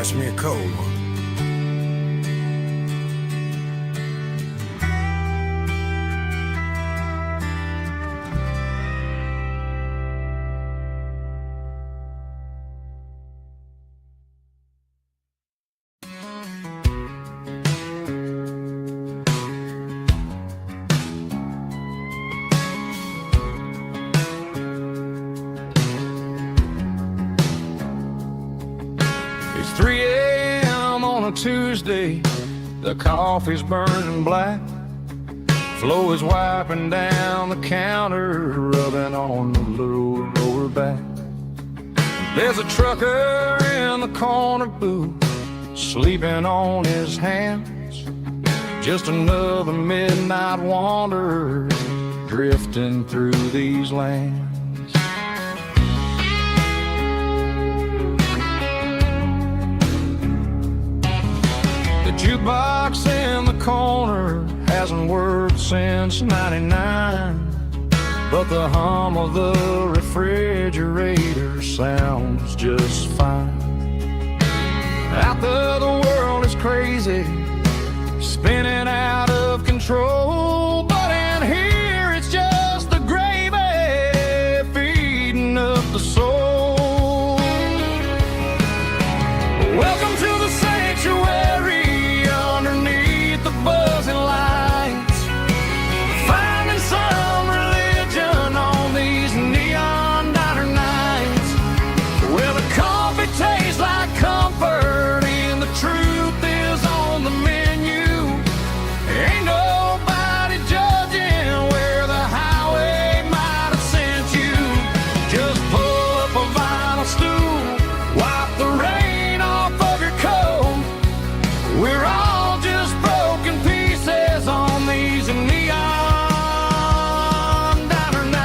pass me a cold one. It's 3 a.m. on a Tuesday, the coffee's burning black. Flo is wiping down the counter, rubbing on the little lower back. There's a trucker in the corner booth, sleeping on his hands. Just another midnight wanderer, drifting through these lands. The jukebox in the corner hasn't worked since '99, but the hum of the refrigerator sounds just fine. Out there the world is crazy, spinning out of control, but in here it's just the gravy feeding up the soul. Welcome to the sanctuary, underneath the buzzing lights, finding some religion on these neon diner nights, where the coffee tastes like comfort and the truth is on the menu. Ain't nobody judging where the highway might have sent you. Just pull up a vinyl stool, wipe the rain off of your coat. We're all just broken pieces on these neon diner nights.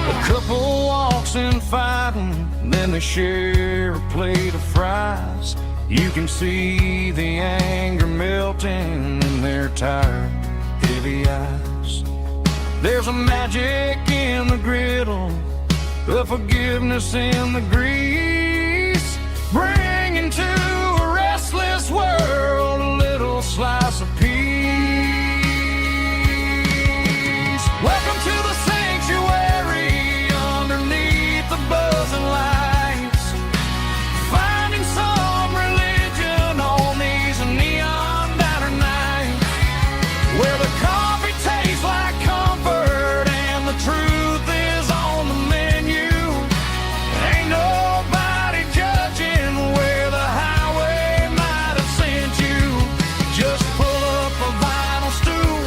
A couple walks in fighting, then they share a plate of fries. You can see the anger melting in their tired, heavy eyes. There's a magic in the griddle, a forgiveness in the grease, bringing to a restless world a little slice of peace. Welcome to the sanctuary, underneath the buzzing lights, finding some religion on these neon diner nights, where the coffee tastes like comfort and the truth is on the menu. Ain't nobody judging where the highway might have sent you. Just pull up a vinyl stool,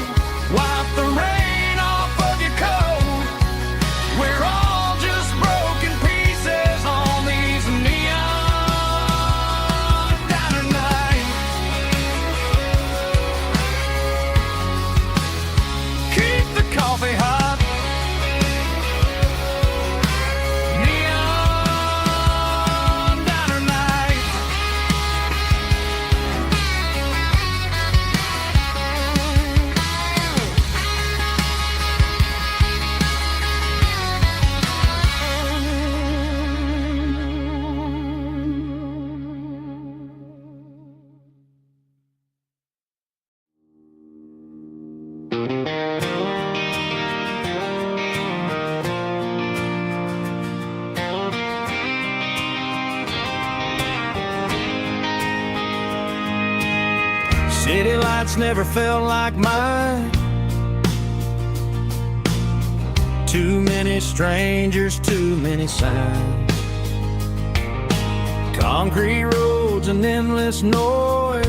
wipe the rain off of your coat. We're all just broken pieces on these neon diner nights. Keep the coffee hot. Neon diner nights. City lights never felt like mine. Too many strangers, too many signs. Concrete roads and endless noise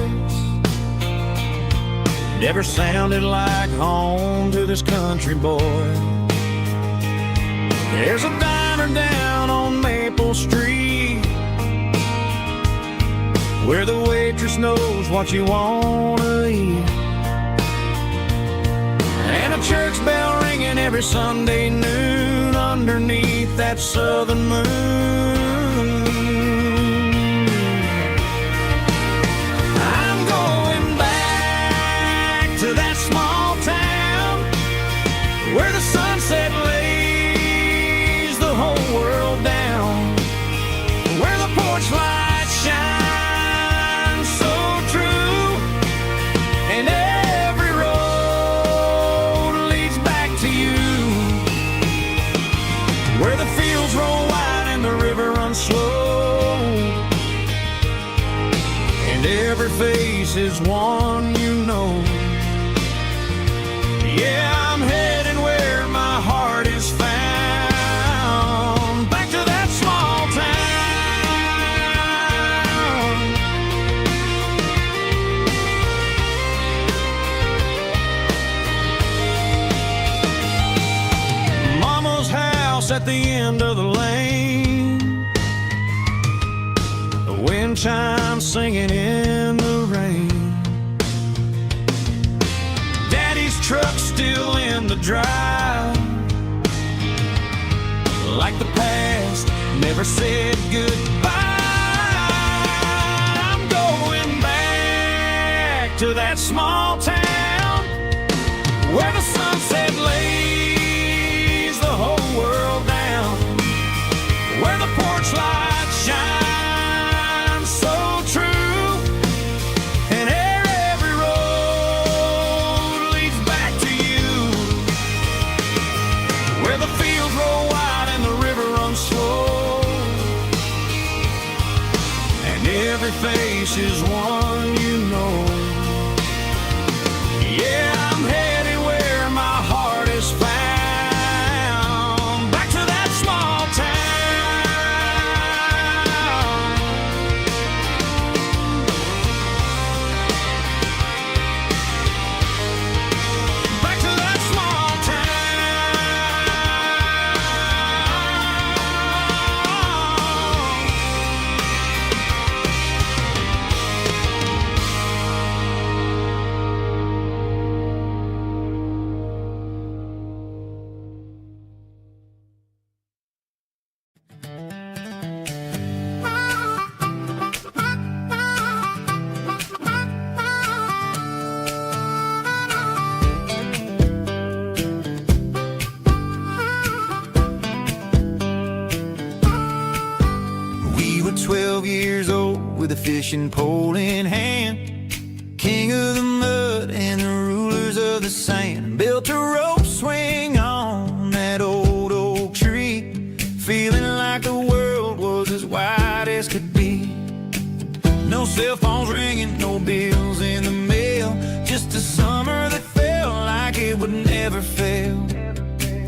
never sounded like home to this country boy. There's a diner down on Maple Street where the waitress knows what you wanna eat, and a church bell ringing every Sunday noon underneath that southern moon. I'm going back every face is one you know. Yeah, I'm heading where my heart is found, back to that small town. Mama's house at the end of the lane, the wind chimes singing in the rain. Daddy's truck still in the drive, like the past never said goodbye. I'm going back to that small town where the sunset lays the whole world down, where the porch lights shine so true, and every road leads back to you, where the fields roll wide and the river runs slow, and every face is one you know. Yeah, I'm headed where my heart is found, back to that small town. Back to that small We were 12 years old with a fishing pole in hand, king of the mud and the rulers of the sand. Built a rope swing on that old oak tree, feeling like the world was as wide as could be. No cell phones ringing, no bills in the mail, just a summer that felt like it would never fail.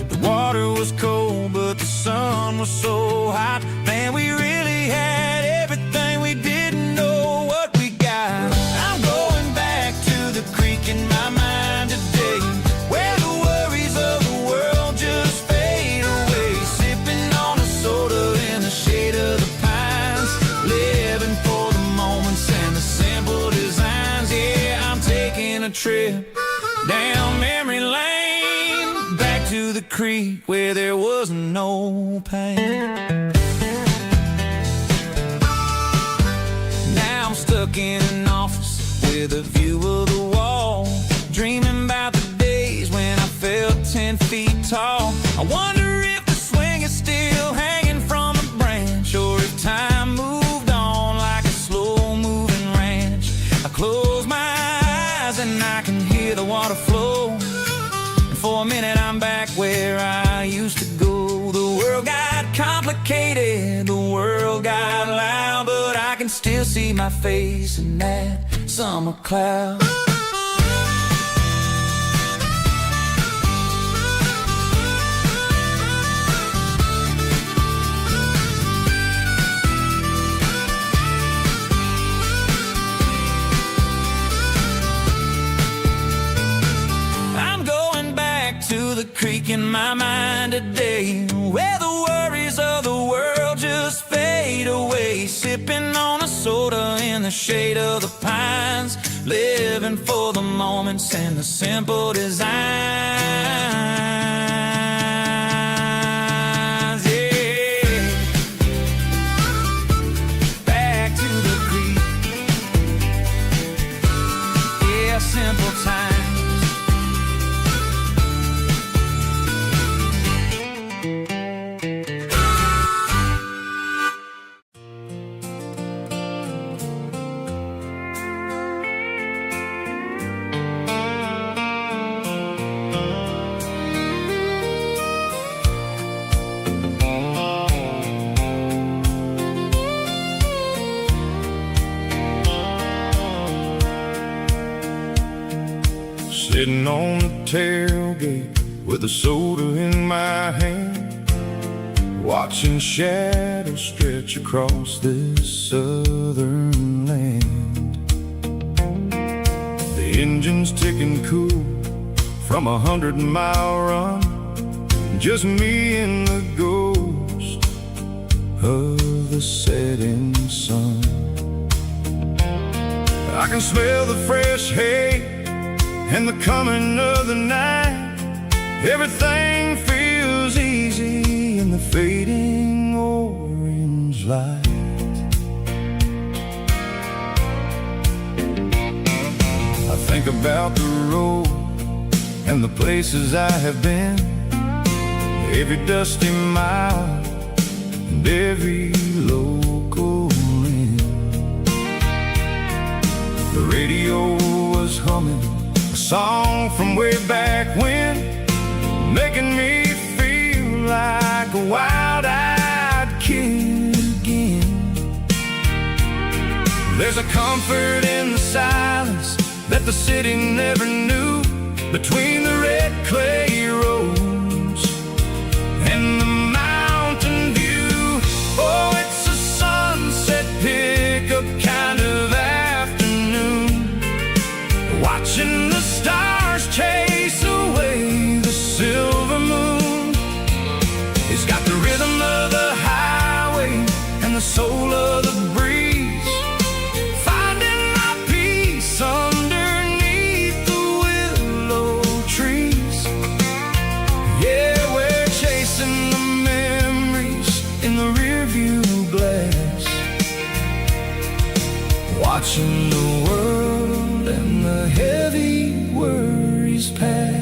The water was cold, but the sun was so hot. Man, we really had everything, we didn't know what we got. I'm going back to the creek in my mind today, where the worries of the world just fade away. Sipping on a soda in the shade of the pines, living for the moments and the simple designs. Yeah, I'm taking a trip down memory lane, back to the creek where there was no pain. Now I'm stuck in an office with a view of the wall, dreaming about the days when I felt 10 feet tall. I wonder if the swing is still hanging from a branch, or if time moved on like a slow-moving ranch. I close my eyes and I can hear the water flow, and for a minute I'm back where I used to go. The world got complicated, the world got loud, but I can still see my face in that summer cloud. I'm going back to the creek in my mind today, where the worries of the world just fade away. Sipping on a soda in the shade of the pines, living for the moments and the simple designs. Yeah, back to the creek. Yeah, simple times. Sitting on the tailgate with a soda in my hand, watching shadows stretch across this southern land. The engine's ticking cool from 100-mile run, just me and the ghost of the setting sun. I can smell the fresh hay and the coming of the night. Everything feels easy in the fading orange light. I think about the road and the places I have been, every dusty mile and every local inn. The radio was humming a song from way back when, making me feel like a wild-eyed kid again. There's a comfort in the silence that the city never knew, between the red clay roads and the mountain view. Oh, it's a sunset pickup kind of afternoon, watching the stars chase away the silver moon. It's got the rhythm of the highway and the soul of the breeze, finding my peace underneath the willow trees. Yeah, we're chasing the memories in the rearview glass, watching the world and the heavy worries pass.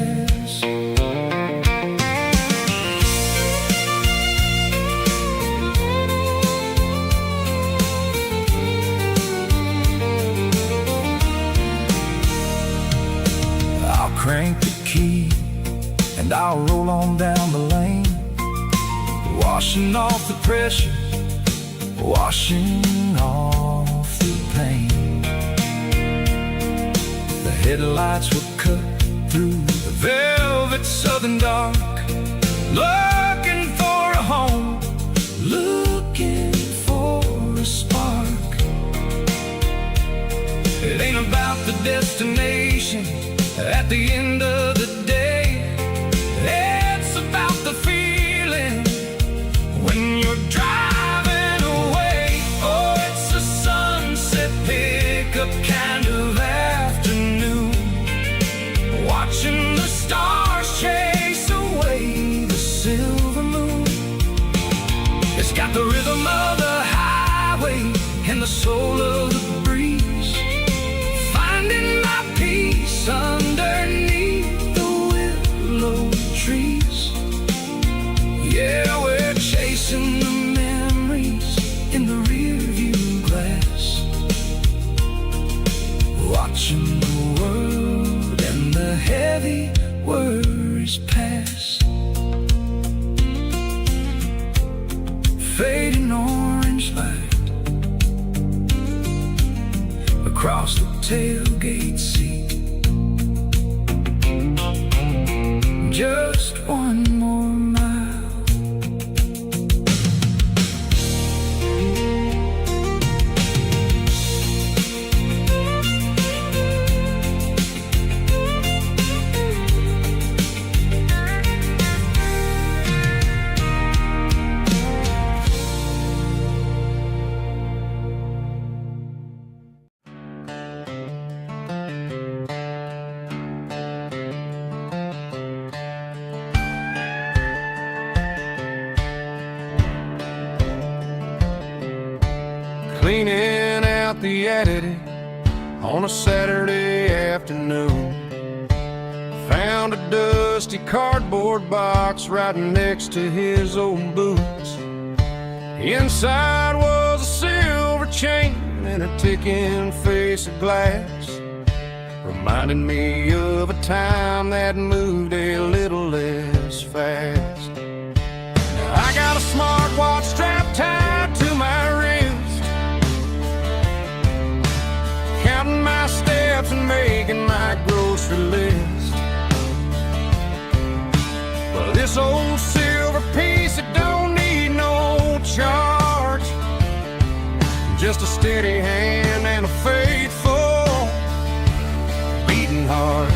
I'll crank the key and I'll roll on down the lane, washing off the pressure, washing off the pain. The headlights will cut through the velvet southern dark, looking for a home, looking for a spark. It ain't about the destination at the end of the day, it's about the feeling when you're driving away. Oh, it's a sunset pickup kind of afternoon, watching the stars chase away the silver moon. It's got the rhythm of the highway and the soul of the breeze, finding my peace underneath the willow trees. Yeah, we're chasing the memories in the rearview glass, watching the world and the heavy worries pass. Fading orange light across the tailgate seat. Just one more mile. Cleaning out the attic on a Saturday afternoon, found a dusty cardboard box right next to his old boots. Inside was a silver chain and a ticking face of glass, reminding me of a time that moved a little less fast. Now I got a smartwatch strapped tied to my wrist, counting my steps and making my grocery list. just a steady hand and a faithful beating heart.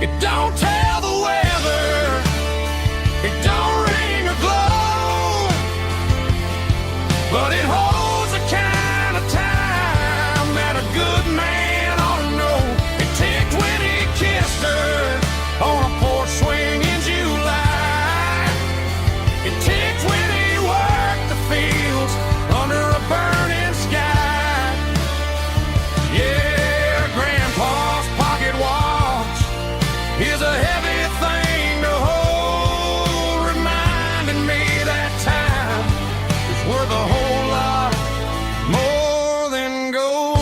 It don't tell the weather, it don't ring or glow, but it holds a kind of time that a good man ought to know. It ticked when he kissed her on a porch swing in July. It ticked when he worked the fields under a burning sky. Yeah, Grandpa's pocket watch is a heavy thing to hold, reminding me that time is worth a whole lot more than gold.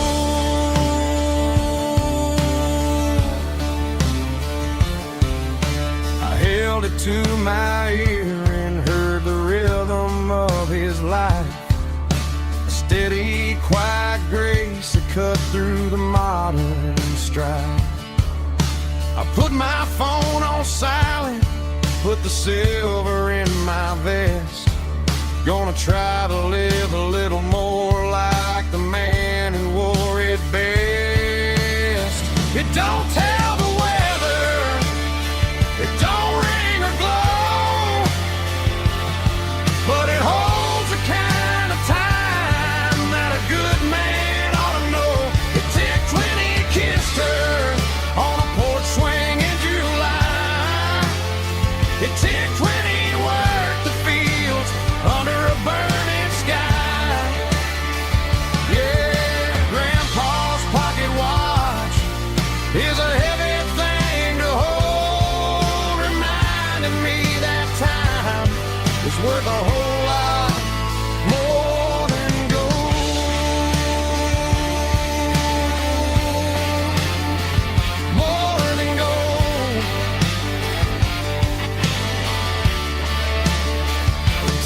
I held it to my ear and heard the rhythm of his life, a steady, quiet grace that cut through the modern strife. I put my phone on silent, put the silver in my vest. Gonna try to live a little more like the man who wore it best. It don't tell the weather, it don't ring or glow, but it holds a kind of time that a good man ought to know. It ticked when he kissed her on a porch swing in July. It ticked when he worked the fields under a burning sky. Yeah, Grandpa's pocket watch is a heavy thing to hold, reminding me that time is worth a whole lot more than gold. More than gold.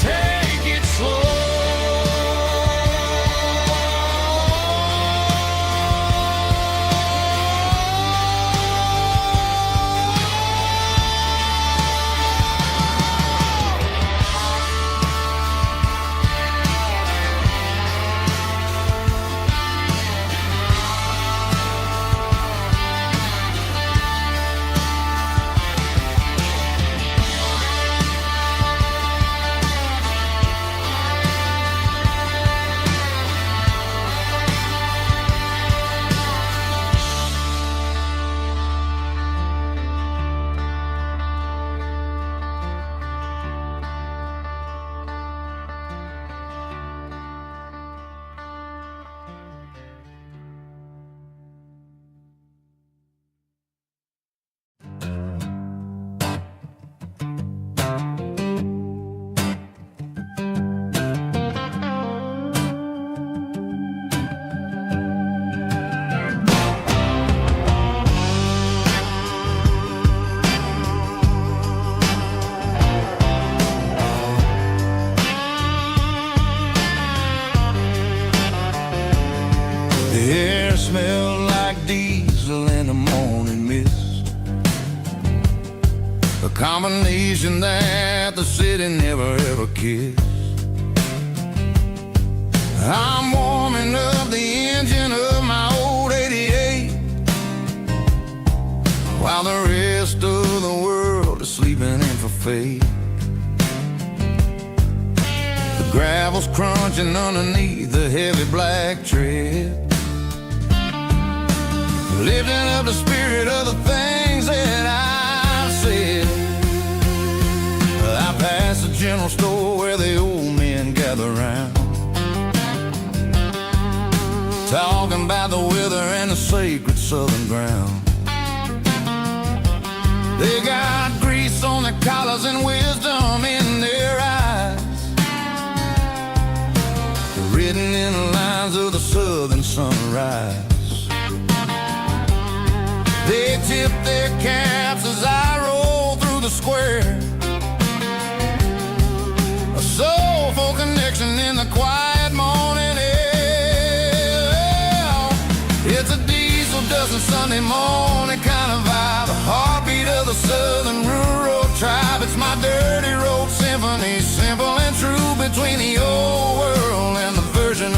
Take it slow. The air smelled like diesel in the morning mist, a combination that the city never ever kissed. I'm warming up the engine of my old 88 while the rest of the world is sleeping in for fate. The gravel's crunching underneath the heavy black tread, lifting up the spirit of the things that I've said. I passed the general store where the old men gather round, talking about the weather and the sacred southern ground. They got grease on their collars and wisdom in their eyes, written in the lines of the southern sunrise. They tip their caps as I roll through the square, a soulful connection in the quiet morning air. It's a diesel dusting Sunday morning kind of vibe, the heartbeat of the southern rural tribe. It's my dirty road symphony, simple and true, between the old world and the version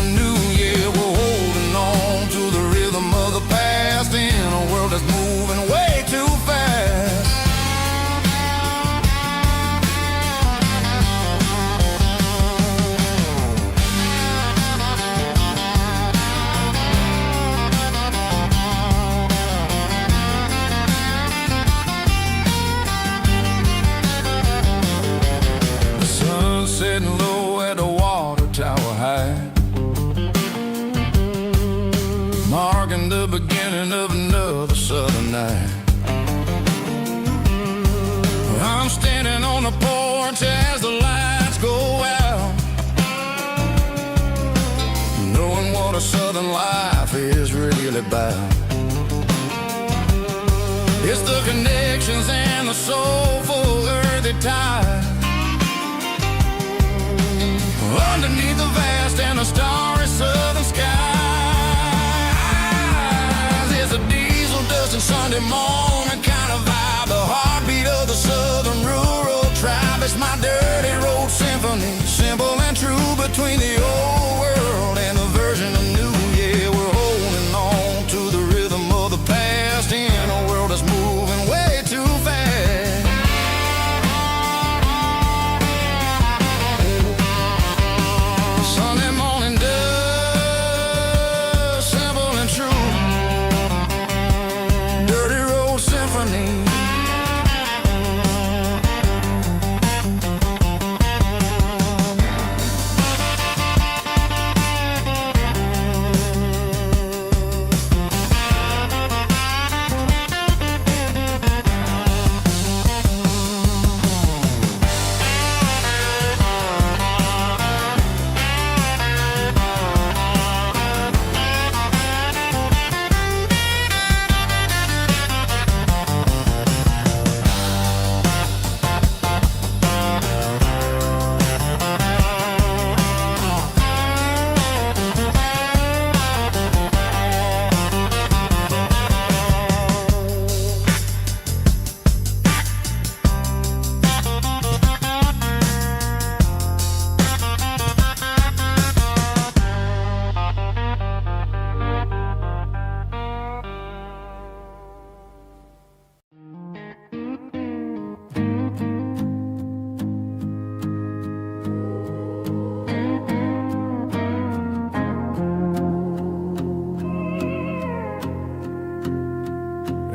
the beginning of another southern night. I'm standing on the porch as the lights go out, knowing what a southern life is really about. It's the connections and the soulful earthy tide. Underneath the vast and the starry southern skies, it's a diesel dusting Sunday morning kind of vibe. The heartbeat of the southern rural tribe. It's my dirty road symphony, simple and true, between the old world and the version of new. Yeah, we're holding on to the rhythm of the past in a world that's moving way too fast. Sunday morning dust, simple and true, dirty road symphony.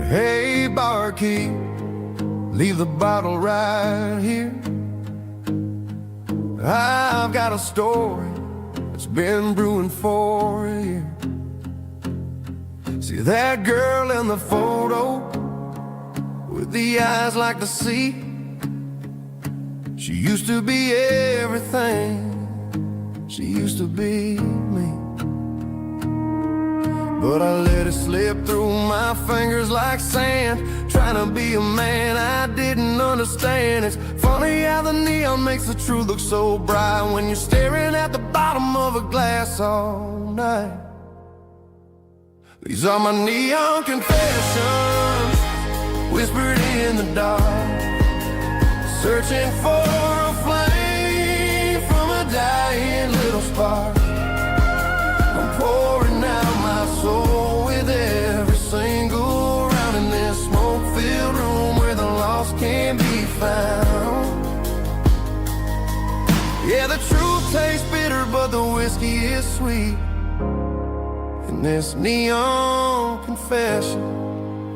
Hey, barkeep, leave the bottle right here. I've got a story that's been brewing for a year. See that girl in the photo with the eyes like the sea? She used to be everything, she used to be me. But I let it slip through my fingers like sand, trying to be a man I didn't understand. It's funny how the neon makes the truth look so bright when you're staring at the bottom of a glass all night. These are my neon confessions, whispered in the dark, searching for a flame from a dying little spark. I'm pouring out my soul with every single round in this smoke-filled room where the lost can't be found. Yeah, the truth tastes bitter, but the whiskey is sweet. In this neon confession,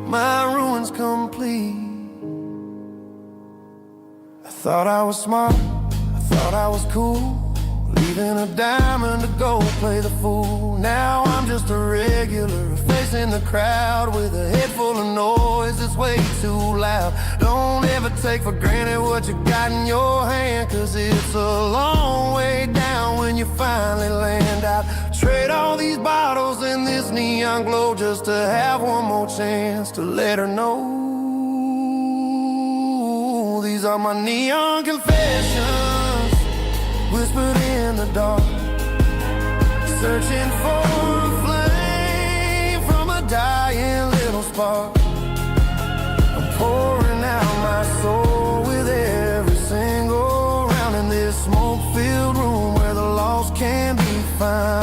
my ruin's complete. I thought I was smart, I thought I was cool, leaving a diamond to go play the fool. Now I'm just a regular, facing the crowd with a head full of noise that's way too loud. Don't ever take for granted what you got in your hand, cause it's a long way down when you finally land out. Trade all these bottles and this neon glow just to have one more chance to let her know. These are my neon confessions, whispered in the dark, searching for a flame from a dying little spark. I'm pouring out my soul with every single round in this smoke-filled room where the lost can be found.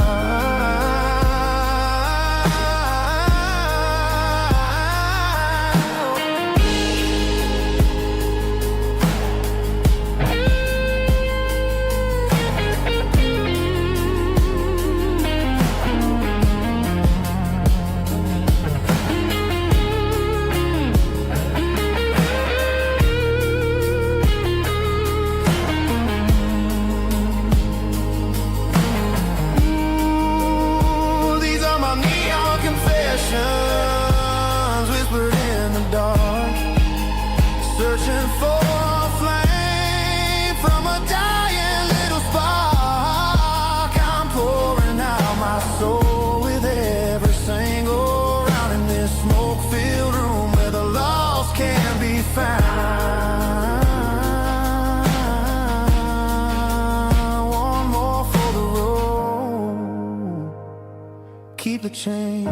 keep the change.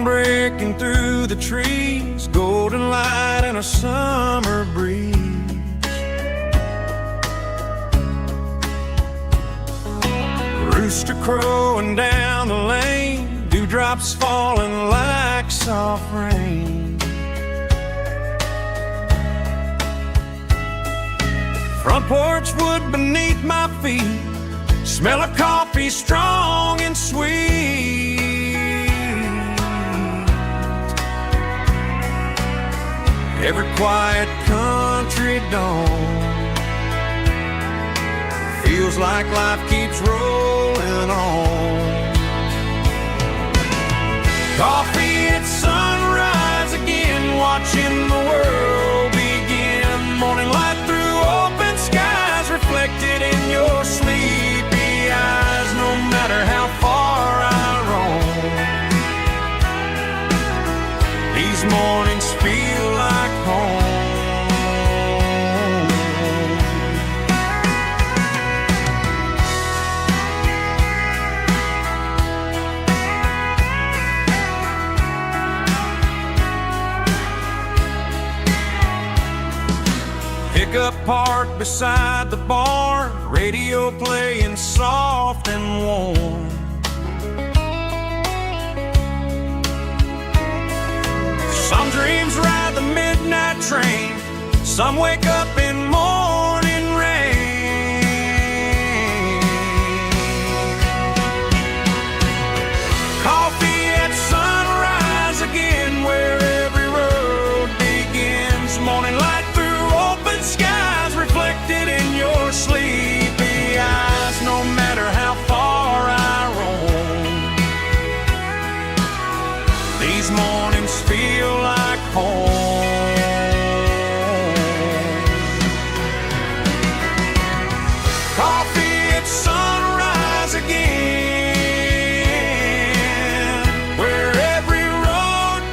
Breaking through the trees, golden light and a summer breeze. Rooster crowing down the lane, dewdrops falling like soft rain. Front porch wood beneath my feet, smell of coffee strong and sweet. Every quiet country dawn feels like life keeps rolling on. Coffee at sunrise again, watching the world begin. Morning light through open skies, reflected in your sleepy eyes. No matter how far I roam, these mornings feel like home. Pickup parked beside the barn, radio playing soft and warm. Some dreams ride the midnight train, some wake up in morning rain. Coffee at sunrise again, where every road begins. Morning light through open skies, reflected in your sleepy eyes. No matter how far I roam, these mornings feel like home. Coffee at sunrise again, where every road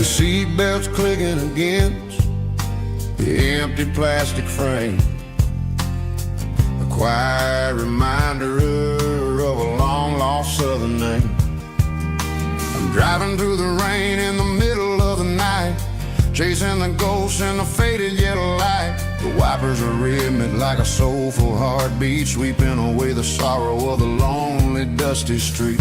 The seatbelt's clicking against the empty plastic frame, a quiet reminder of a long-lost southern name. I'm driving through the rain in the middle of the night, chasing the ghosts in the faded yellow light. The wipers are rhythmic like a soulful heartbeat, sweeping away the sorrow of the lonely, dusty street.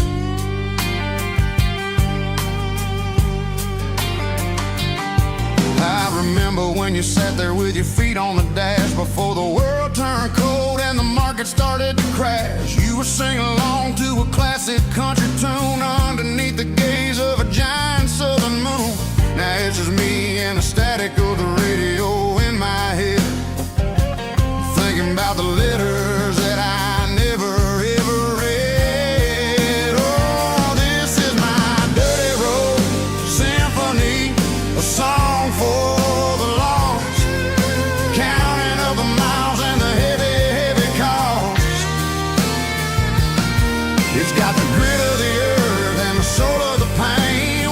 I remember when you sat there with your feet on the dash, before the world turned cold and the market started to crash. You were singing along to a classic country tune underneath the gaze of a giant southern moon. Now it's just me and the static of the radio in my head, thinking about the letters that I never ever read. Oh, this is my dirty road symphony, a song for the lost, counting up the miles and the heavy, heavy cost. It's got the grit of the earth and the soul of the pain,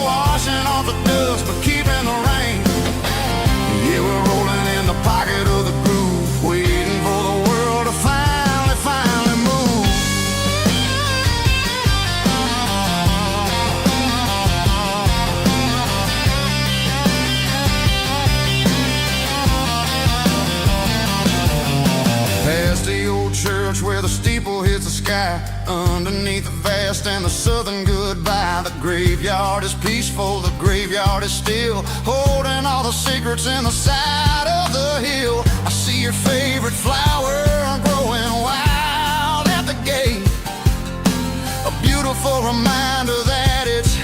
sky, underneath the vast and the southern goodbye. The graveyard is peaceful, the graveyard is still, holding all the secrets in the side of the hill. I see your favorite flower growing wild at the gate, a beautiful reminder that it's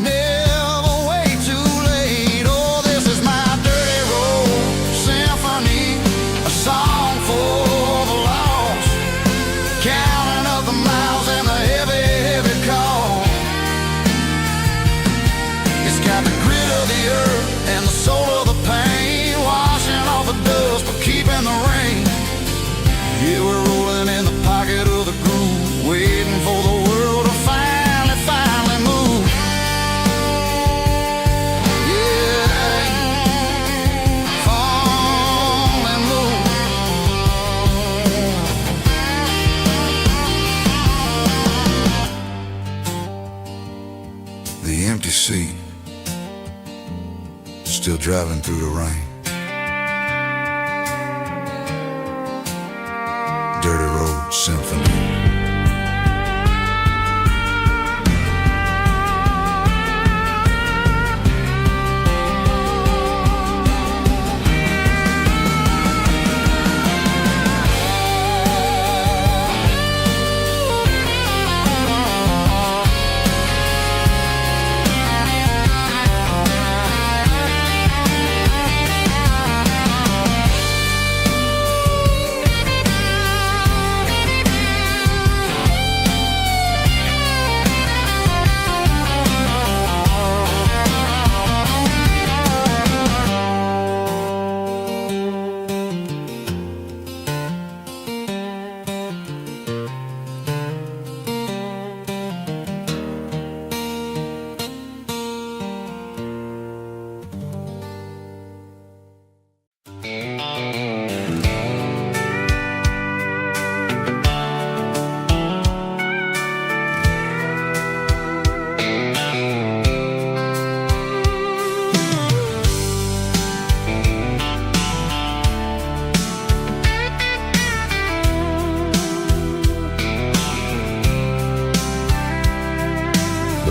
never way too late. Oh, this is my dirty road symphony, a song for the lost, counting up the miles and the heavy, heavy call. It's got the grit of the earth and the soul of the pain, washing off the dust but keeping the rain. Yeah, we're rolling in the pocket of the groove, waiting for the world to finally move. Yeah, finally move. The empty seat, still driving through the rain. Dirty Road Symphony.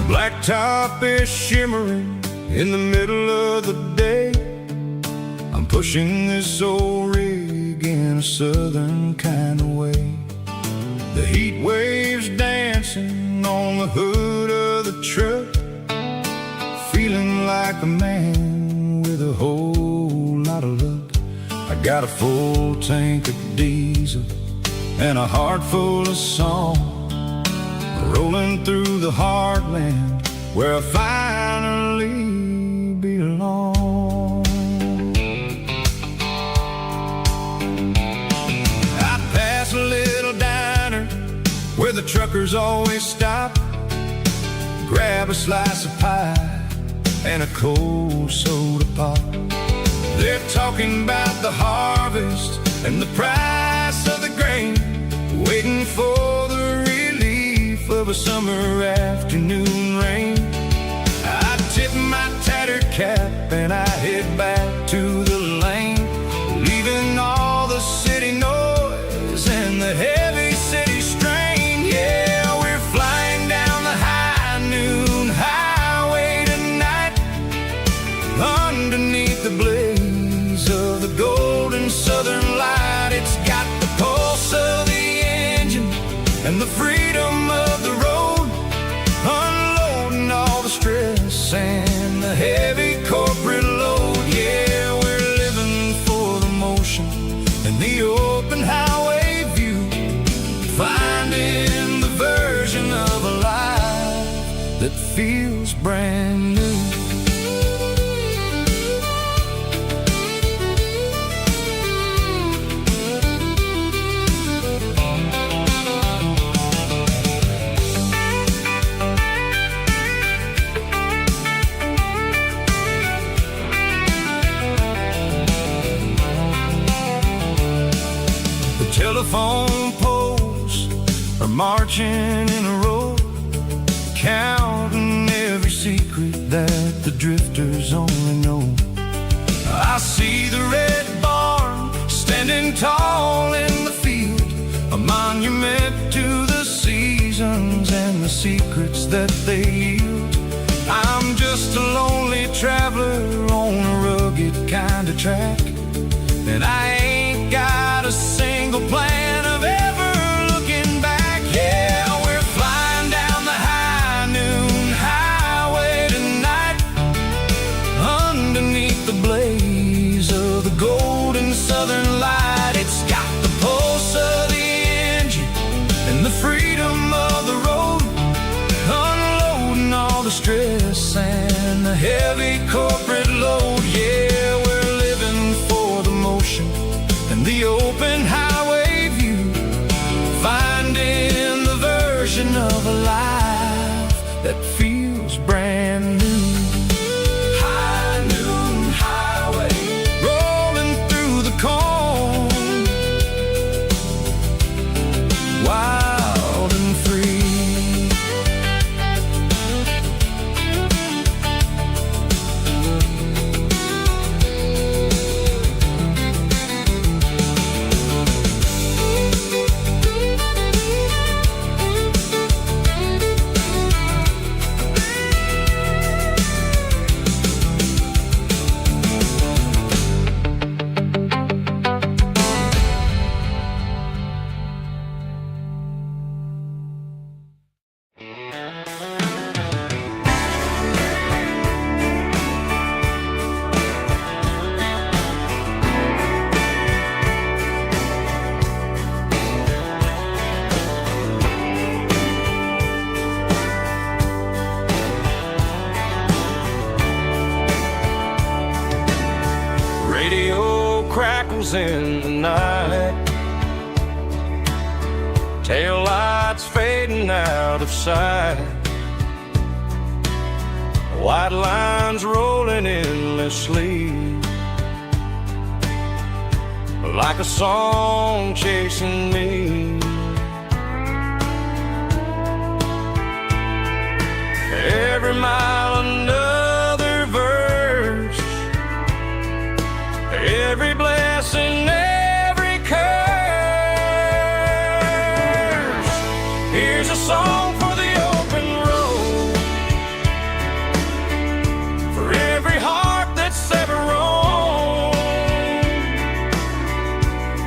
Blacktop is shimmering in the middle of the day. I'm pushing this old rig in a southern kind of way. The heat waves dancing on the hood of the truck, feeling like a man with a whole lot of luck. I got a full tank of diesel and a heart full of song, rolling through the heartland where I finally belong. I pass a little diner where the truckers always stop, grab a slice of pie and a cold soda pop. They're talking about the harvest and the price of the grain, waiting for the relief of a summer afternoon rain. I tip my tattered cap and I head back to the lane, leaving all the city noise and the heavy city strain. Yeah, we're flying down the high noon highway tonight, underneath the blaze of the golden southern light. It's got the pulse of the engine and the freedom of the road, unloading all the stress and the heavy corporate load. Yeah, we're living for the motion and the open highway view, finding the version of a life that feels brand new. Telephone poles are marching in a row, counting every secret that the drifters only know. I see the red barn standing tall in the field, a monument to the seasons and the secrets that they yield. I'm just a lonely traveler on a rugged kind of track, and I ain't got a single plan of ever looking back. Yeah, we're flying down the high noon highway tonight, underneath the blaze of the golden southern light. It's got the pulse of the engine and the freedom of the road, unloading all the stress and the heavy corporate load. Yeah, we're living for the motion and the open highway view, finding the version of a life that feels brand new. High noon highway, rolling through the corn, wild and free. Radio crackles in the night, tail lights fading out of sight, white lines rolling endlessly, like a song chasing me. Every mile another verse, every blessing, every curse. Here's a song for the open road, for every heart that's ever roamed,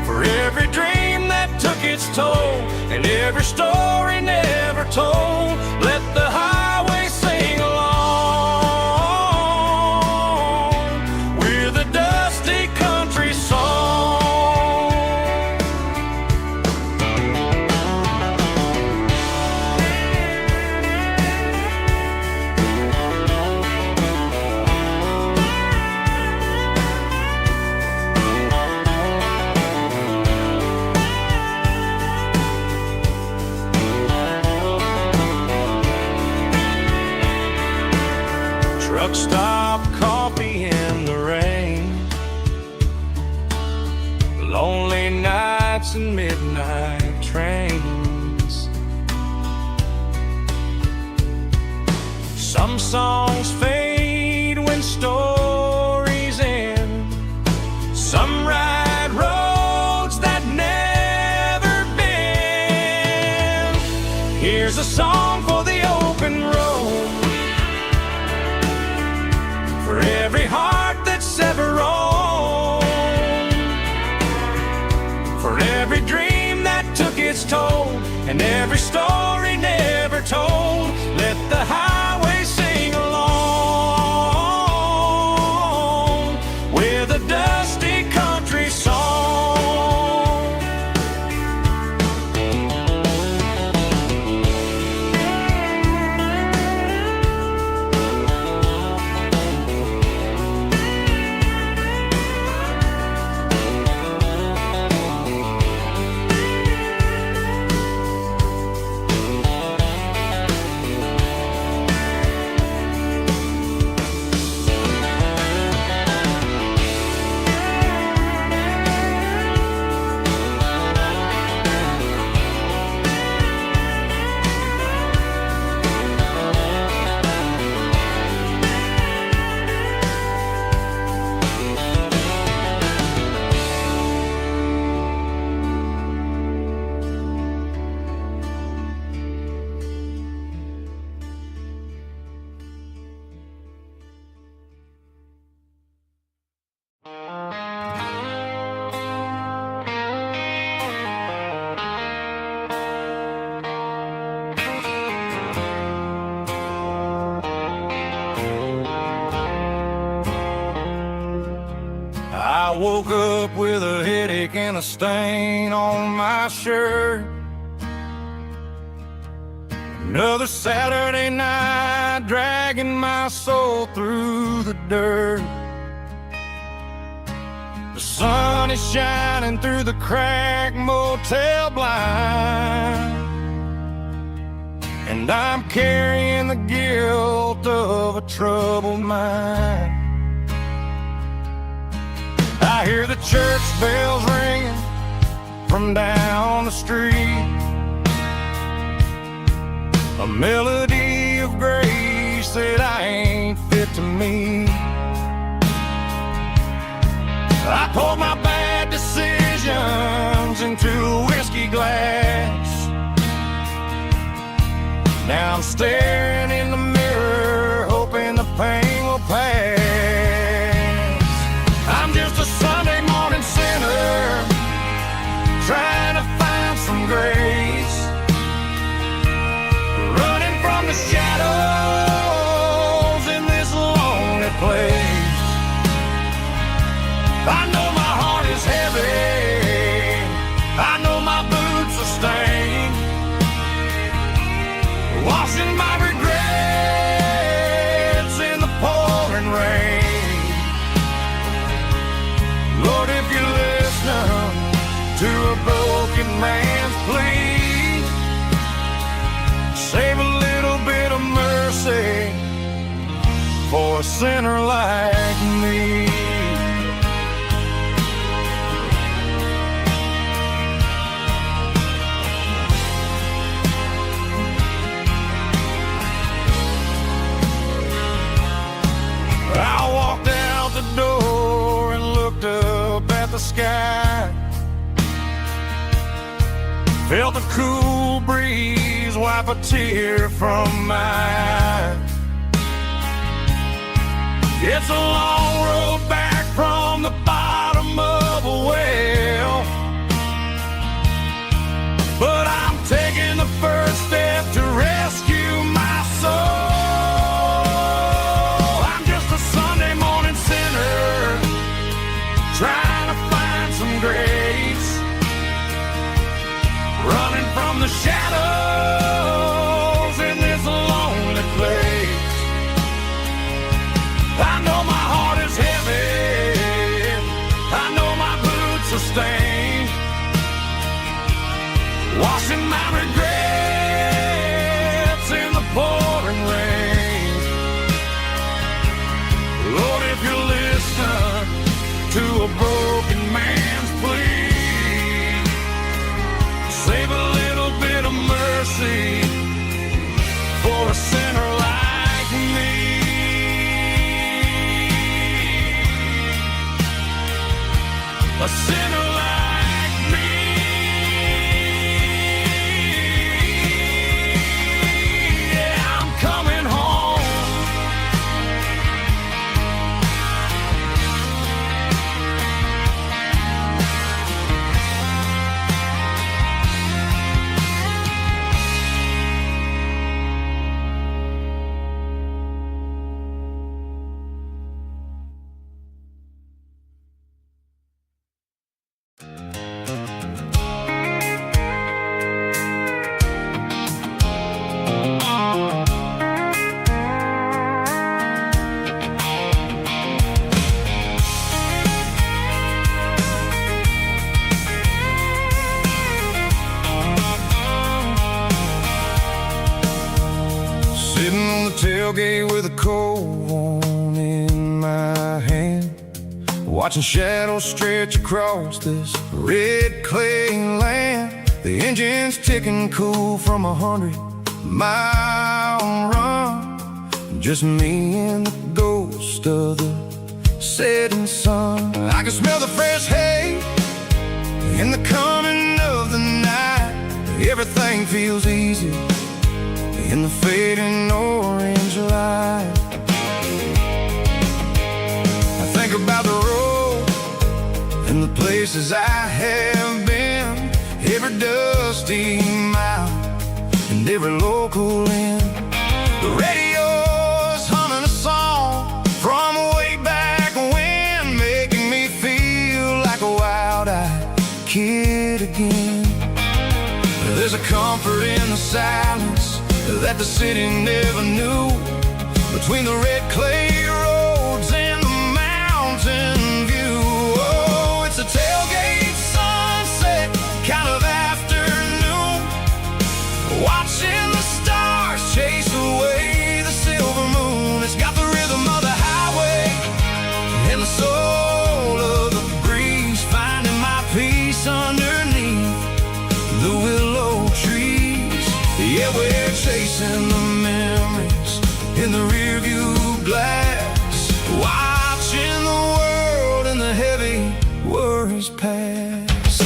for every dream that took its toll, and every story never told. Let the highway sing along with a dusty country song. Truck stop, coffee in the rain, lonely nights and midnight trains. Some songs fade when stories end, some ride roads that never bend. Here's a song for the open road, for every heart that's ever roamed, for every dream that took its toll, and every story never told. Let the highway sing along with a dusty country song. woke up with a headache and a stain on my shirt. Another Saturday night, dragging my soul through the dirt. The sun is shining through the cracked motel blind, and I'm carrying the guilt of a troubled mind. I hear the church bells ringing from down the street, a melody of grace that I ain't fit to meet. I poured my bad decisions into a whiskey glass. Now I'm staring in the mirror, hoping the pain will pass. I'm just a Sunday morning sinner, trying to find some grace, running from the shadows in this lonely place. I know my heart is heavy, I know my boots are stained, washing my regrets in the pouring rain. Lord, if you listen to a broken man's plea, save a little bit of mercy for a sinner like me. I walked out the door and looked up at the sky, felt the cool breeze wipe a tear from my eye. It's a long road back from the bottom of a well, but I'm taking the first step to rescue my soul. Trying to find some grace, running from the shadows in this lonely place. I know my heart is heavy, I know my boots are stained, washing my regrets in the pouring rain. Lord, if you listen to a broken man's plea, save a little bit of mercy for a sinner like me. A sinner like me. Yeah, I'm coming home. Sitting on the tailgate with a cold one in my hand, watching shadows stretch across this red clay land. The engine's ticking cool from 100-mile run, just me and the ghost of the setting sun. I can smell the fresh hay and the coming of the night. Everything feels easy in the fading orange light. I think about the road and the places I have been, every dusty mile and every local inn. The radio's humming a song from way back when, making me feel that the city never knew. Between the red clay roads and the mountain view. Oh, it's a tailgate sunset kind of afternoon, watching the stars chase away the silver moon. It's got the rhythm of the highway and the soul of the breeze, finding my peace underneath the willow trees. Yeah, we're chasing the memories in the rearview glass, watching the world and the heavy worries pass.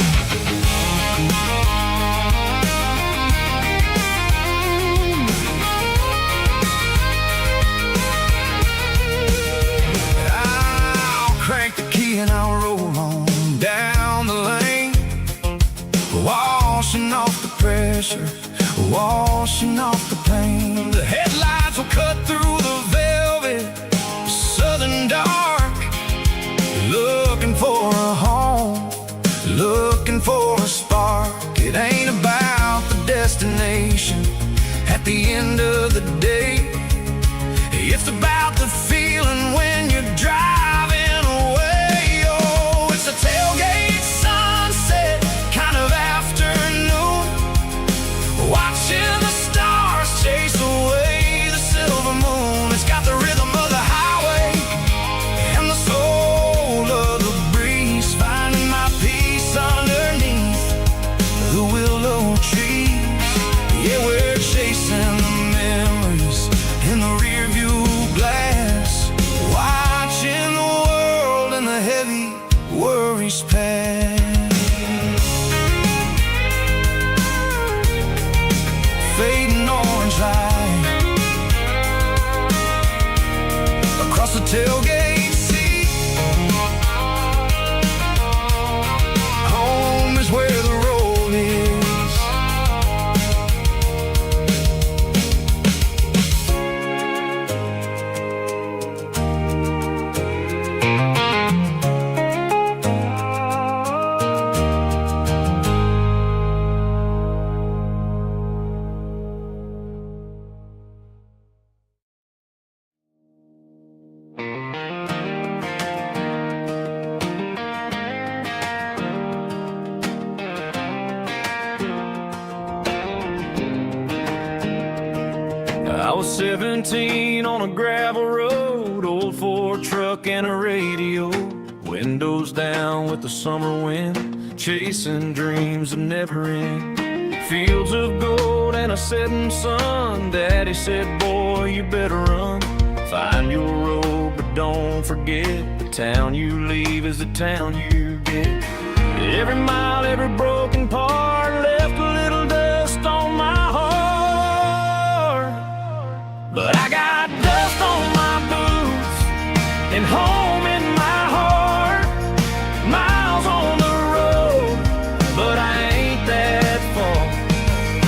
I'll crank the key and I'll roll on down the lane, washing off the pressure, washing off the pain. The headlights will cut through the velvet southern dark, looking for a home, looking for a spark. It ain't about the destination at the end of the day, it's about the feeling when you're driving away. Oh, it's a tailgate sunset kind of afternoon, watching the stars chase away the silver moon. It's got the rhythm of the highway and the soul of the breeze, finding my peace underneath the willow trees. Yeah, we're chasing the memories in the rearview glass, watching the world and the heavy worries pass. Fading orange light across the tailgate seat. Home is where the road is. I was 17 on a gravel road, old Ford truck and a radio, windows down with the summer wind, chasing dreams that never end. Fields of gold and a setting sun, Daddy said, boy, you better run. Find your road, but don't forget, the town you leave is the town you get. Every mile, every broken part left a little dust on my heart, but I got dust on my boots and home in my heart. Miles on the road, but I ain't that far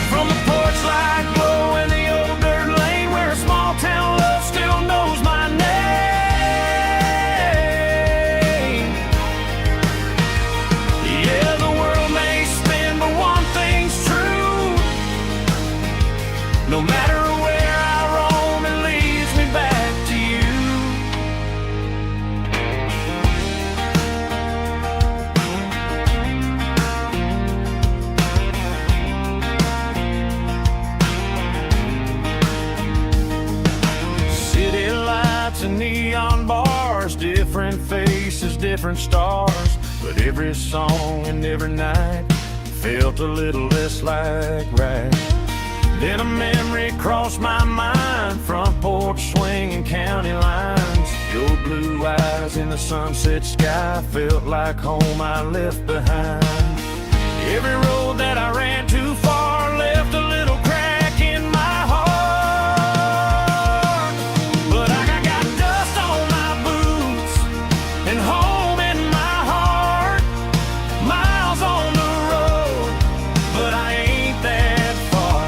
from the porch light glow and the old dirt lane where a small town love still knows my name. Yeah, the world may spin, but one thing's true. No matter where I roam, it leads me back to you. City lights and neon bars, different faces, different stars, but every song and every night felt a little less like right. Then a memory crossed my mind, front porch swinging county lines, your blue eyes in the sunset sky felt like home I left behind. Every road that I ran too far left a little crack in my heart, but I got dust on my boots and home in my heart. Miles on the road, but I ain't that far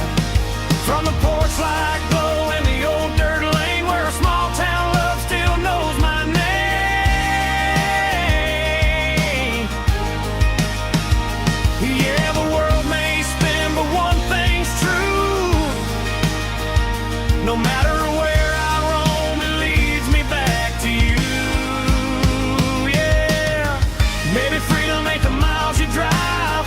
from the porch light glow and the old dirt lane where a small town love still knows my name. Yeah, the world may No matter where I roam, it leads me back to you. Yeah, maybe freedom ain't the miles you drive.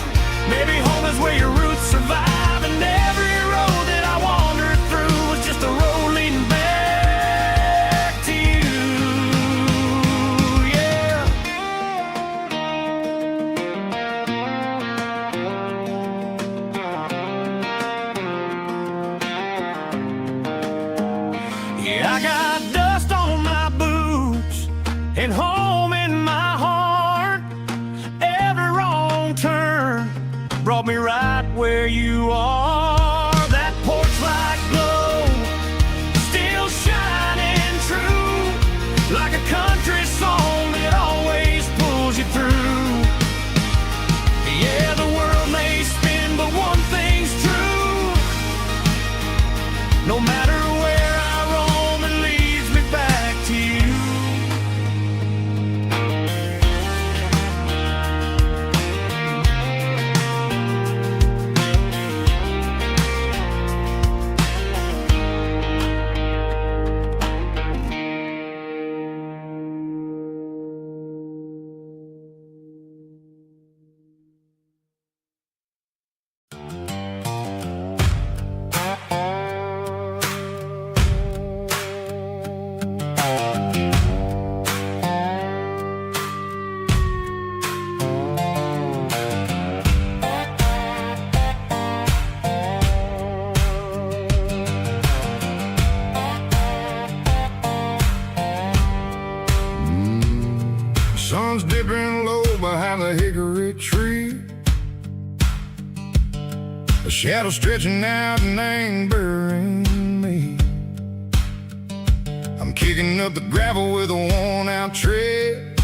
Maybe home is where your roots survive. And every road that I wandered through was just a road leading back to you. Yeah. Yeah, I got dust on my boots and home in my heart. Every wrong turn brought me right where you are. That porch light glow still shining true, like a country song that always pulls you through. Yeah, the world may spin, but one thing's true. No matter where I roam, it leads me back to you. Sun's dipping low behind the hickory tree. A shadow stretching out and ain't burying me. I'm kicking up the gravel with a worn-out tread,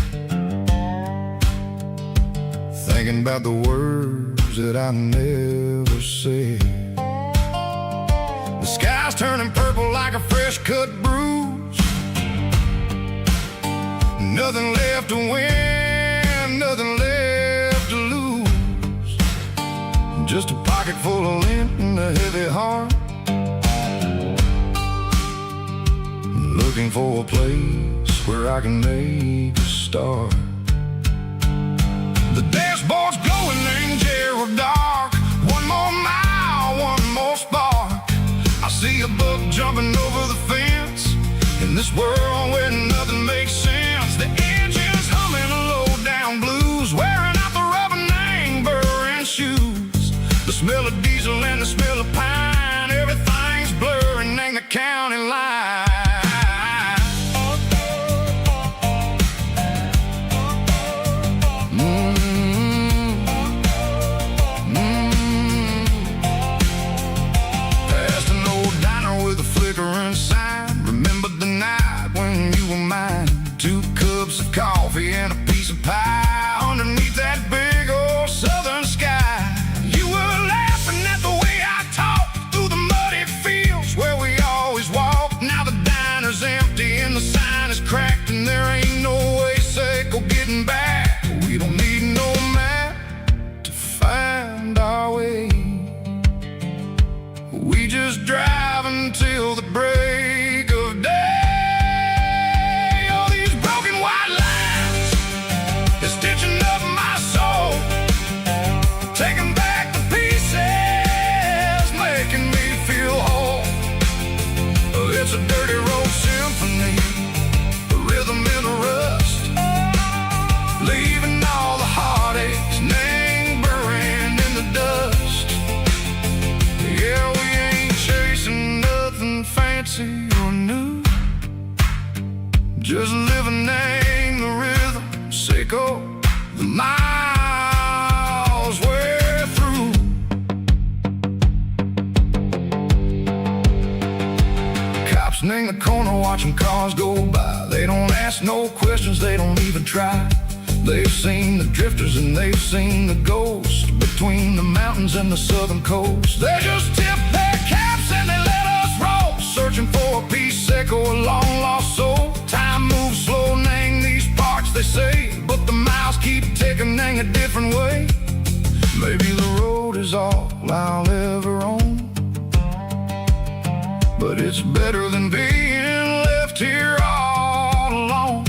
thinking about the words that I never said. The sky's turning purple like a fresh-cut bruise. Nothing left to win, nothing left to lose. Just a pocket full of lint and a heavy heart, looking for a place where I can make a start. The dashboard's glowing, ain't Gerald dark. One more mile, one more spark. I see a buck jumping over the fence in this world where nothing makes sense. The engine's humming low-down blues, wearing out the rubber name, burring shoes. The smell of diesel and the smell of pine, everything's blurring, ain't the county line. Past an old diner with a flickering sign. Remember the night when you were mine. 2 cups of coffee and a piece of pie underneath that big old southern sky. You were laughing at the way I talked through the muddy fields where we always walked. Now the diner's empty and the sign is cracked, and there ain't no way safe or getting back. We don't need no map to find our way. We just drive until the break of day. Taking back the pieces, making me feel whole. It's a dirty road symphony, a rhythm in the rust, leaving all the heartaches, name burning in the dust. Yeah, we ain't chasing nothing fancy or new, just living in the rhythm, sicko, the miles we're through. Cops in the corner watching cars go by. They don't ask no questions, they don't even try. They've seen the drifters and they've seen the ghosts between the mountains and the southern coast. They just tip their caps and they let us roll, searching for a piece echo, a long lost soul. Time moves slow, nang these parts they say, but the miles keep ticking, nang a different way. Maybe the road is all I'll ever own, but it's better than being left here all alone.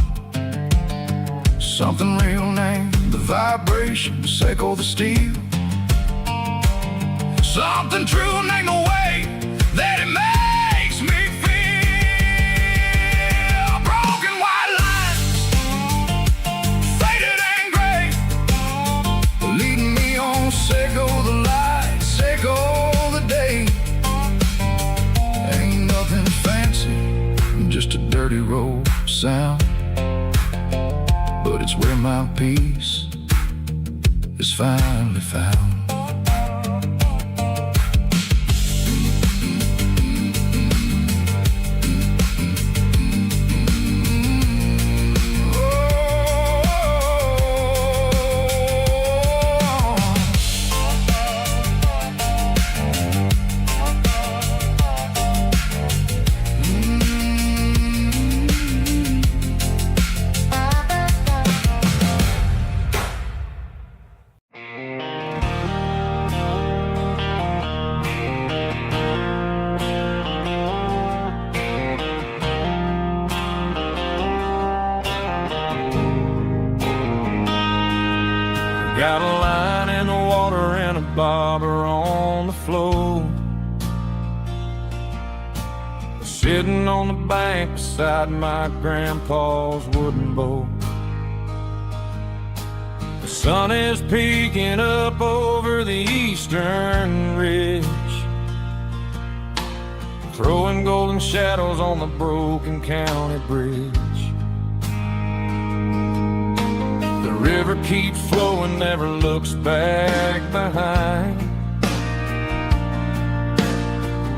Something real named the vibrations echo the steel. Something true named the way that it makes me feel. Broken white lines, faded and gray, leading me on. Say go the light, say go the day. Ain't nothing fancy, just a dirty road sound, but it's where my peace is finally found. Got a line in the water and a bobber on the floor, sitting on the bank beside my grandpa's wooden boat. The sun is peeking up over the eastern ridge, throwing golden shadows on the broken county bridge. The river keeps flowing, never looks back behind,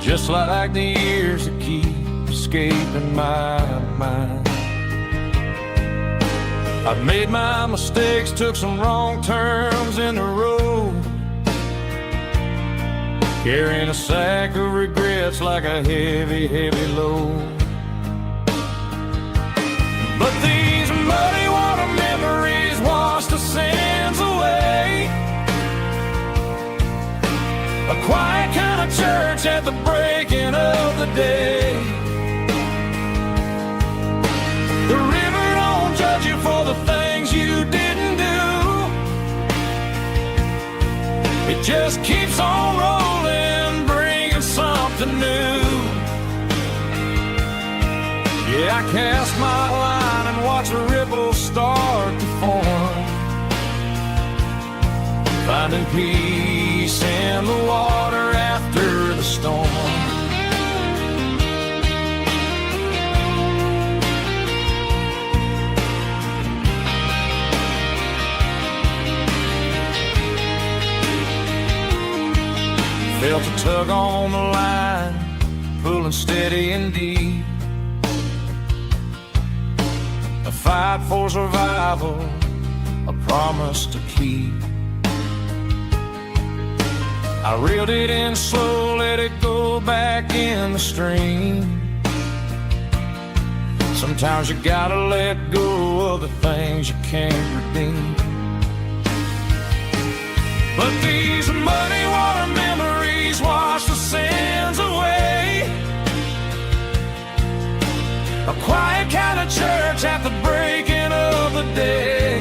just like the years that keep escaping my mind. I've made my mistakes, took some wrong turns in the road, carrying a sack of regrets like a heavy, heavy load. But these muddy water memories wash the sins away. A quiet kind of church at the breaking of the day. The river don't judge you for the things you didn't do. It just keeps on rolling, bringing something new. Yeah, I cast my line and watch the ripples start to form, finding peace in the water after the storm. Felt a tug on the line, pulling steady and deep. A fight for survival, a promise to keep. I reeled it in slow, let it go back in the stream. Sometimes you gotta let go of the things you can't redeem. But these muddy water memories wash the sins away. A quiet kind of church at the breaking of the day.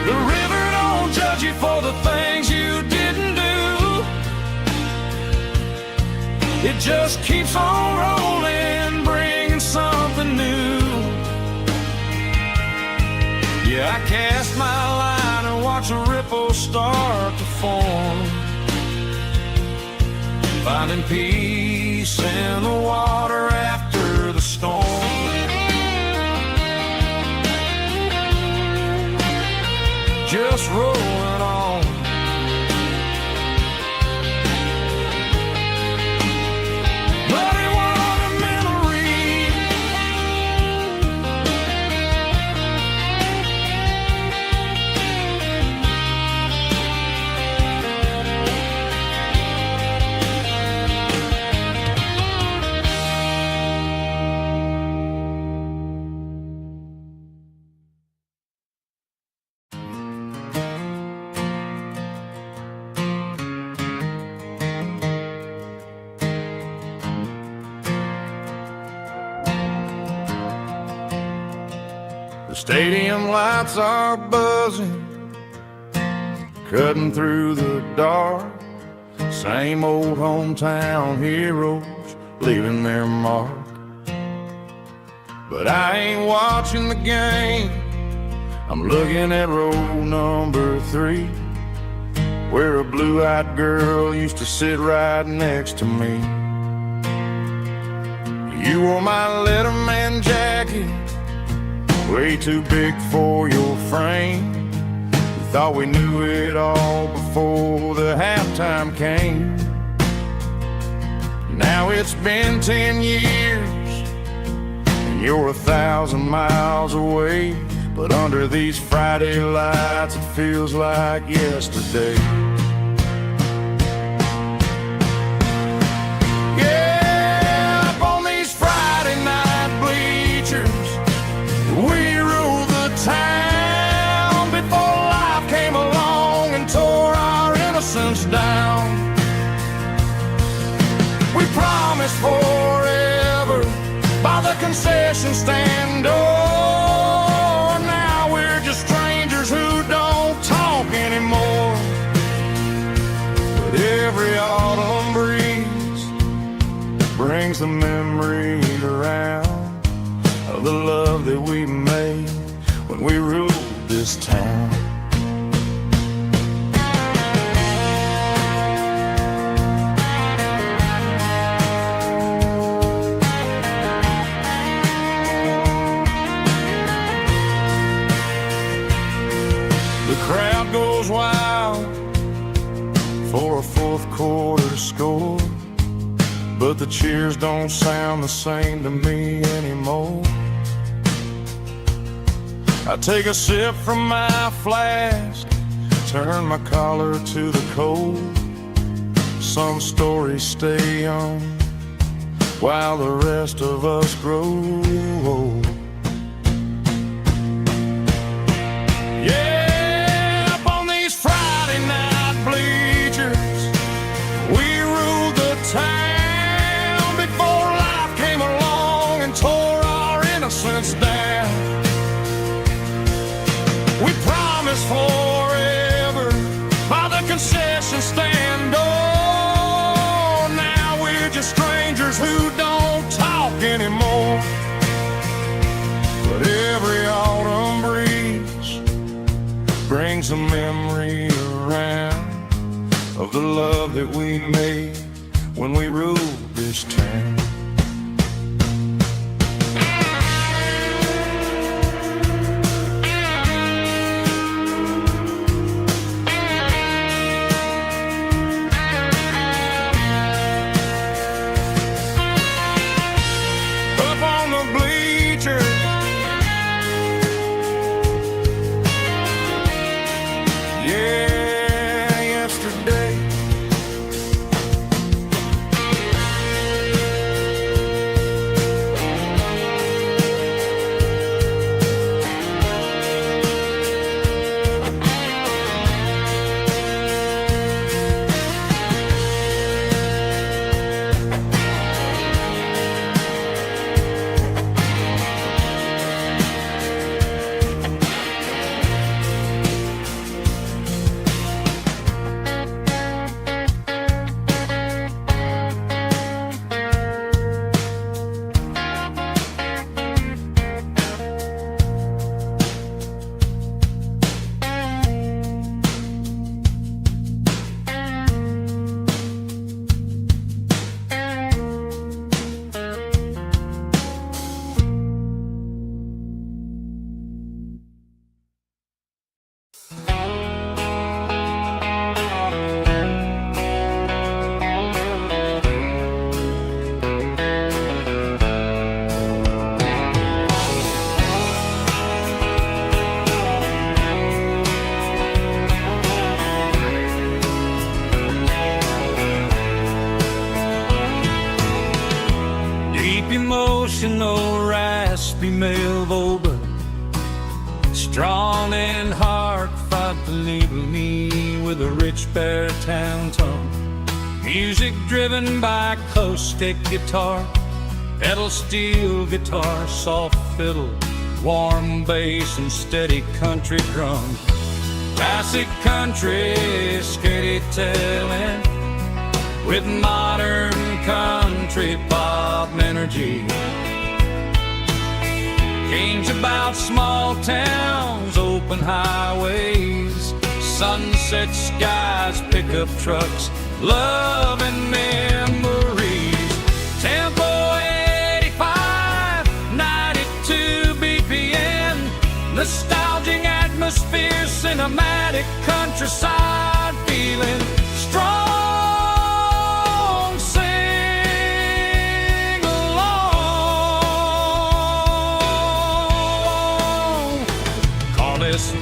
The river don't judge you for the things you didn't do. It just keeps on rolling, bringing something new. Yeah, I cast my line and watch the ripples start to form, finding peace in the water after the storm. Just rolling on. Muddy water memory. Stadium lights are buzzing, cutting through the dark. Same old hometown heroes leaving their mark. But I ain't watching the game, I'm looking at row number 3, where a blue-eyed girl used to sit right next to me. You wore my Letterman jacket, way too big for your frame. We thought we knew it all before the halftime came. Now it's been 10 years, and you're 1,000 miles away. But under these Friday lights, it feels like yesterday. Yeah, up on these Friday night bleachers, we rule the town before life came along and tore our innocence down. We promised forever by the concession stand door. Who don't talk anymore. But every autumn breeze brings the memory around of the love that we made when we ruled this town. Crowd goes wild for a fourth quarter score, but the cheers don't sound the same to me anymore. I take a sip from my flask, turn my collar to the cold. Some stories stay young while the rest of us grow old. Down. We promised forever by the concession stand door. Now we're just strangers who don't talk anymore. But every autumn breeze brings a memory around of the love that we made when we ruled this town. Emotional, raspy male vulva, strong and hard, fought to label me with a rich baritone tone. Music driven by acoustic guitar, pedal steel guitar, soft fiddle, warm bass and steady country drum. Classic country storytelling with modern country pop energy. Games about small towns, open highways, sunset skies, pickup trucks, love and memories. Tempo 85, 92 BPM, nostalgic atmosphere, cinematic countryside feeling strong. Sing along. Call this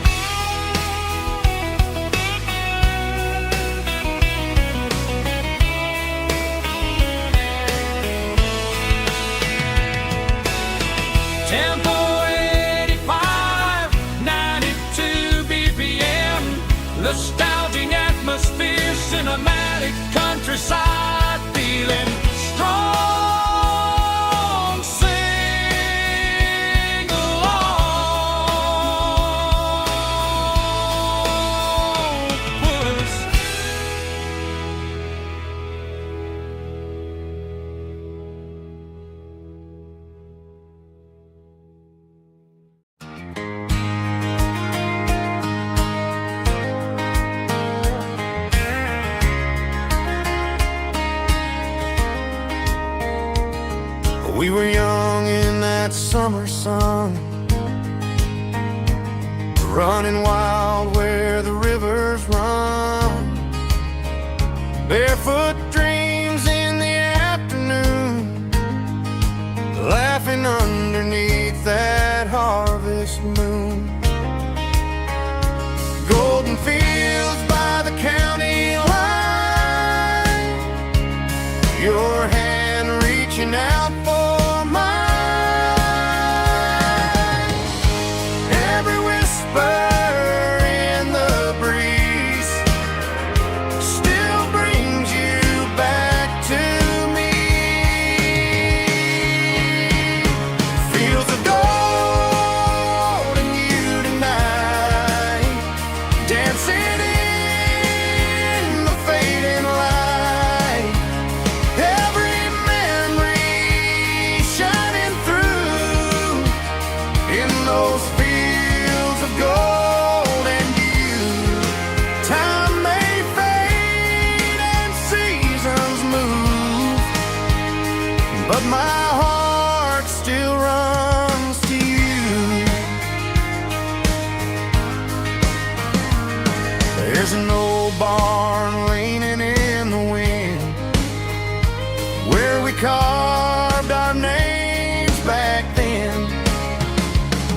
Tempo 85, 92 BPM, nostalgic atmosphere, cinematic countryside feeling strong. Sing along. Puss. We were young in that summer sun, running wild where the rivers run. Barefoot dreams in the afternoon, laughing underneath that harvest moon. Golden fields by the county line, your hand reaching out for mine. Every whisper in the breeze still brings you back to me. Fields of gold and you tonight, dancing in the fading light. Every memory shining through in those fields of gold and you. Time may fade and seasons move, but my heart still runs to you. There's an old barn leaning in the wind where we carved our names back then.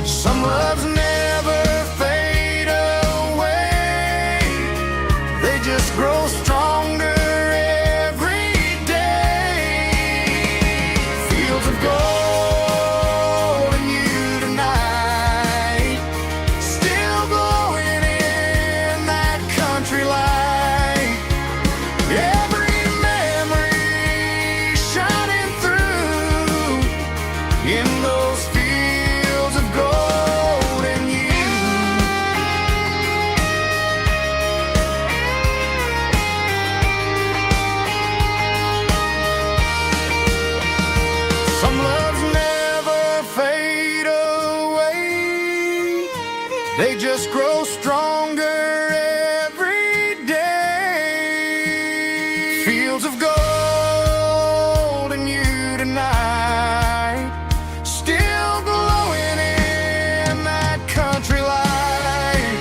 Some loves never fade away, they just grow stronger every day. Fields of gold and you tonight, still glowing in that country light. Every memory shining through in those fields of gold and you. Some loves never fade away, they just grow stronger every day. Fields of gold and you tonight, still glowing in that country light.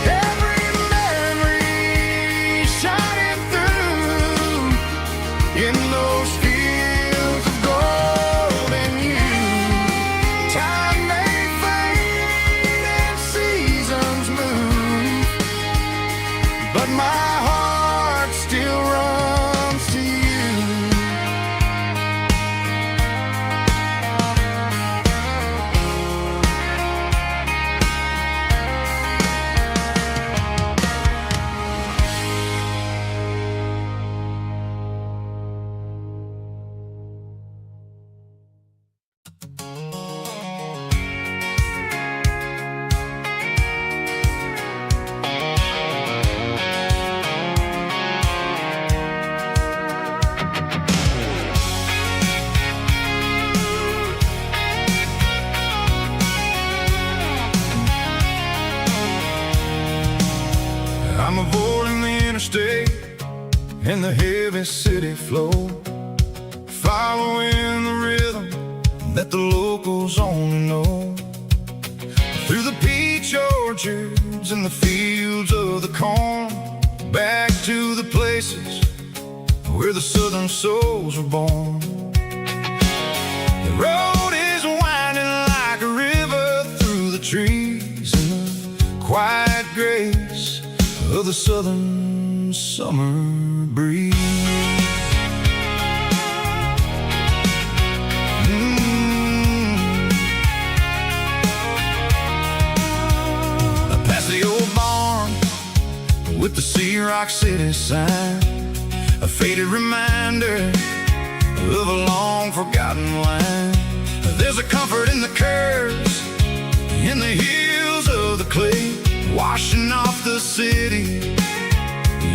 Every memory shining through in those fields of gold and you. Time may fade and seasons move, but my heart still runs to you. stay in the heavy city flow, following the rhythm that the locals only know. Through the peach orchards and the fields of the corn, back to the places where the southern souls were born. The road is winding like a river through the trees in the quiet grace of the southern summer breeze. Past the old barn with the Sea Rock City sign, a faded reminder of a long forgotten line. There's a comfort in the curves, in the hills of the clay, washing off the city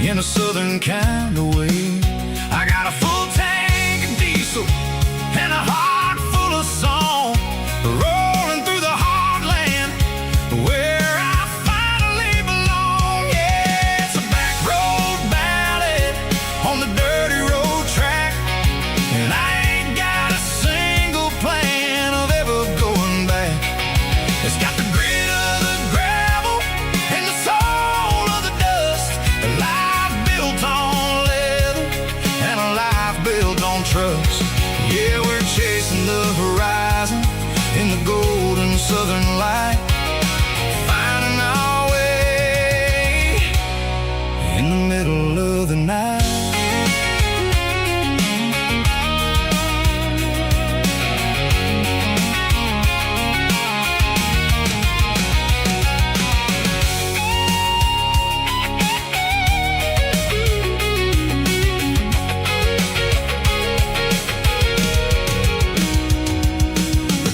in a southern kind of way. I got a full tank of diesel and a heart full of song, rolling through the heartland where I finally belong. Yeah, it's a back road ballad on the dirty road track, and I ain't got a single plan of ever going back. It's got the grit of the gravel and the soul of the dust, a life built on leather and a life built on trust. Yeah, we're chasing the horizon in the golden southern light, finding our way in the middle of the night.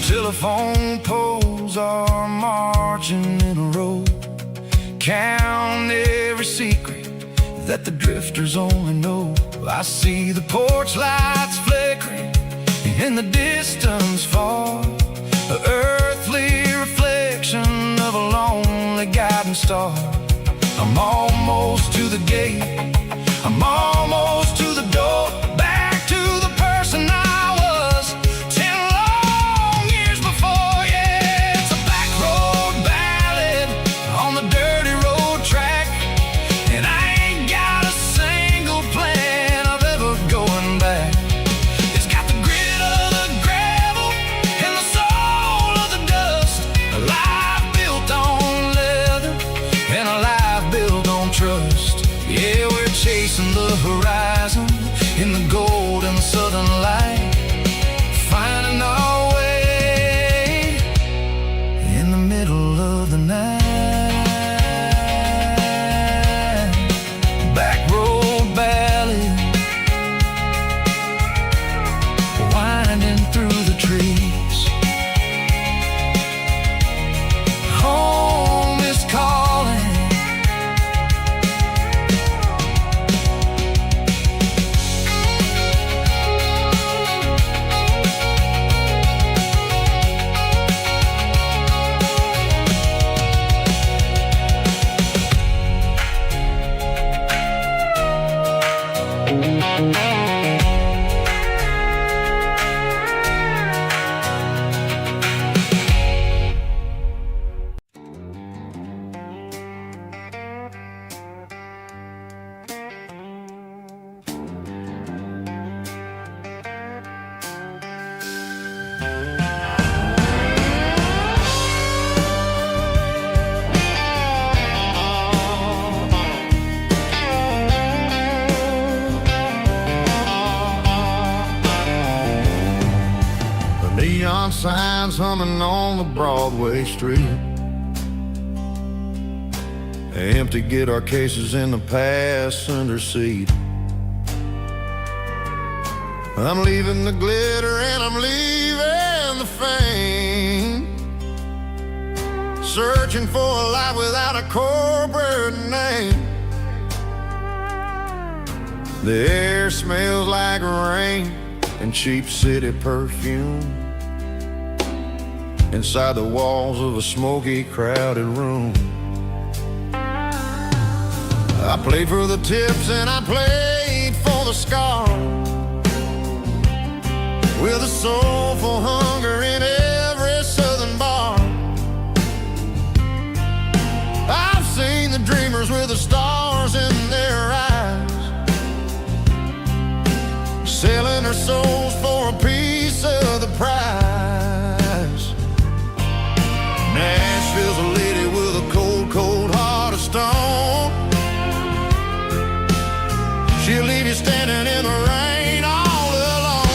Telephone poles are marching in a row, count every secret that the drifters only know. I see the porch lights flickering in the distance far, an earthly reflection of a lonely guiding star. I'm almost to the gate, I'm almost to the door, back to the person I was 10 long years before. Yeah, it's a back road ballad on the dirty road track, and I ain't got a single plan of ever going back. It's got the grit of the gravel and the soul of the dust, a life built on leather and a life built on trust. Yeah, we're chasing the horizon in the golden southern light, finding our way in the middle of the night. Back road ballad, winding through the trees. Home is calling. Neon signs humming on the Broadway street, empty guitar cases in the passenger seat. I'm leaving the glitter and I'm leaving the fame, searching for a life without a corporate name. The air smells like rain and cheap city perfume inside the walls of a smoky, crowded room. I played for the tips and I played for the scar, with a soulful hunger in every southern bar. I've seen the dreamers with the stars in their eyes, selling their souls for a piece of the prize. Nashville's a lady with a cold, cold heart of stone. She'll leave you standing in the rain all alone.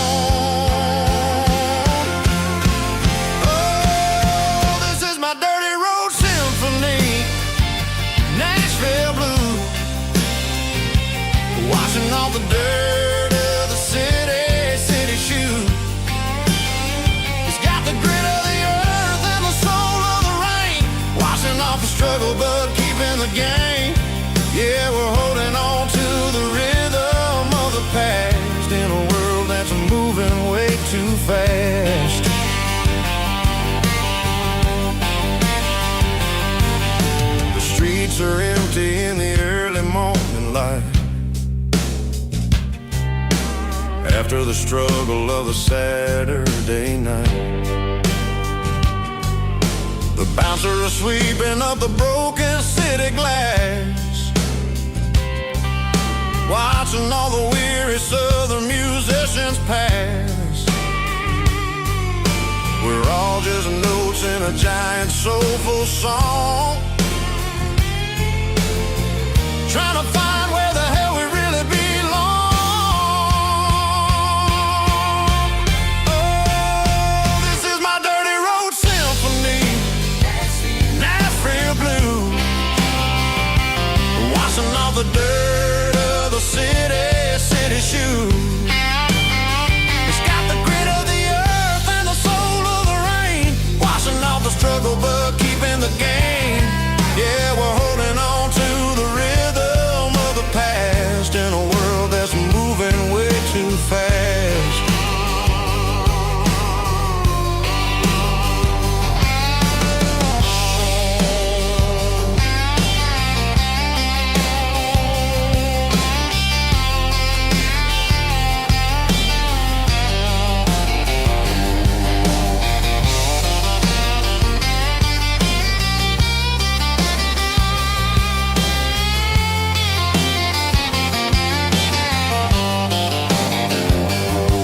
Oh, this is my dirty road symphony, Nashville blues, washing off the dirt of the city shoes. It's got the grit of the earth and the soul of the rain, washing off the struggle but keeping the game. Yeah, we're holding on to the rhythm of the past in a world that's moving way too fast. The streets are empty in the early morning light, after the struggle of the Saturday night. The bouncers are sweeping up the broken city glass, watching all the weary southern musicians pass. We're all just notes in a giant soulful song, trying to find where the hell we really belong. Oh, this is my dirty road symphony, Nashville blues, washing off the dirt of the city shoes. It's got the grit of the earth and the soul of the rain, washing off the struggle but keeping the game. Yeah, we're holding on to the rhythm of the past in a world that's moving way too fast.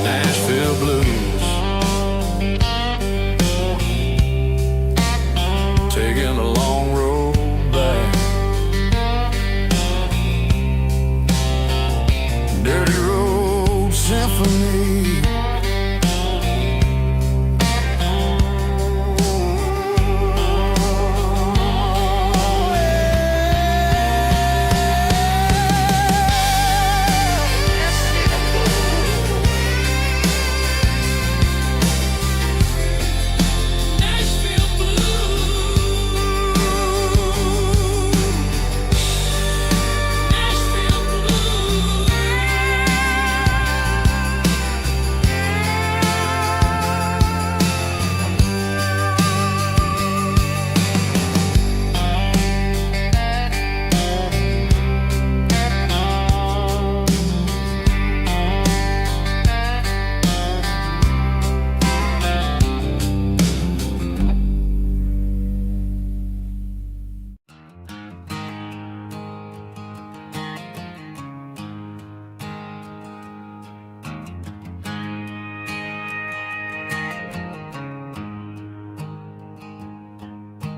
Nashville blues, taking a long road back. Dirty road symphony.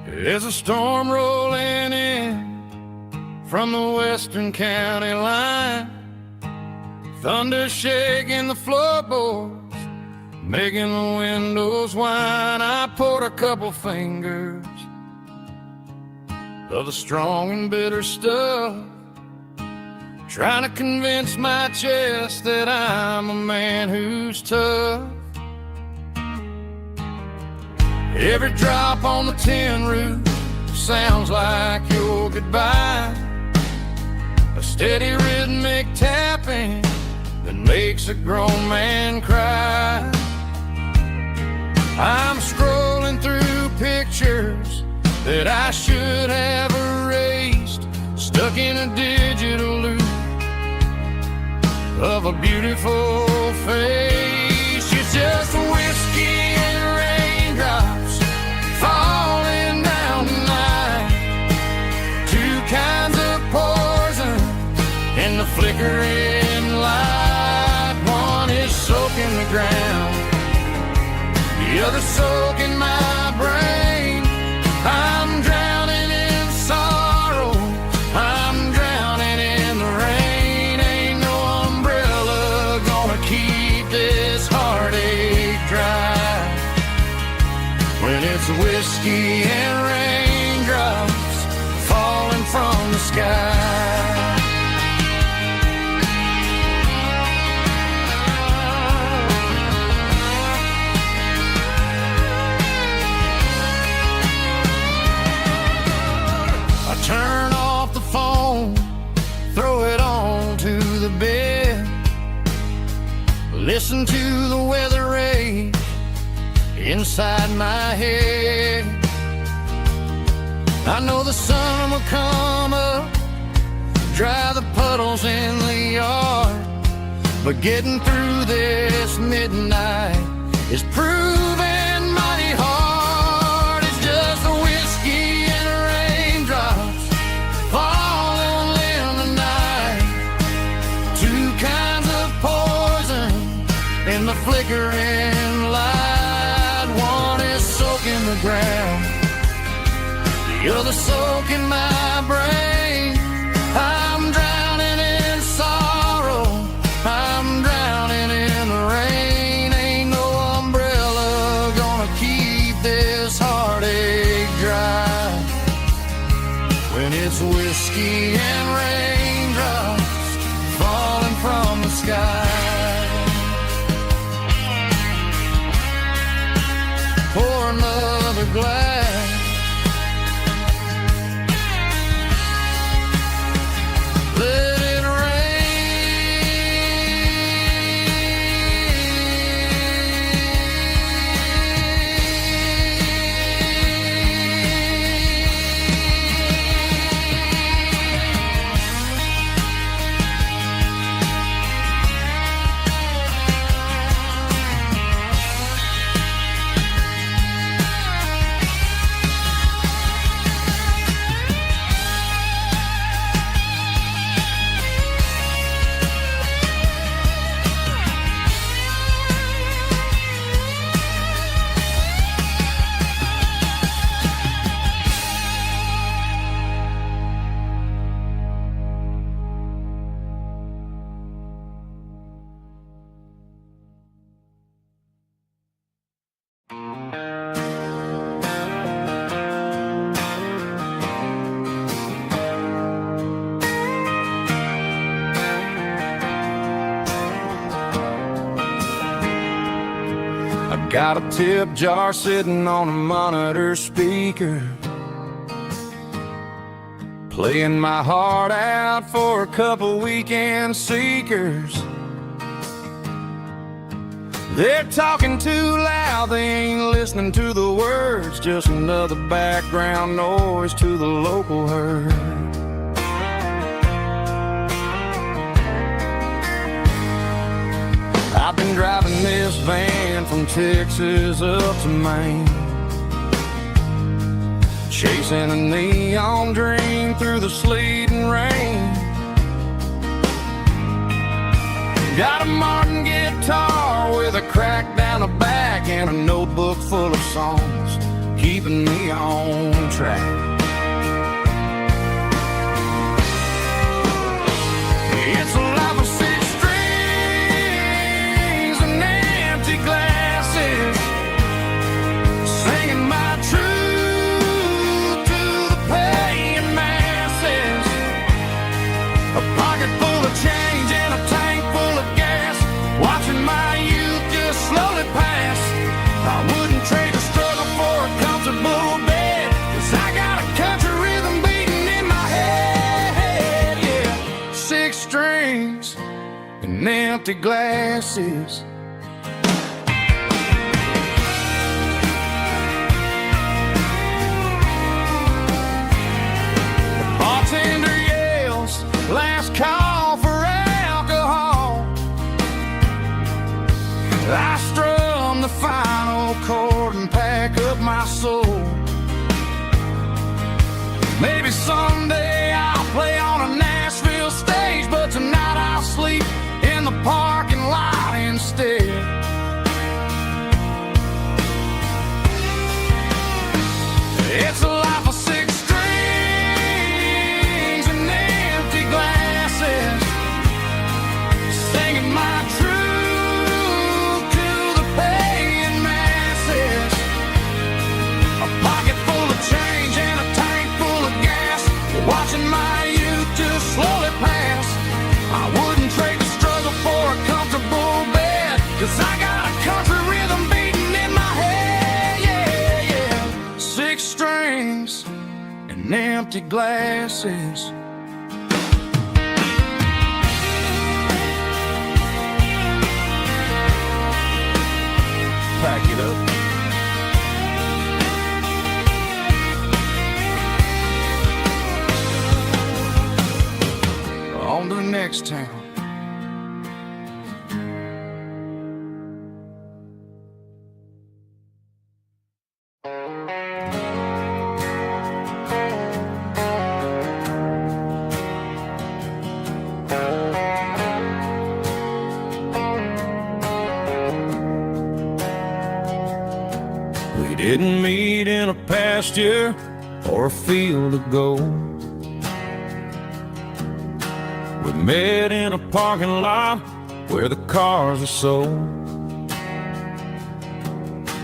There's a storm rolling in from the western county line, thunder shaking the floorboards, making the windows whine. I poured a couple fingers of the strong and bitter stuff, trying to convince my chest that I'm a man who's tough. Every drop on the tin roof sounds like your goodbye, a steady rhythmic tapping that makes a grown man cry. I'm scrolling through pictures that I should have erased, stuck in a digital beautiful face. It's just whiskey and raindrops falling down tonight. Two kinds of poison in the flickering light. One is soaking the ground, the other soaking my brain. I'm drowning in sorrow, I'm drowning in the rain. Ain't no umbrella gonna keep this heartache dry when it's whiskey and raindrops falling from the sky. Turn off the phone, throw it on to the bed. Listen to the weather rage inside my head. I know the sun will come up, dry the puddles in the yard, but getting through this midnight is proving mighty hard. It's just a whiskey and raindrops falling in the night. Two kinds of poison in the flickering light. One is soaking the ground, the other soaking my brain. I'm drowning in sorrow, I'm drowning in the rain. Ain't no umbrella gonna keep this heartache dry when it's whiskey and raindrops falling from the sky. Pour another glass. Let it got a tip jar sitting on a monitor speaker, playing my heart out for a couple weekend seekers. They're talking too loud, they ain't listening to the words, just another background noise to the local herd. I've been driving this van from Texas up to Maine, chasing a neon dream through the sleet and rain. Got a Martin guitar with a crack down the back and a notebook full of songs, keeping me on track. It's a life of six strings and empty glasses, singing my truth to the paying masses. A pocket full of change and a tank full of gas, watching my youth just slowly pass. I wouldn't trade the struggle for a comfortable bed, 'cause I got a country rhythm beating in my head, yeah. Six strings and empty glasses. The bartender yells, last call for alcohol. I strum the final chord and pack up my soul. Maybe someday I'll play on a Nashville stage, but tonight I'll sleep in the parking lot instead. It's a life of six strings and empty glasses, singing my truth to the paying masses. A pocket full of change and a tank full of gas, watching my youth just slowly pass. I wouldn't trade the struggle for a comfortable bed, 'cause I got a country rhythm beating in my head, yeah, yeah. Six strings and empty glasses. Pack it up. On to the next town. We didn't meet in a pasture or a field of gold. We met in a parking lot where the cars are sold.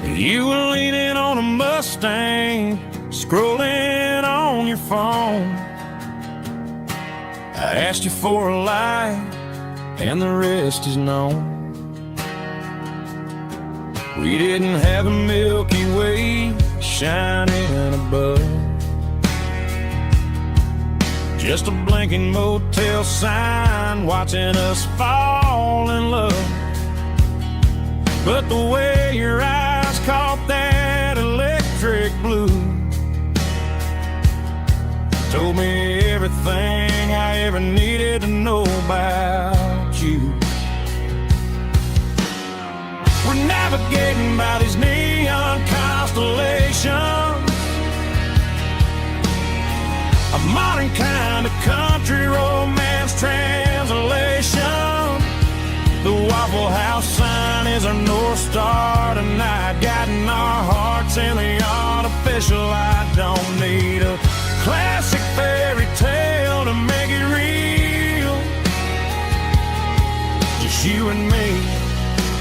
You were leaning on a Mustang, scrolling on your phone. I asked you for a light, and the rest is known. We didn't have a Milky Way shining above, just a blinking motel sign watching us fall in love. But the way your eyes caught that electric blue told me everything I ever needed to know about you. We're navigating by these neon constellations, a modern kind of country romance translation. The Waffle House sign is our North Star tonight, guiding our hearts in the artificial light. Don't need a classic fairy tale to make it real, just you and me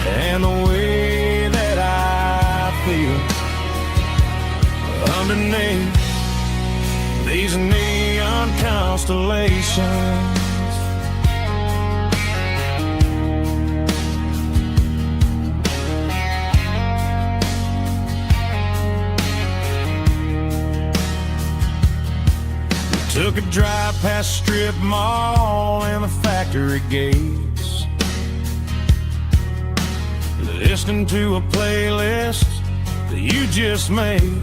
and the way that I feel underneath these neon constellations. We took a drive past Strip Mall and the factory gates, listening to a playlist that you just made.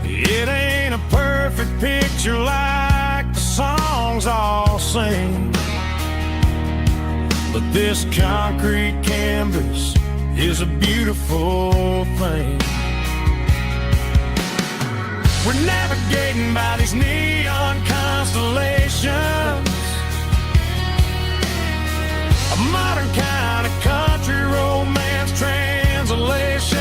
It ain't a perfect picture like the songs all sing, but this concrete canvas is a beautiful thing. We're navigating by these neon constellations, a modern kind of country romance translation.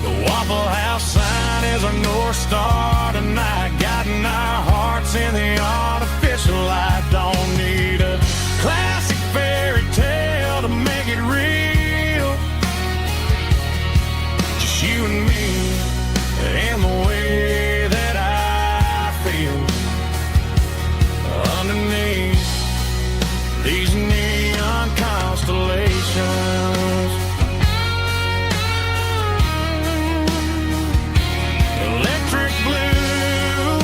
The Waffle House sign is our North Star tonight, guiding our hearts in the artificial light. Don't need a classic fairy tale to make it real, just you and me and the way that I feel underneath these neon constellations. Electric blue,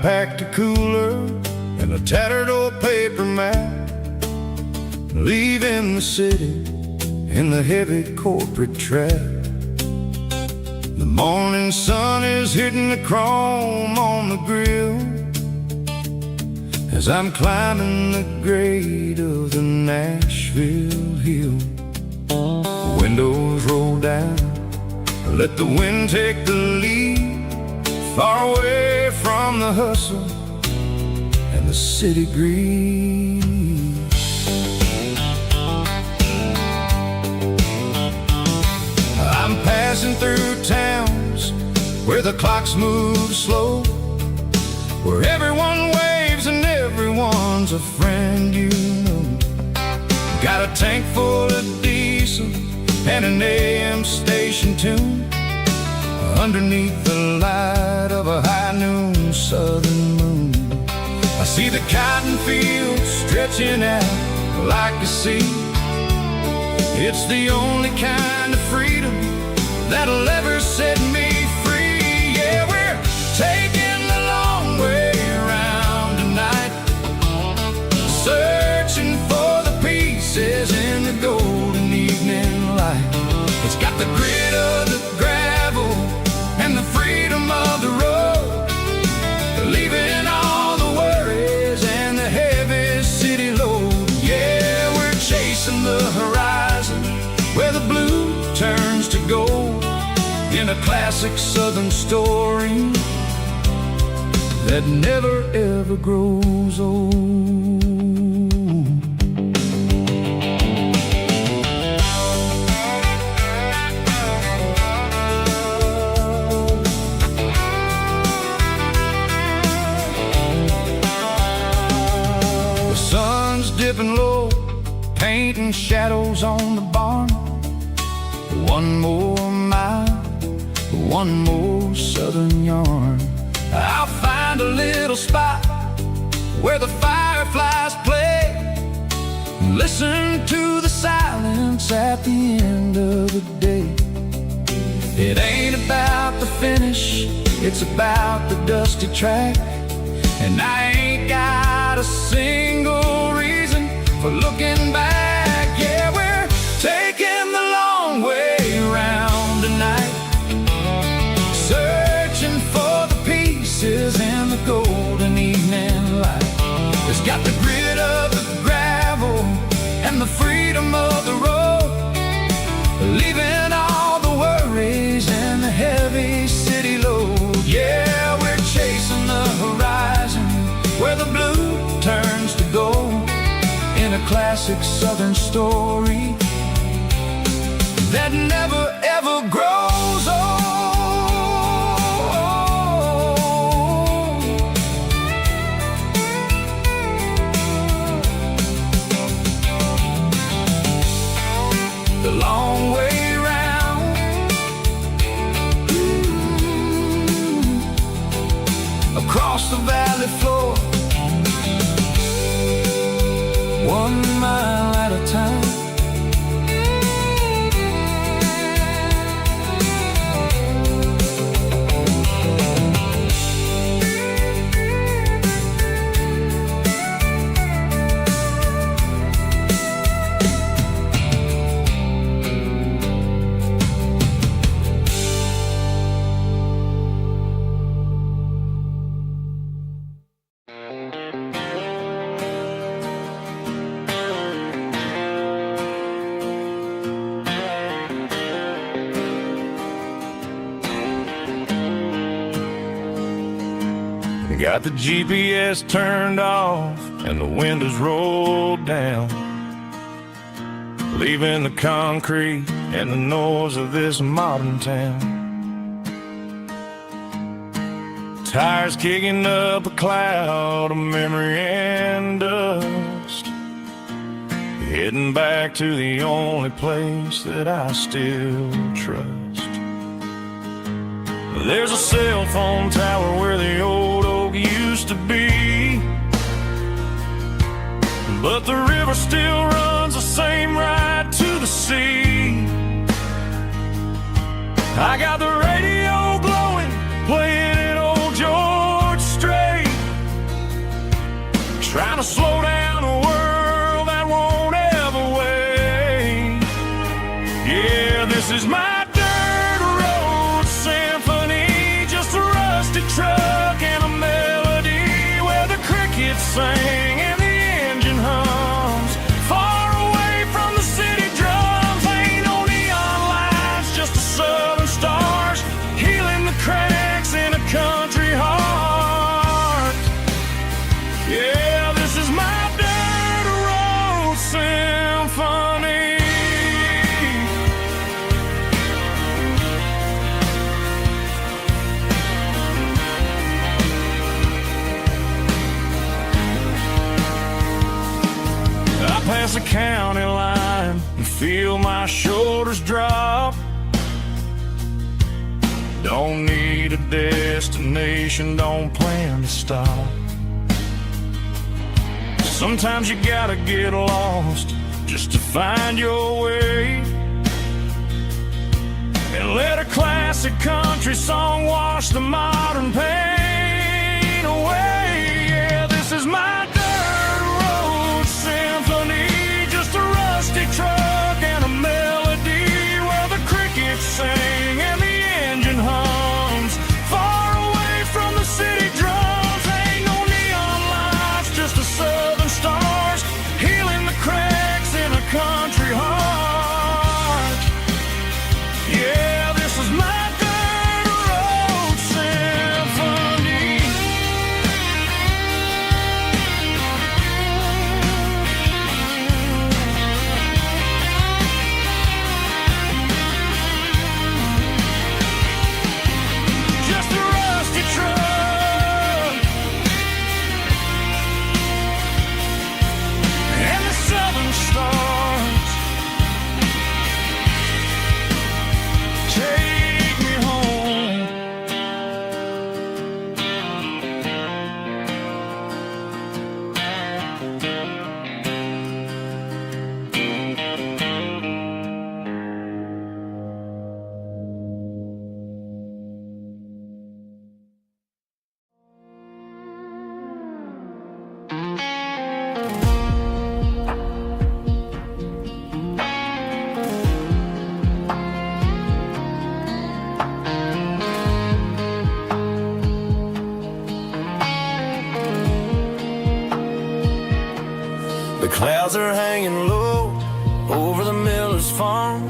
packed a cooler and a tattered old paper map, leaving the city in the heavy corporate trap. The morning sun is hitting the chrome on the grill as I'm climbing the grade of the Nashville hill. Windows roll down, let the wind take the lead, far away from the hustle and the city greed. I'm passing through towns where the clocks move slow, where everyone waves and everyone's a friend you know. Got a tank full of diesel and an AM station tune underneath the light of a high noon southern moon. I see the cotton fields stretching out like a sea. It's the only kind of freedom that'll ever set me free. Yeah, we're taking the long way around tonight, searching for the pieces in the golden evening light. It's got the grit of the gravel and the freedom of the road, leaving all the worries and the heavy city load. Yeah, we're chasing the horizon where the blue turns to gold, in a classic southern story that never ever grows old. The sun's dipping low, painting shadows on the barn. One more mile, one more southern yarn. I'll find a little spot where the fireflies play, listen to the silence at the end of the day. It ain't about the finish, it's about the dusty track. And I ain't got a single reason for looking back. Yeah, we're taking the long way around tonight, searching for the pieces in the golden evening light. It's got the grit of the gravel and the freedom of the road, leaving all the worries and the heavy city load. Yeah, we're chasing the horizon where the blue turns to gold, in a classic southern story that never ever grows old. The long way round, across the valley floor, 1 mile at a time. Got the GPS turned off and the windows rolled down, leaving the concrete and the noise of this modern town. Tires kicking up a cloud of memory and dust, heading back to the only place that I still trust. There's a cell phone tower where the old oak used to be, but the river still runs the same right to the sea. I got the radio blowing, playing an old George Strait, county line and feel my shoulders drop. Don't need a destination, don't plan to stop. Sometimes you gotta get lost just to find your way, and let a classic country song wash the modern pain away. Yeah, this is my dirt road symphony, just a rusty truck and a melody where the crickets sing and the engine hums, far away from the city drums. Ain't no neon lights, just the southern stars healing the cracks in a country heart. Yeah, this is my dirt road symphony. Just a rusty truck and the southern stars take me home. The clouds are hanging low over the miller's farm,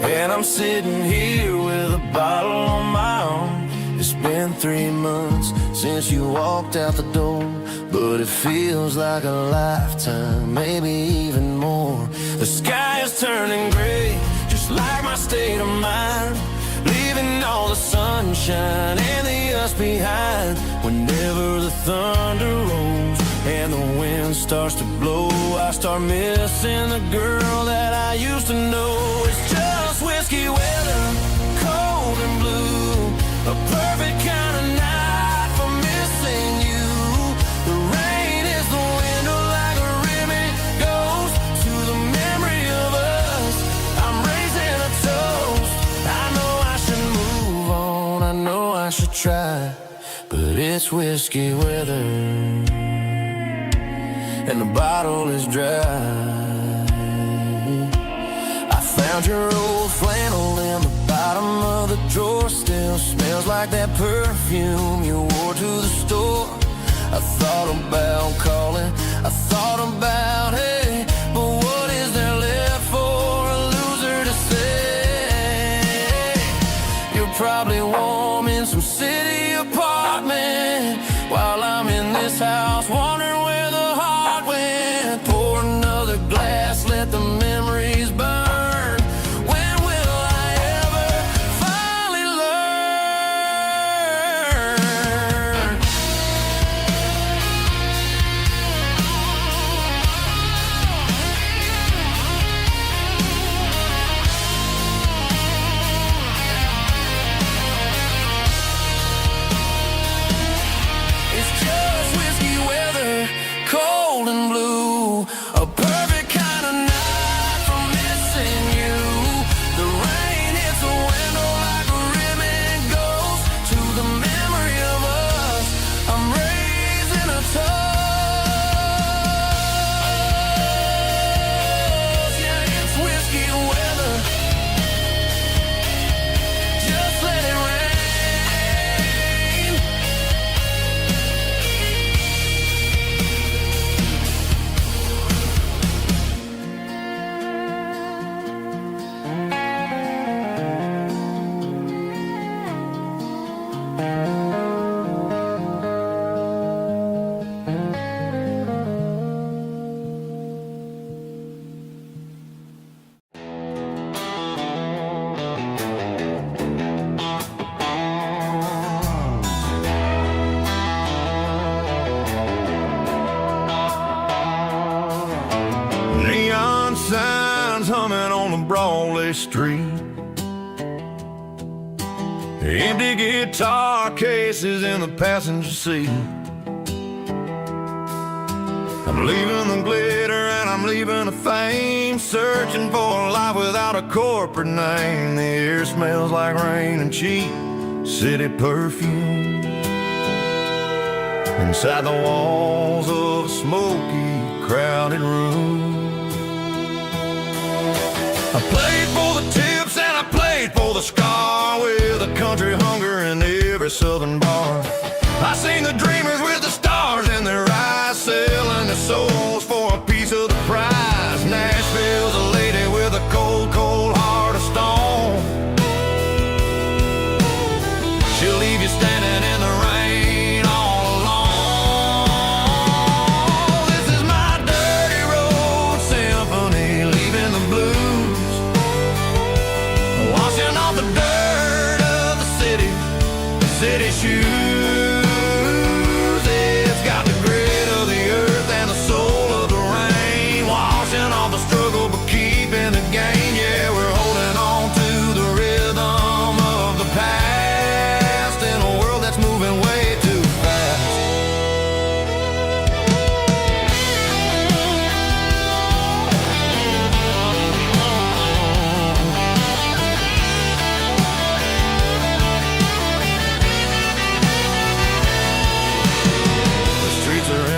and I'm sitting here with a bottle on my arm. It's been 3 months since you walked out the door, but it feels like a lifetime, maybe even more. The sky is turning gray, just like my state of mind, leaving all the sunshine and the us behind. Whenever the thunder rolls and the wind starts to blow, I start missing the girl that I used to know. It's just whiskey weather, cold and blue, a perfect kind of night for missing you. The rain is the window like a ribbon goes to the memory of us. I'm raising a toast. I know I should move on, I know I should try, but it's whiskey weather and the bottle is dry. I found your old flannel in the bottom of the drawer, still smells like that perfume you wore to the store. I thought about calling, I thought about, hey, but what is there left for a loser to say? You're probably warm in some city apartment while I'm in this house wondering where the heart went. Pour another glass, let the memories burn. When will I ever finally learn? It's just whiskey weather city street. Empty guitar cases in the passenger seat. I'm leaving the glitter and I'm leaving the fame, searching for a life without a corporate name. The air smells like rain and cheap city perfume. Inside the walls of a smoky, crowded room. I played for the tips and I played for the scar, with a country hunger in every southern bar. I seen the dreamers with the stars in their eyes, selling their souls for a piece of the prize. Nashville's a lady with a cold, cold heart of stone. She'll leave you standing in the rain all alone. This is my dirty road symphony, leaving the blues, washing off the dirt of the city shoes.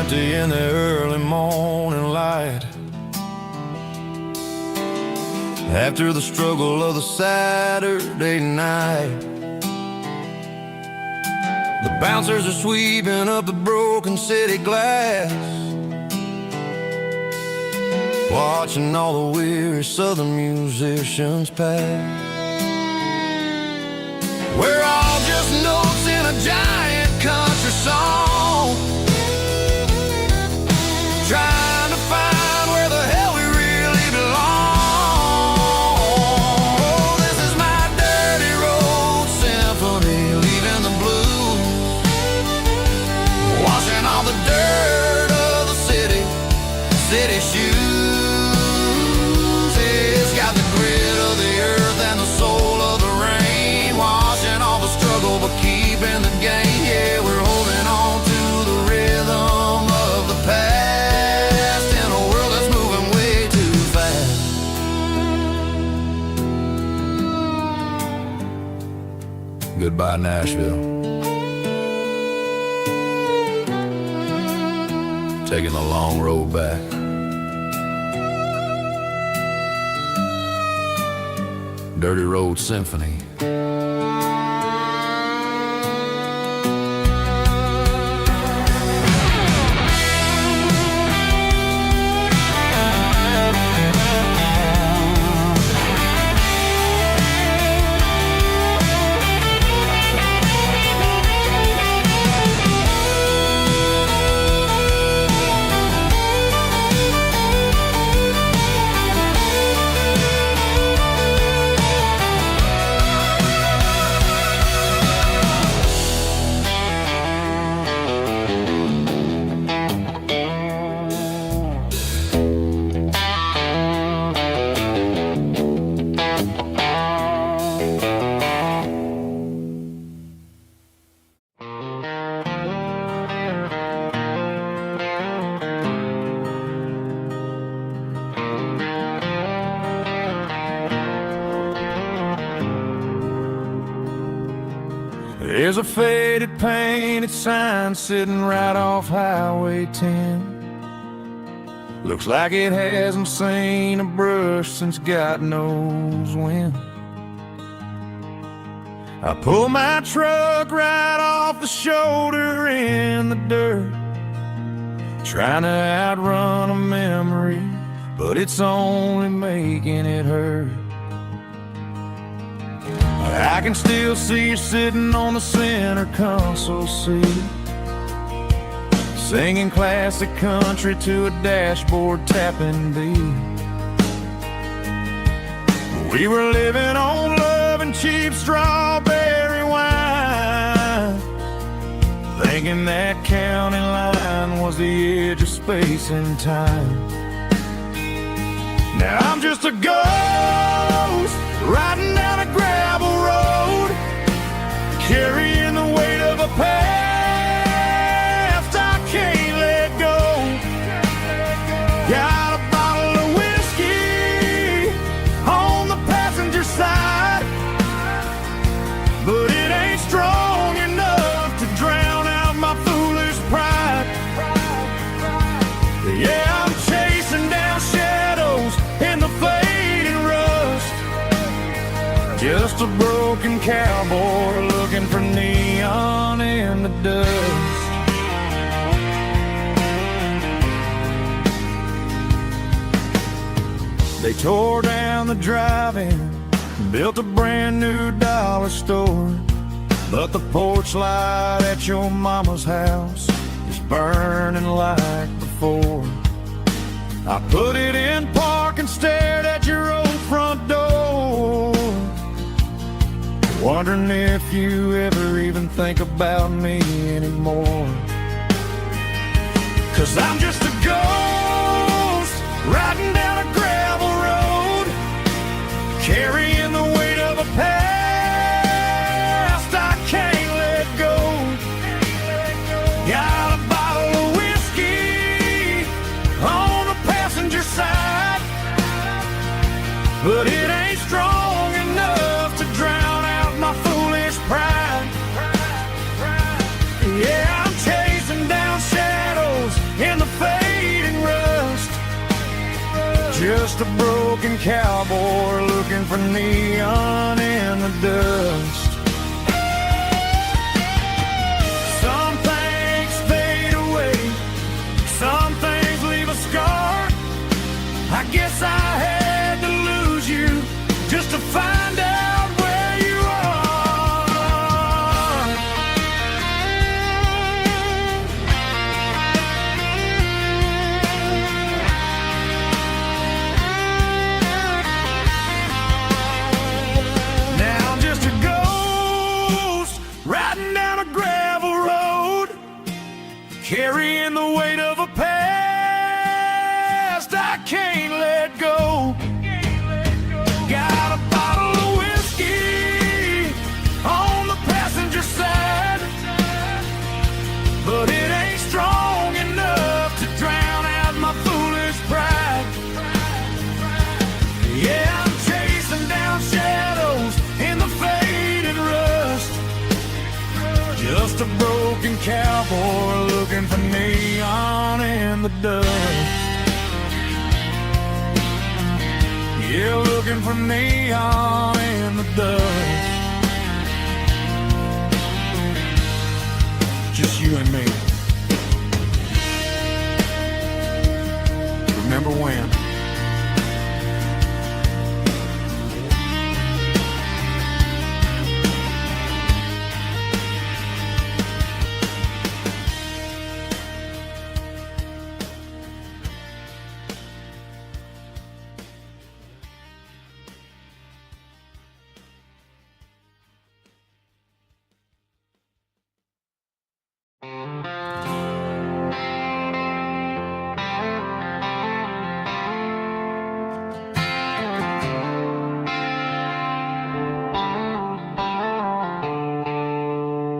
In the early morning light, after the struggle of the Saturday night, the bouncers are sweeping up the broken city glass, watching all the weary southern musicians pass. We're all just notes in a giant country song, trying to find where the hell we really belong. Oh, this is my dirty road symphony, leaving the blues, washing all the dirt of the city shoes. It's got the grit of the earth and the soul of the rain, washing all the struggle but keeping the game. Yeah, we're holding on to the rhythm of the past. Goodbye, Nashville. Taking the long road back. Dirty Road Symphony. There's a faded painted sign sitting right off Highway 10. Looks like it hasn't seen a brush since God knows when. I pull my truck right off the shoulder in the dirt, trying to outrun a memory, but it's only making it hurt. I can still see you sitting on the center console seat, singing classic country to a dashboard tapping beat. We were living on love and cheap strawberry wine, thinking that county line was the edge of space and time. Now I'm just a ghost riding down a gravel road, carrying the weight of a past I can't let go. Got a bottle of whiskey on the passenger side, but it ain't strong enough to drown out my foolish pride. Yeah, I'm chasing down shadows in the fading rust, just a broken cowboy looking for neon in the dust. They tore down the drive-in, built a brand new dollar store, but the porch light at your mama's house is burning like before. I put it in park and stared at your old front door, wondering if you ever even think about me anymore. 'Cause I'm just a ghost riding down a gravel road, carrying the weight of a past I can't let go. Got a bottle of whiskey on the passenger side, but it ain't strong enough to drown out my foolish pride. Yeah, I'm chasing down shadows in the fading rust, just a broken cowboy looking for neon in the dust. Some things fade away, some things leave a scar. I guess I had to lose you just to find out where you are. Now I'm just a ghost riding down a gravel road, carrying the weight of a past I can't let go. Got a bottle of whiskey on the passenger side, but it ain't strong enough to drown out my foolish pride. Yeah, I'm chasing down shadows in the faded rust, just a broken cowboy looking for neon in the dust. Yeah, looking for neon in the dust. Just you and me. Remember when?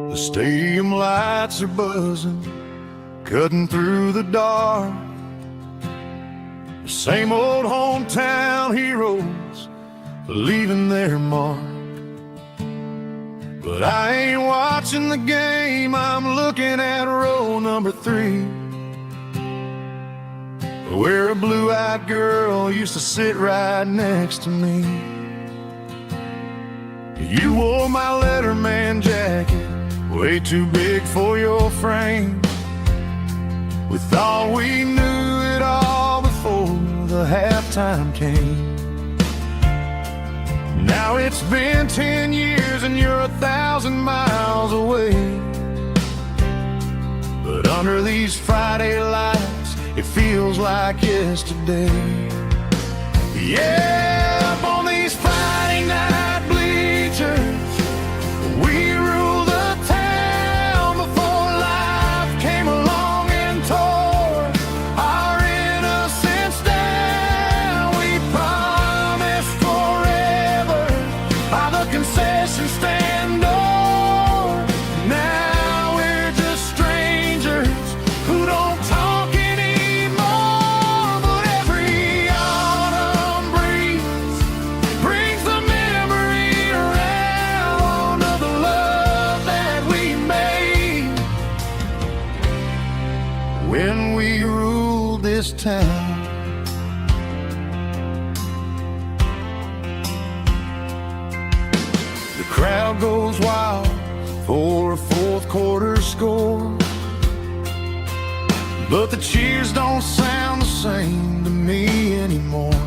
The stadium lights are buzzing, cutting through the dark. The same old hometown heroes leaving their mark. But I ain't watching the game, I'm looking at row number 3, where a blue-eyed girl used to sit right next to me. You wore my Letterman jacket, way too big for your frame. We thought we knew it all before the halftime came. Now it's been 10 years and you're 1,000 miles away. But under these Friday lights, it feels like yesterday. Yeah, up on these Friday night bleachers, we rule the town before life came along and tore our innocence down. We promised forever crowd goes wild for a fourth quarter score. But the cheers don't sound the same to me anymore.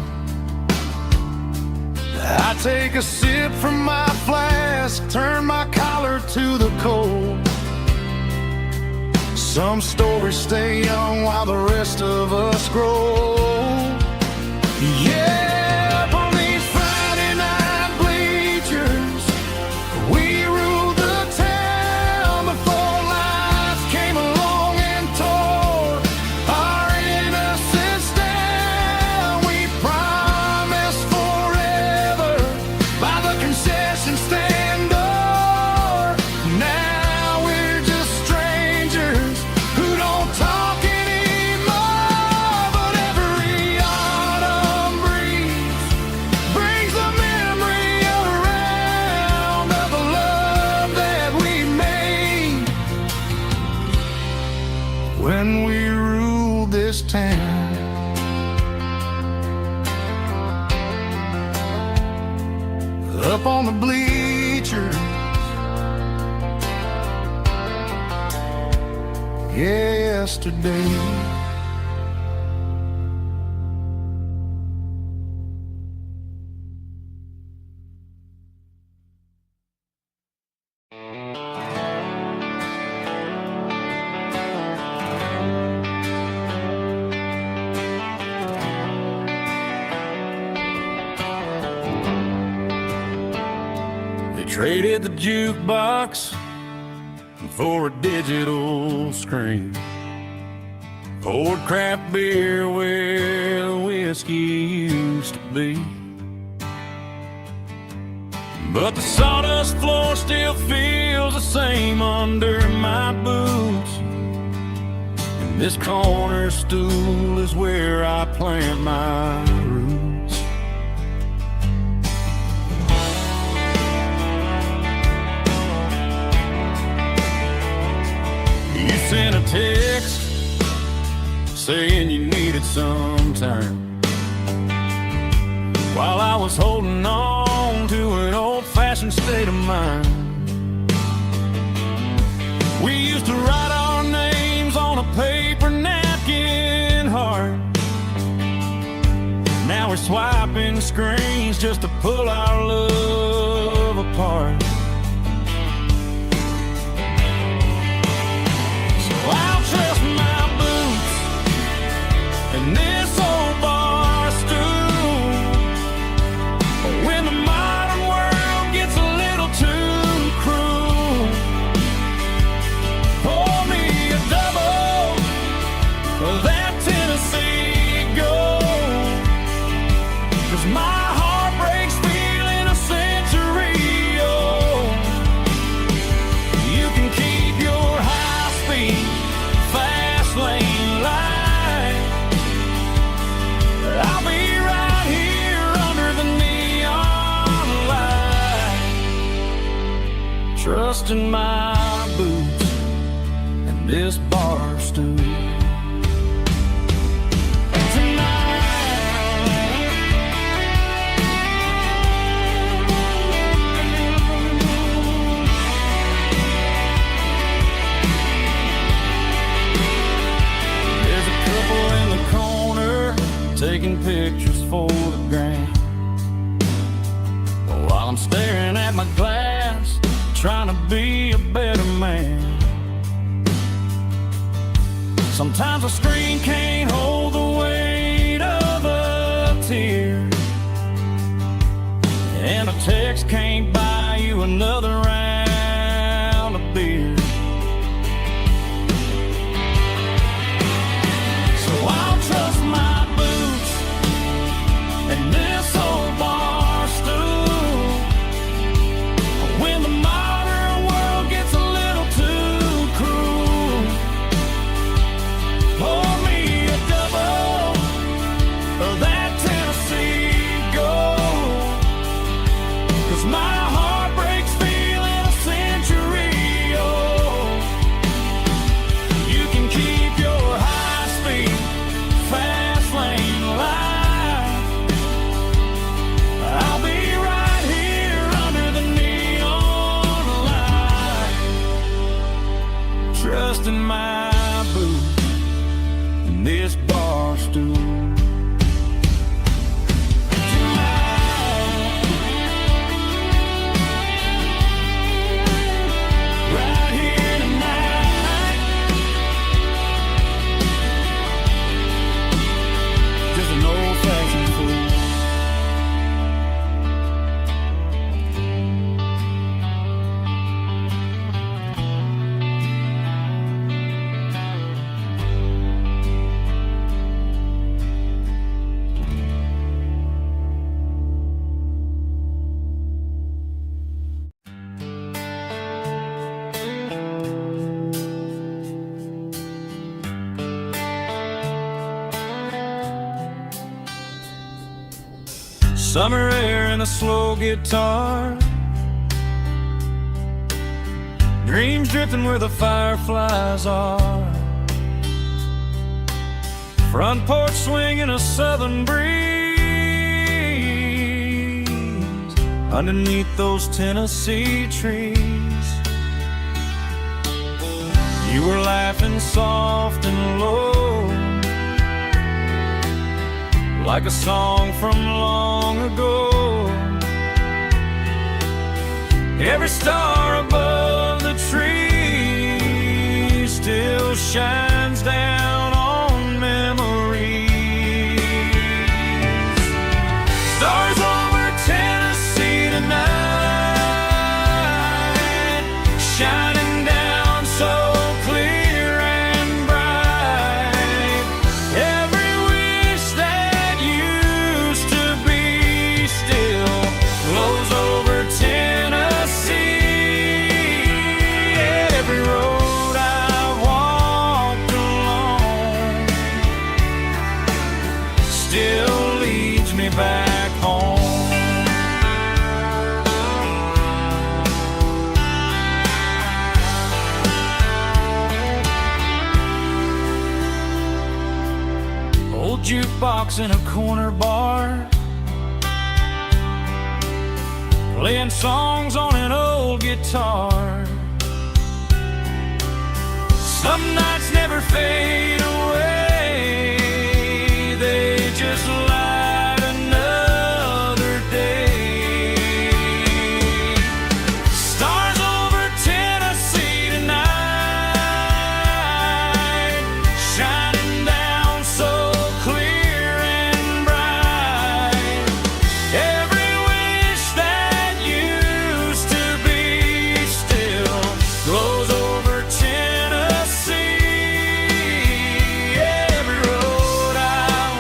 I take a sip from my flask, turn my collar to the cold. Some stories stay young while the rest of us grow. Yeah, up on these Friday night bleachers, we ruled the town before life came along and tore our innocence down. We promised forever by the concession stand door. Now we're just strangers who don't talk anymore. But every autumn breeze brings the memory around of the love that we made when we ruled this town. Up on the bleachers, yesterday. They traded the jukebox for a digital screen, poured craft beer where the whiskey used to be. But the sawdust floor still feels the same under my boots, and this corner stool is where I plant my roots. You sent a text saying you needed some time, while I was holding on to an old-fashioned state of mind. We used to write our names on a paper napkin heart. Now we're swiping screens just to pull our love apart. I'll trust my boots and this old bar stool when the modern world gets a little too cruel. Pour me a double of that Tennessee Gold, 'cause my heart breaks feeling a century old. You can keep your high-speed fast lane light. I'll be right here under the neon light, trusting my boots and this bar stool. Taking pictures for the gram, while I'm staring at my glass, trying to be a better man. Sometimes a screen can't hold the weight of a tear, and a text can't buy you another round of beer. So I'll trust my and this old bar stool when the modern world gets a little too cruel. Pour me a double of that Tennessee Gold, 'cause my heart breaks feeling in my booth and this bar stool. Right here tonight, just an old-fashioned fool. Summer air and a slow guitar, dreams drifting where the fireflies are, front porch swinging a southern breeze underneath those Tennessee trees. You were laughing soft and low, like a song from long ago. Every star above the tree still shines down on memories. Stars over Tennessee tonight, shining down so clear and bright. Every wish that used to be still glows over Tennessee. Every road I've walked along still leads me back home. Old jukebox in a corner bar, playing songs on an old guitar. Some nights never fade away, they just light another day. Stars over Tennessee tonight, shining down so clear and bright. Every wish that used to be still glows over Tennessee. Every road I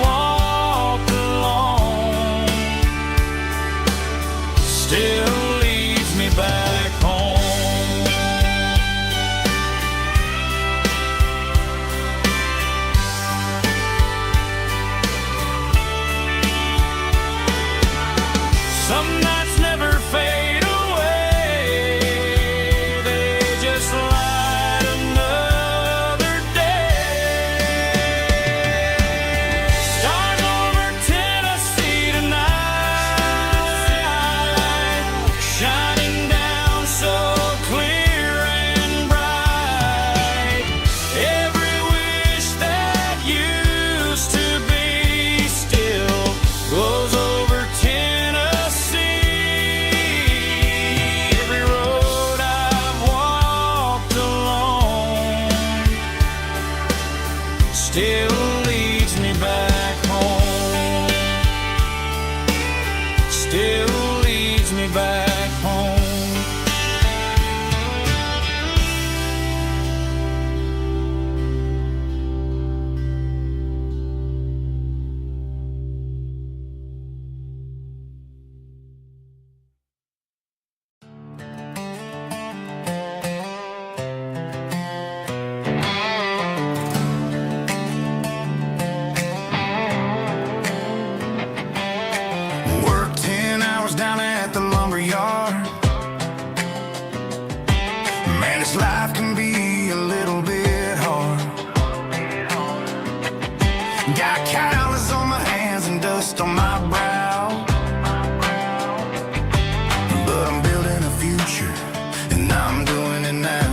walked along still leads me back home. Some nights never fade away, they just light another day. Stars over Tennessee tonight, shining down so clear and bright. Every wish that used to be still glows over Tennessee. Every road I've walked along still leads me back home. Still leads me back home. Work 10 hours down at the lumber yard. Man, this life can be a little bit hard. Got calluses on my hands and dust on my brow, but I'm building a future and I'm doing it now.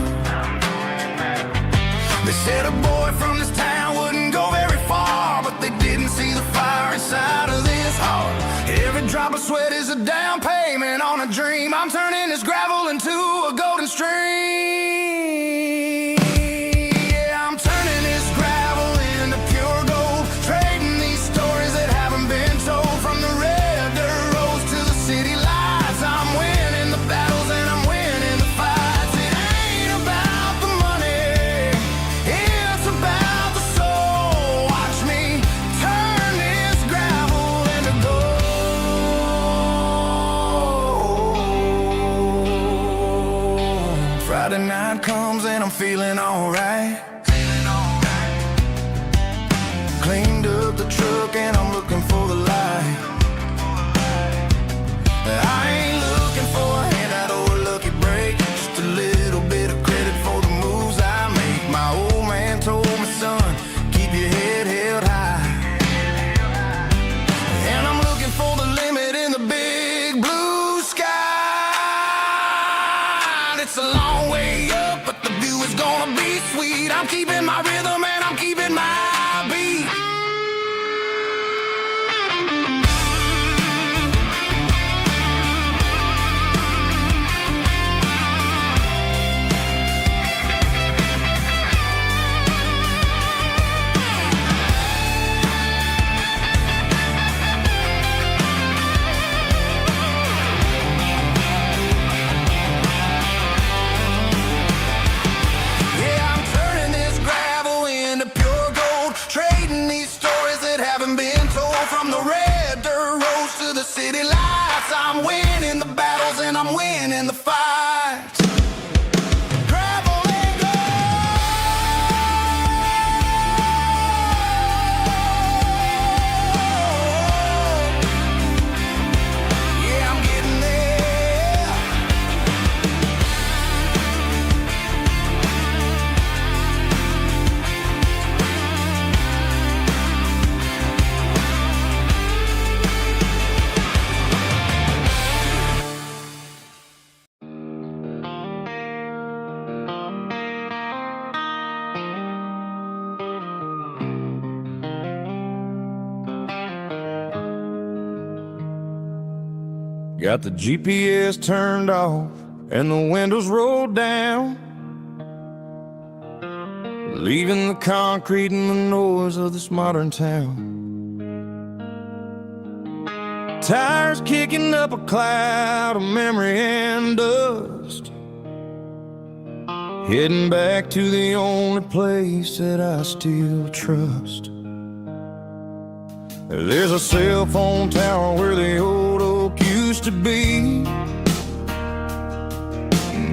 Friday night comes and I'm feeling alright. Cleaned up the truck and I'm looking for the light. I ain't looking for a handout or a lucky break, just a little bit of credit for the moves I make. My old man told me, son, keep your head held high. And I'm looking for the limit in the big blue sky. It's a long way up, but the view is gonna be sweet. I'm keeping my rhythm and I'm keeping my beat. From the red dirt roads to the city lights, I'm winning the battles and I'm winning the fights. Gravel and gold. Yeah, I'm getting there. Got the GPS turned off and the windows rolled down, leaving the concrete and the noise of this modern town. Tires kicking up a cloud of memory and dust, heading back to the only place that I still trust. There's a cell phone tower where the old oak used to be,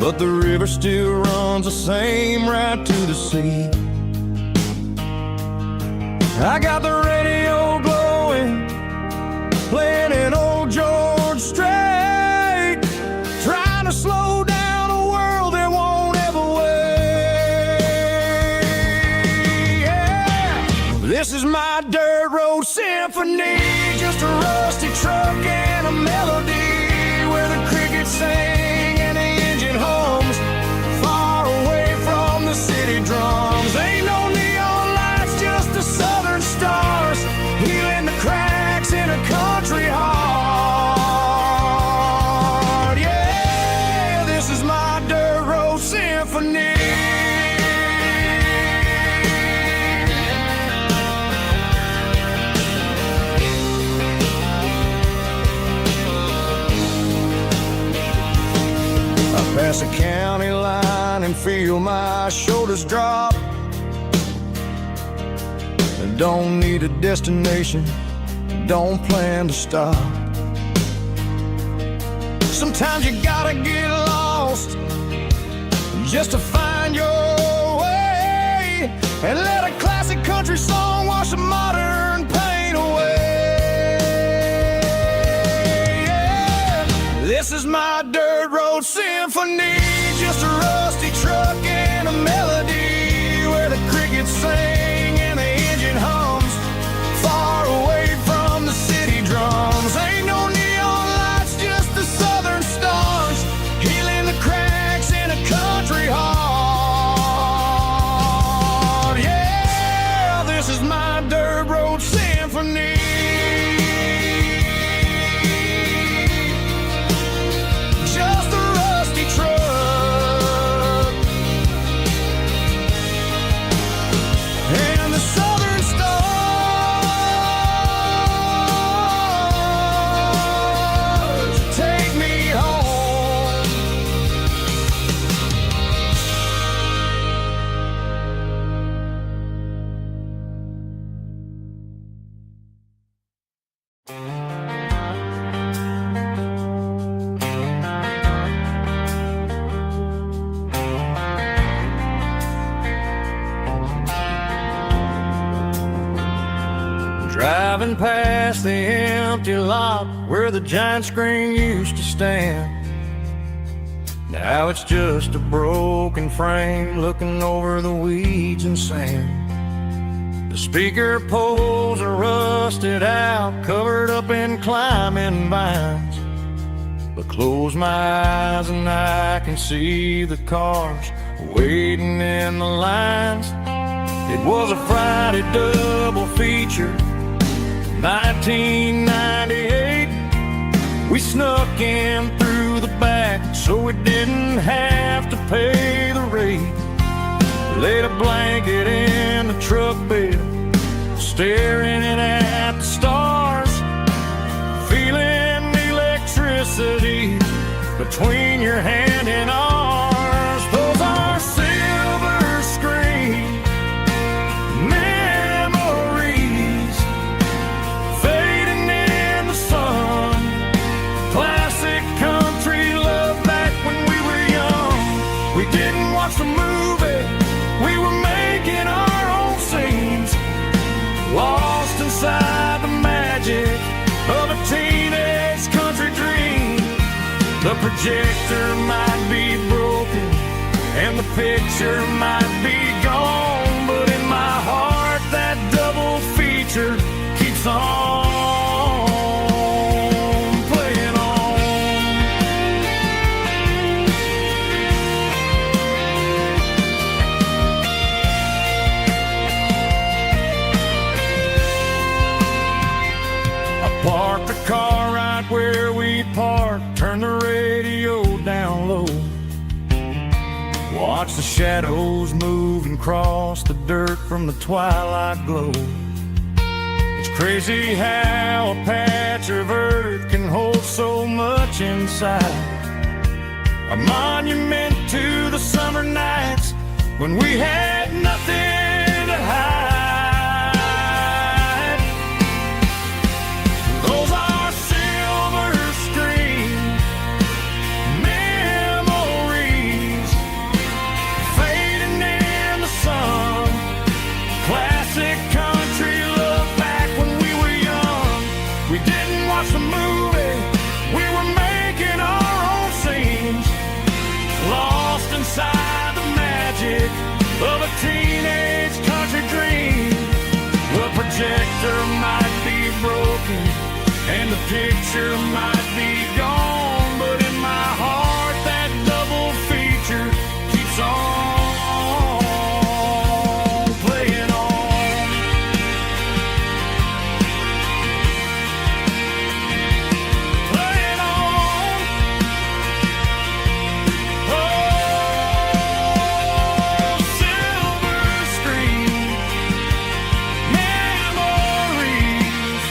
but the river still runs the same right to the sea. I got the radio glowing, playing an old George Strait, trying to slow down a world that won't ever wait. Yeah. This is my dirt road symphony, just a rusty truck and a melody where the crickets sing and the engine hums, far away from the city drums. Ain't no neon lights, just the southern stars, healing the cracks in a country heart. Yeah, this is my dirt road symphony. Pass a county line and feel my shoulders drop. I don't need a destination, don't plan to stop. Sometimes you gotta get lost just to find your way, and let a classic country song wash the modern pain away. Yeah. This is my dirt road symphony, just a rusty truck and a melody where the crickets sing and the engine hums, far away from the city drums. Ain't no neon lights, just the southern stars, healing the cracks in a country heart. Yeah, this is my dirt road Driving past the empty lot where the giant screen used to stand. Now it's just a broken frame looking over the weeds and sand. The speaker poles are rusted out, covered up in climbing vines. But close my eyes and I can see the cars waiting in the lines. It was a Friday double feature, 1998. We snuck in through the back so we didn't have to pay the rate. Laid a blanket in the truck bed, staring at the stars, feeling the electricity between your hand and ours. Those are silver screen memories fading in the sun. Classic country love back when we were young. We didn't watch the movie, we were making our own scenes, lost inside the magic of a teenage country dream. The projector might be broken and the picture might be gone, but in my heart that double feature keeps on playing on. I parked the car right where we parked, turned the radio down low, watch the shadows move and cross the dirt from the twilight glow. It's crazy how a patch of earth can hold so much inside. A monument to the summer nights when we had nothing to hide. Those are silver screen memories fading in the sun. Classic country love back when we were young. We didn't watch the movie, we were making our own scenes, lost inside the magic of a teenage country dream. The projector might be broken and the picture might be gone, but in my heart that double feature keeps on playing on. Playing on. Oh, silver screen memories.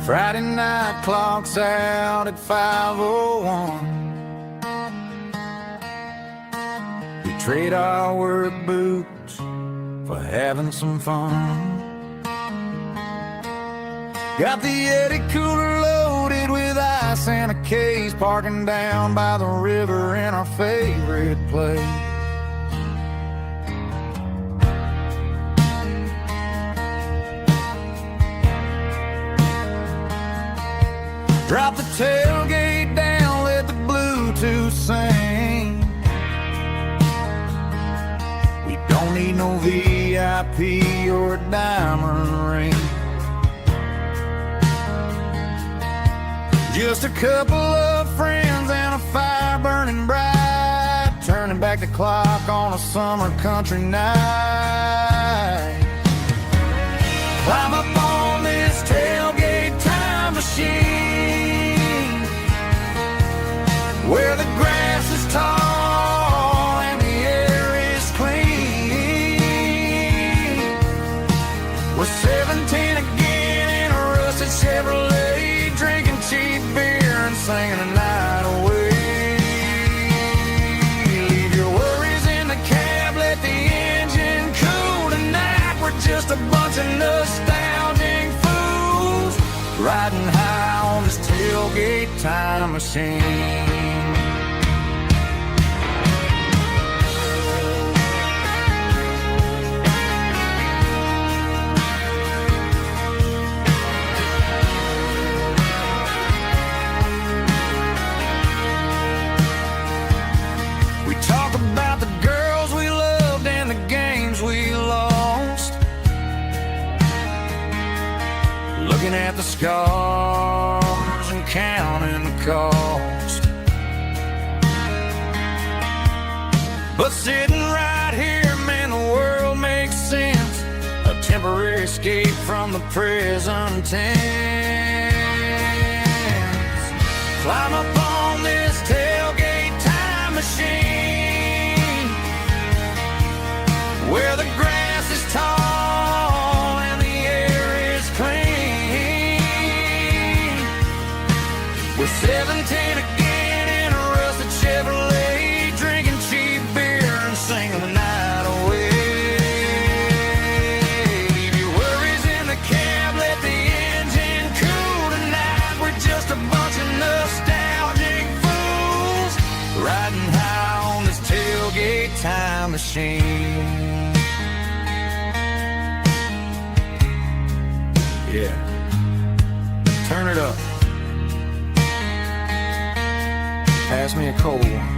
Friday night clock's out at 5:01. We trade our work boots for having some fun. Got the Yeti cooler loaded with ice and a case, parking down by the river in our favorite place. Drop the tailgate down, let the Bluetooth sing. We don't need no VIP or a diamond ring. Just a couple of friends and a fire burning bright, turning back the clock on a summer country night. Climb up on this tailgate time machine, where the grass is tall and the air is clean. time machine. We talk about the girls we loved and the games we lost, looking at the scars and counting the cost. But sitting right here, man, the world makes sense. A temporary escape from the present tense. Climb up on this tailgate time machine, where the grass is tall and the air is clean. We're 17 again in a rusted Chevrolet, drinking cheap beer and singing the night away. Leave your worries in the cab, let the engine cool tonight. We're just a bunch of nostalgic fools riding high on this tailgate time machine. Yeah, turn it up. Pass me a cold one.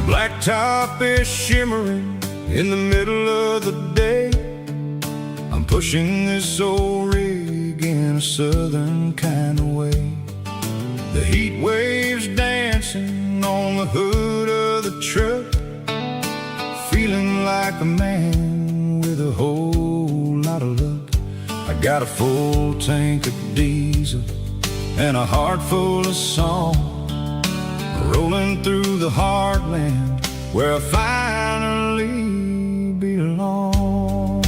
Blacktop is shimmering in the middle of the day. I'm pushing this old rig in a southern kind of way. The heat waves dancing on the hood of the truck, feeling like a man with a whole lot of luck. I got a full tank of diesel and a heart full of song, rolling through the heartland where I finally belong.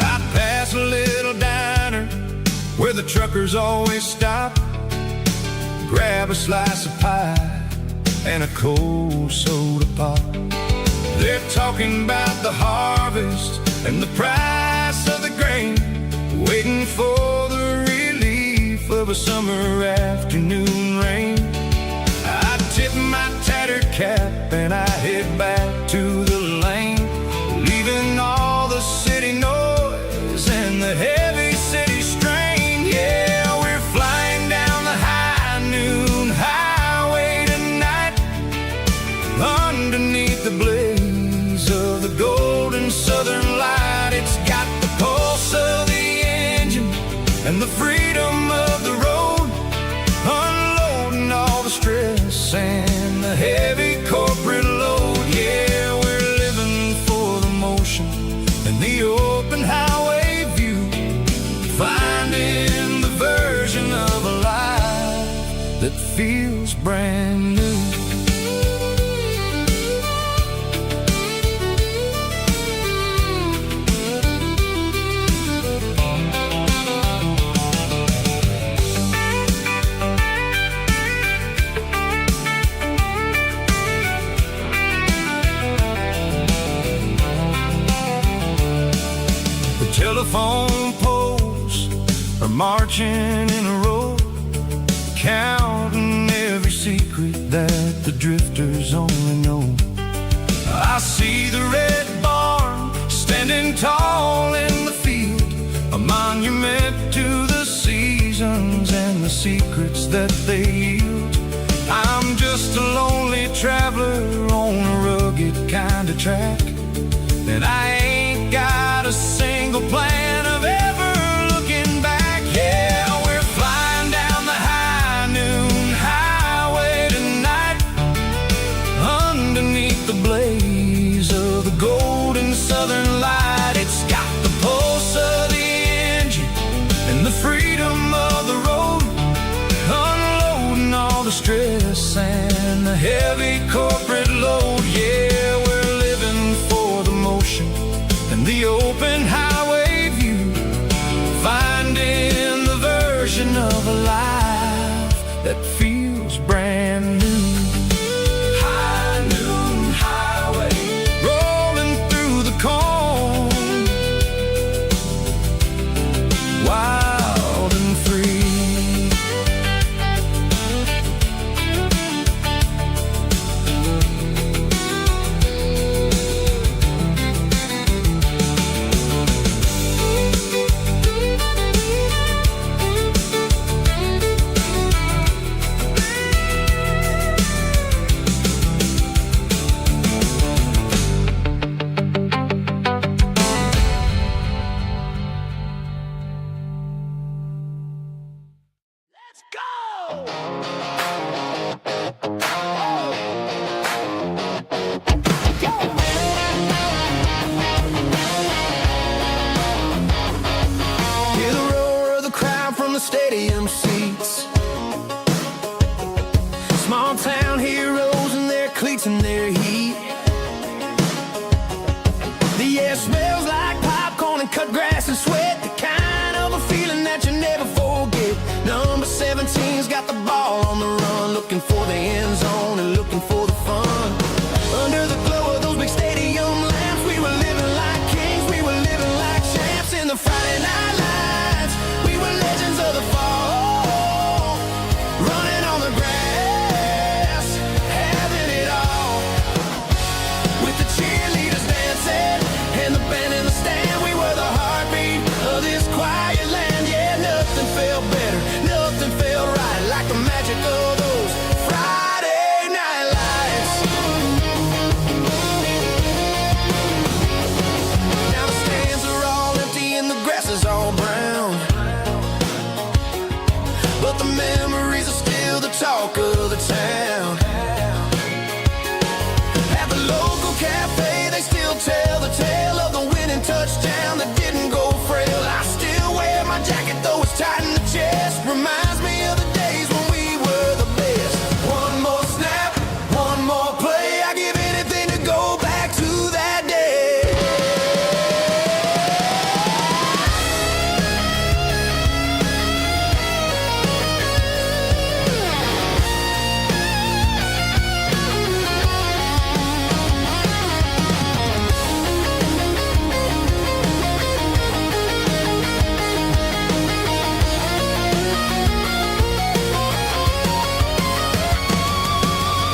I pass a little diner where the truckers always stop, grab a slice of pie and a cold soda pop. They're talking about the harvest and the price of the grain, waiting for the relief of a summer afternoon rain. I tip my tattered cap and I head back to the lane, leaving all the city noise and the heavy city strain. Yeah, we're flying down the high noon highway tonight, underneath the blaze of the golden southern light. It's got the pulse of the engine and the freedom of the road, unloading all the stress and the heavy corporate load. Yeah, we're living for the motion and the open highway view, finding the version of a life that feels brand new. Telephone poles are marching in a row, counting every secret that the drifters only know. I see the red barn standing tall in the field, a monument to the seasons and the secrets that they yield. I'm just a lonely traveler on a rugged kind of track, and I ain't got a single plan of ever looking back. Yeah, we're flying down the high noon highway tonight, underneath the blaze of the Southern light. It's got the pulse of the engine and the freedom of the road, unloading all the stress and the heavy corporate load. Yeah, we're living for the motion and the open highway view, finding the version of a life that feels brand new. High noon highway, rolling through the corn, wild and free. Let's go! Hear the roar of the crowd from the stadium seats. Small town heroes in their cleats and their heat. The air smells like popcorn and cut grass and sweat, the kind of a feeling that you never forget. Number 17's got the ball on the run, looking for the end zone and looking for the fun. Under the glow of those big stadium lamps, we were living like kings, we were living like champs in the Friday night lights. We were legends of the fall, running on the grass, having it all. With the cheerleaders dancing and the band in the stand, we were the heartbeat of this quiet land. Yeah, nothing felt better, nothing felt right like the magic of those Friday night lights. Now the stands are all empty and the grass is all brown, but the memories are still the talk of the town. At the local cafe, they still tell the tale of the winning touchdown that didn't go frail. I still wear my jacket though it's tight in the chest. Reminds me of the days when we were the best. One more snap, one more play. I give anything to go back to that day.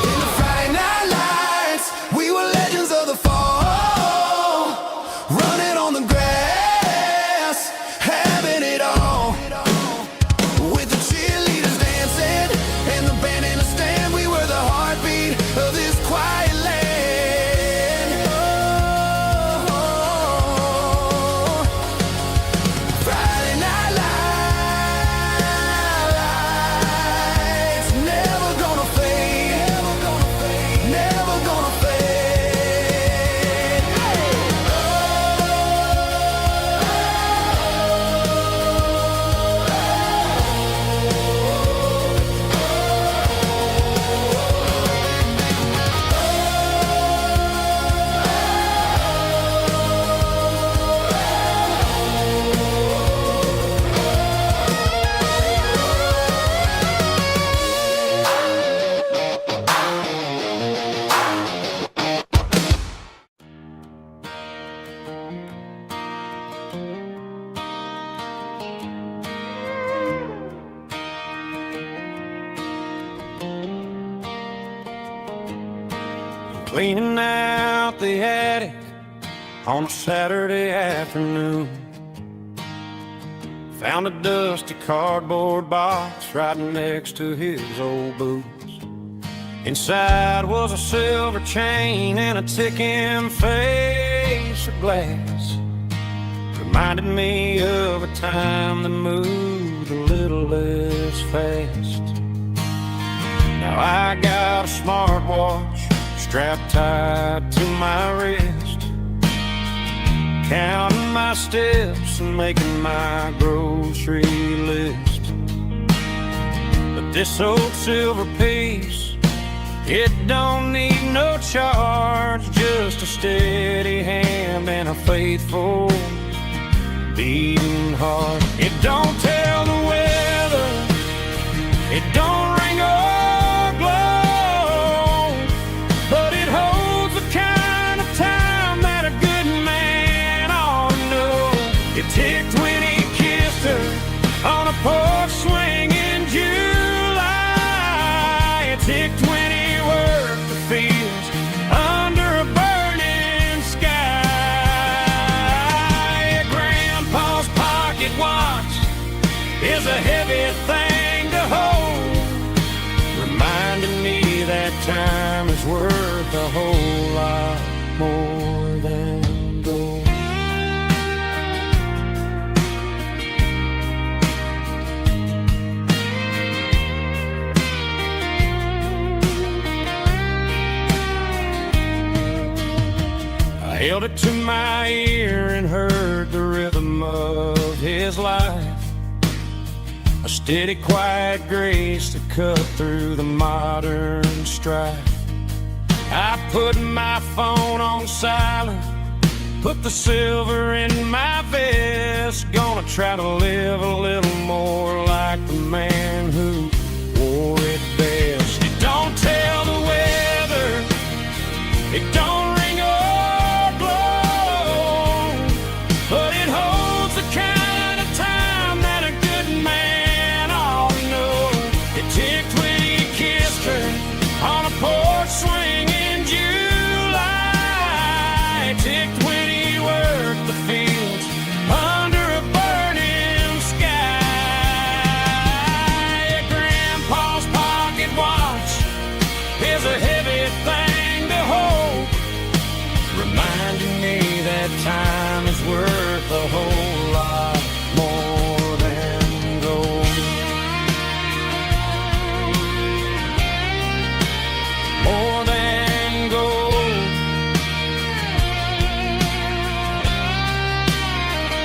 In the Friday night lights, we were legends of the fall, running on the grass, having it all. With the cheerleaders dancing and the band in the stand, we were the heartbeat of this quiet land. Oh, Friday night lights, never gonna fade, never gonna fade, never gonna fade. Cleaning out the attic on a Saturday afternoon. Found a dusty cardboard box right next to his old boots. Inside was a silver chain and a ticking face of glass. Reminded me of a time that moved a little less fast. Now I got a smartwatch strapped tight to my wrist. counting my steps and making my grocery list. But this old silver piece, it don't need no charge, just a steady hand and a faithful beating heart. It don't tell the weather, it don't ring or glow, but it holds the kind of time that a good man ought to know. It ticked when he kissed her on a porch swing in July. It ticked when he worked the fields under a burning sky. Grandpa's pocket watch is a heavy thing to hold, reminding me that time is worth a whole lot more than gold. I held it to my ear and heard the rhythm of his life, a steady, quiet grace to cut through the modern strife. I put my phone on silent, put the silver in my vest, gonna try to live a little more like the man who wore it best. It don't tell the weather, it don't ring or blow, but it holds the kind of time that a good man ought to know. It ticked when he kissed her on a porch swing in July. It ticked when he worked the fields under a burning sky. Grandpa's pocket watch is a heavy thing to hold, reminding me that time is worth a whole lot more than gold. More than gold.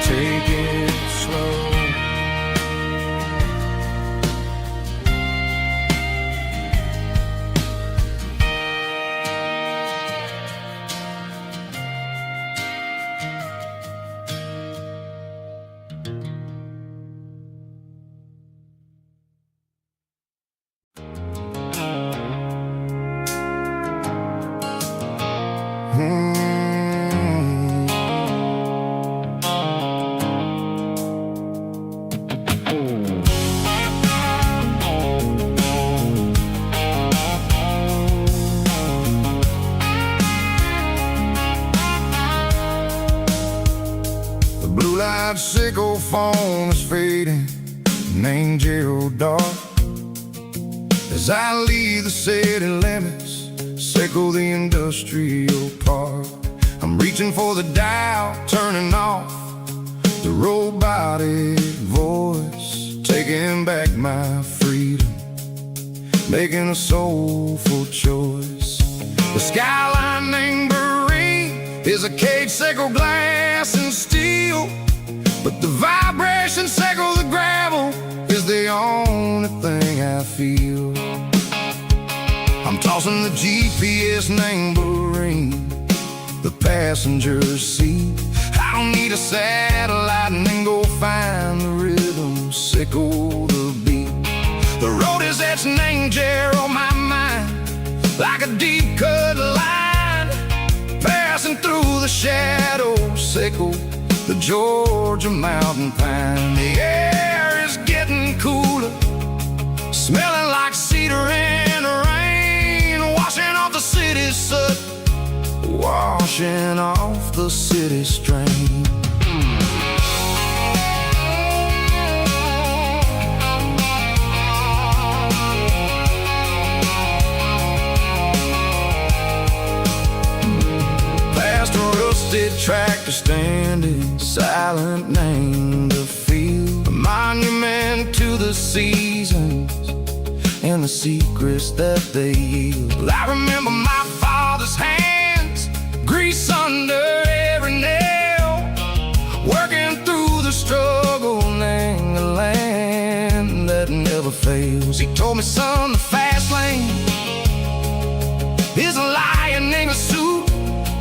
Take it slow. The blue light sickle phone is fading, an angel dark. As I leave the city limits, sickle the industrial park. I'm reaching for the dial, turning off the robotic voice, taking back my freedom, making a soulful choice. The skyline named Marine is a cage, sickle glass and steel, but the vibration sickle the gravel is the only thing I feel. I'm tossing the GPS named Marine, the passenger seat. I don't need a satellite and then go find the rhythm, sickle the beat. The road is etched and angel on my mind, like a deep cut line, passing through the shadows, sickle the Georgia mountain pine. The air is getting cooler, smelling like cedar in the rain, washing off the city's soot, washing off the city strain. Past a rusted tractor standing silent, named a field, a monument to the seasons and the secrets that they yield. I remember my father's hands, grease under every nail, rules. He told me, son, the fast lane is a lion in a suit.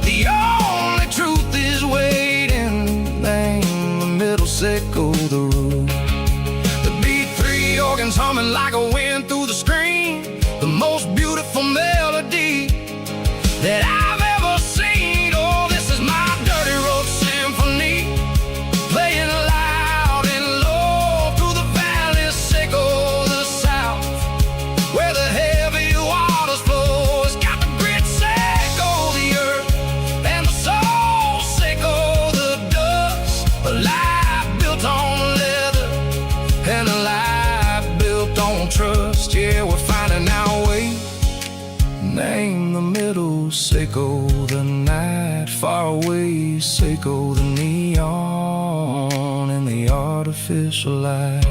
The only truth is waiting. Name the middle, sickle the root. The B3 organs humming like a wind through the screen. The most beautiful melody that I've ever seen. Oh, this is my dirty road symphony, playing loud and low through the valleys, sickle the south, where the heavy waters flow. It's got the grit, sickle the earth, and the soul, sickle the dust. A life built on leather and a life built on trust. Yeah, we're finding our way. Name the middle, sickle the night. Far away, sickle the neon in the artificial light.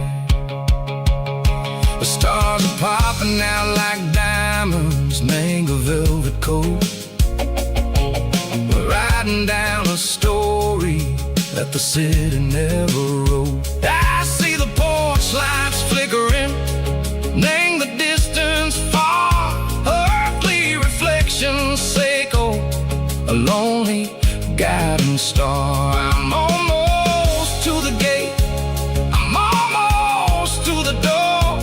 The stars are popping out like diamonds, mango velvet coat. We're riding down a story that the city never wrote. I see the porch lights flickering, name the distance far. Earthly reflections, sickle a lonely guiding star. I'm almost to the gate, I'm almost to the door,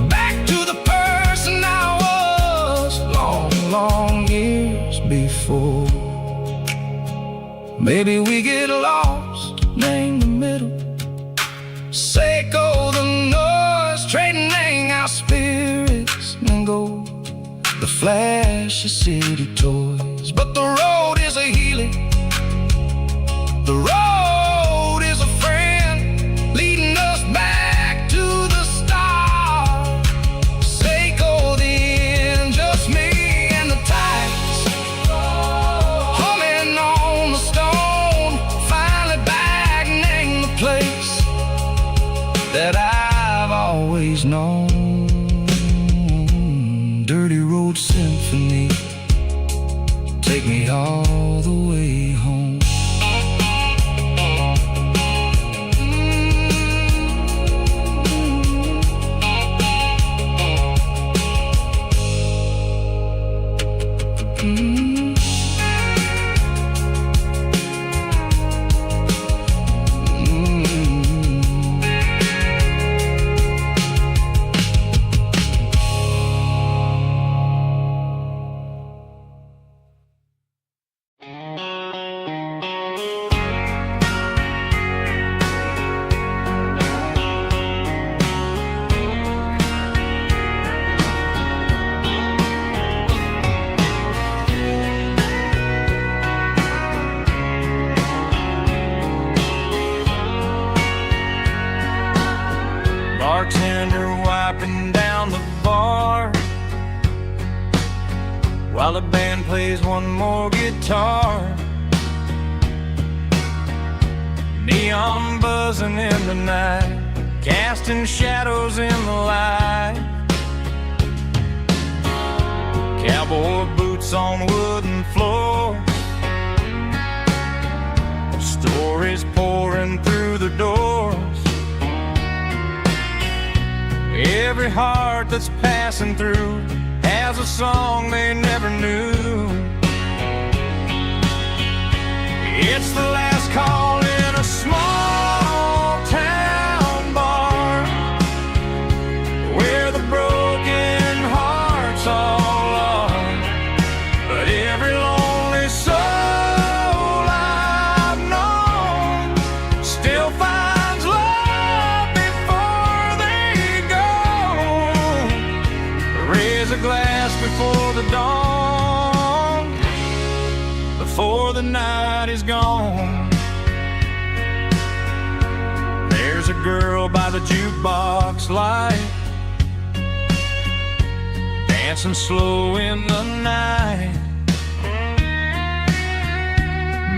back to the person I was long, long years before. Maybe we get lost, name the middle, sickle the noise, trading our spirits and go the flash of city toys. But the road is a healing, the road is a friend, leading us back to the start. Sickle the end, just me and the tides, humming on the stone. Finally back, name the place that I've always known. Dirty road symphony, take me all the way home. Bartender wiping down the bar while the band plays one more guitar. Neon buzzing in the night, casting shadows in the light. Cowboy boots on wooden floors, stories pouring through the doors. Every heart that's passing through has a song they never knew. It's the last call in a small town bar, where the broken hearts all are. But every lonely soul I've known still finds love before they go. Raise a glass before the dawn, before the night is gone. There's a girl by the jukebox light, dancing slow in the night.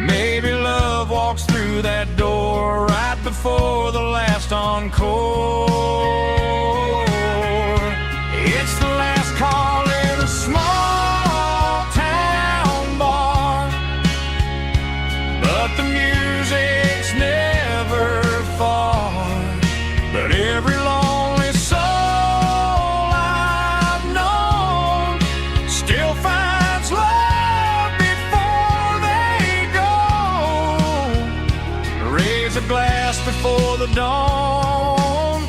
Maybe love walks through that door right before the last encore. It's the last call in a small town bar, but the music's never far. But every lonely soul a glass before the dawn,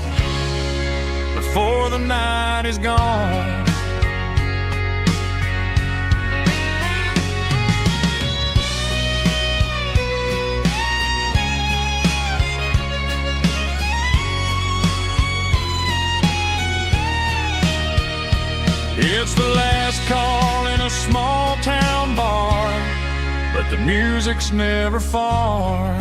before the night is gone. It's the last call in a small town bar, but the music's never far.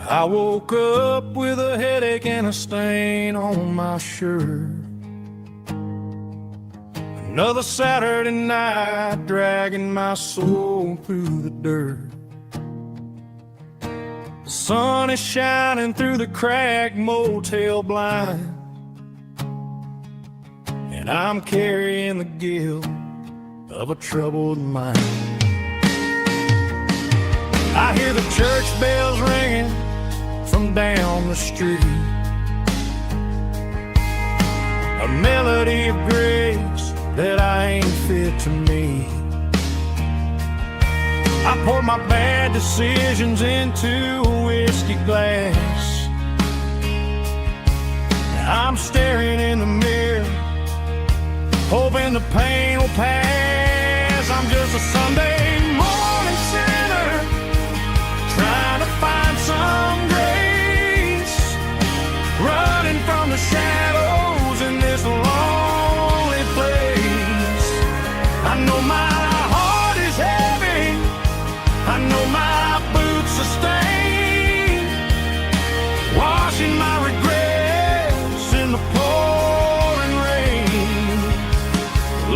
I woke up with a headache and a stain on my shirt. Another Saturday night dragging my soul through the dirt. The sun is shining through the cracked motel blind, and I'm carrying the guilt of a troubled mind. I hear the church bells ringing from down the street, a melody of grace that I ain't fit to meet. I pour my bad decisions into a whiskey glass. I'm staring in the mirror, hoping the pain will pass. I'm just a Sunday morning sinner, trying to find some grace, running from the shadows in this lonely place. I know my heart is heavy, I know my boots are stained, washing my regrets in the pouring rain.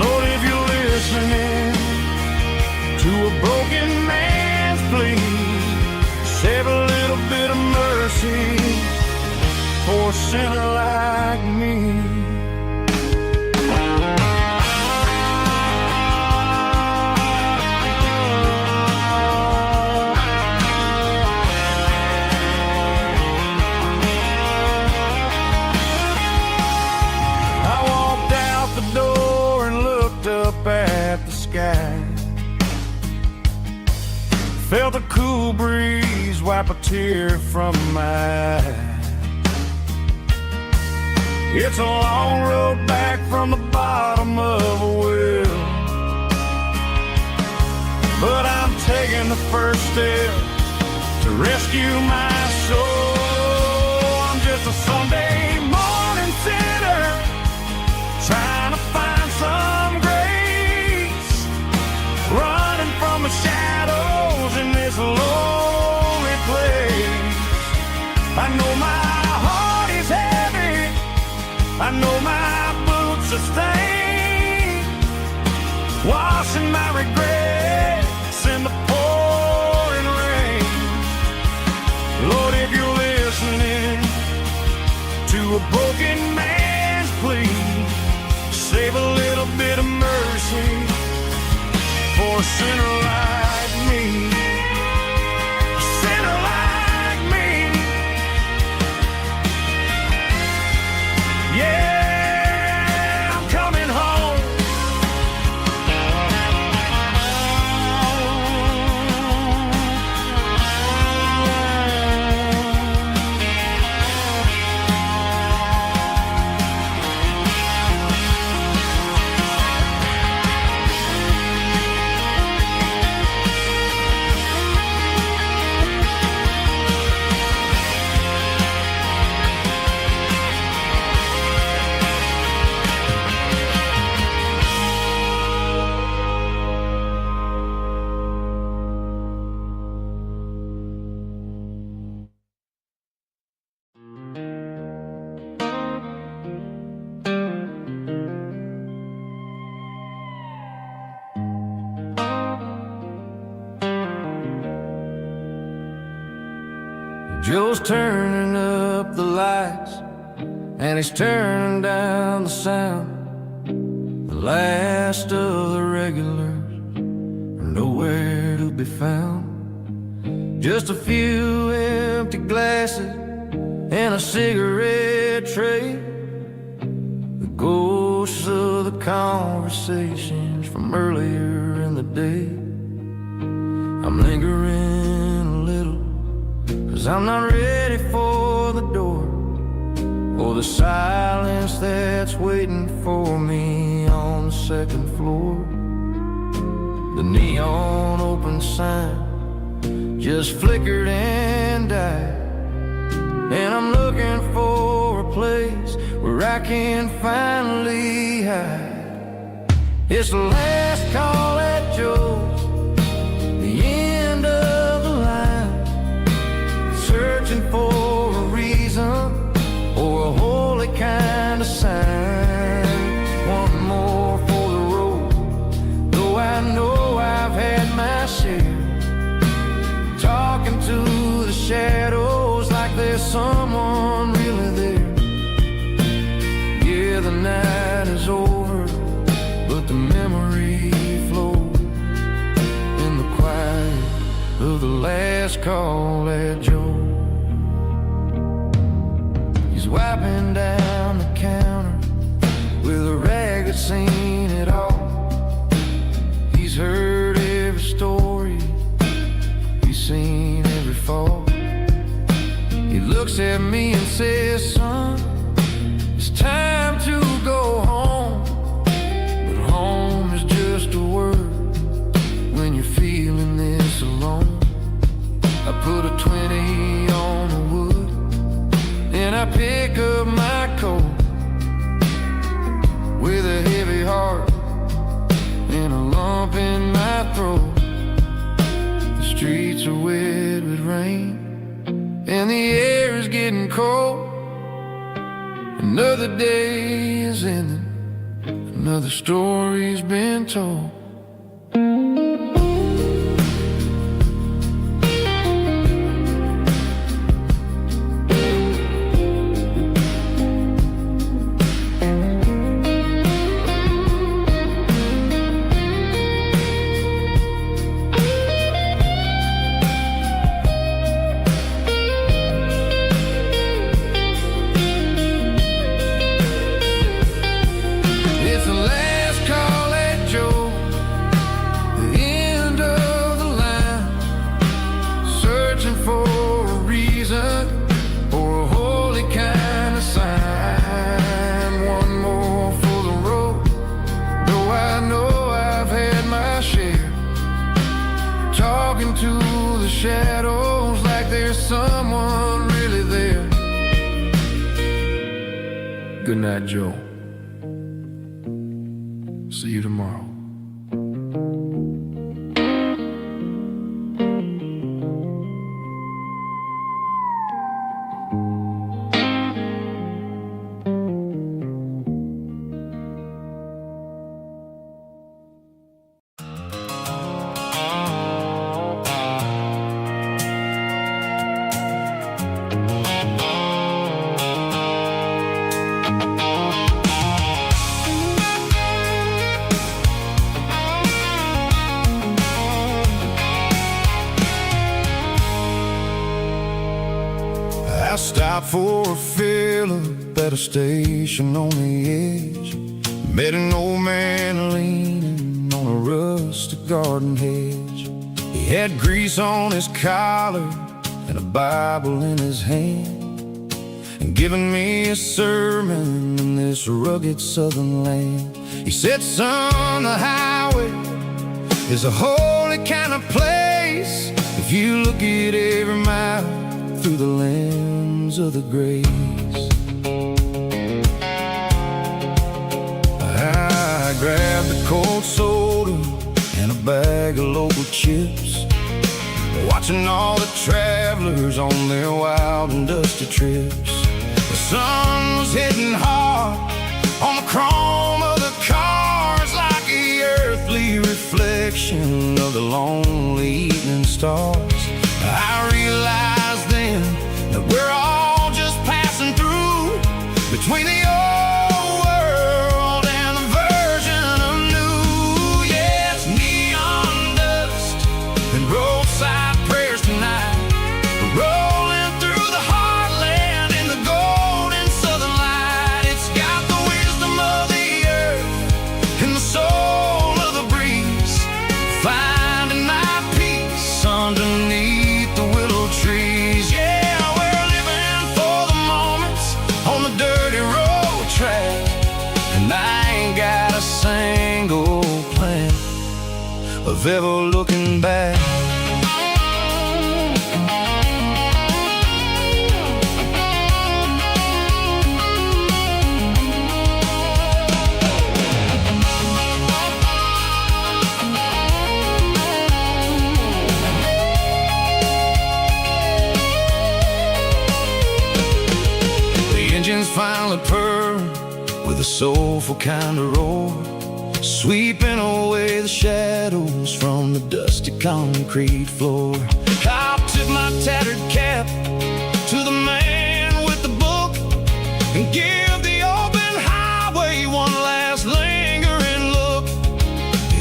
Lord, if you're listening to a broken man's plea, save a little bit of mercy for a sinner like me. I walked out the door and looked up at the sky, felt a cool breeze wipe a tear from my eye. It's a long road back from the bottom of a well, but I'm taking the first step to rescue my soul. I'm just a Sunday morning sinner, trying to find some grace, running from the shadows in this lonely place. I know my heart is heavy, I know my boots are stained, washing my regrets in the pouring rain. Lord, if you're listening to a broken man's plea, save a little bit of mercy for a sinner like me. A sinner like me. Yeah, I'm coming home. Joe's turning up the lights, and he's turning down the sound. The last of the regulars are nowhere to be found. Just a few empty glasses and a cigarette tray, the ghosts of the conversations from earlier in the day. I'm lingering a little, 'cause I'm not ready for the door, or the silence that's waiting for me on the second floor. The neon open sign just flickered and died, and I'm looking for a place where I can finally hide. It's the last call at Joe's, the end of the line, searching for a reason or a holy kind of sign. One more for the road, though I know I've had my share, talking to the shadows like there's someone really there. Yeah, the night is over, but the memory flows in the quiet of the last call at Joe. He's wiping down the counter with a rag that's seen it all. He's heard every story, he's seen every fall. He looks at me and says, son, it's time to go home. But home is just a word when you're feeling this alone. I put a 20 on the wood, and I pick up my coat with a heavy heart and a lump in my throat. The streets are wet with rain, and the air is getting cold. Another day is ending, another story's been told. Shadows like there's someone really there. Good night, Joe. See you tomorrow. I stopped for a fill-up at a station on the edge. Met an old man leaning on a rustic garden hedge. He had grease on his collar and a Bible in his hand, and giving me a sermon in this rugged southern land. He said, son, the highway is a holy kind of place if you look at every mile through the lens of the grace. I grabbed a cold soda and a bag of local chips, watching all the travelers on their wild and dusty trips. The sun was hitting hard on the chrome of the cars, like the earthly reflection of the lonely evening stars. I realized then the old world and a version of new. Yeah, it's neon dust and roadside prayers tonight, rolling through the heartland in the golden southern light. It's got the wisdom of the earth and the soul of the breeze, finding my peace underneath the willow trees. Yeah, we're living for the moments on the dirty road track, and I ain't got a single plan of ever looking back. Engines finally purr with a soulful kind of roar, sweeping away the shadows from the dusty concrete floor. I'll tip my tattered cap to the man with the book and give the open highway one last lingering look.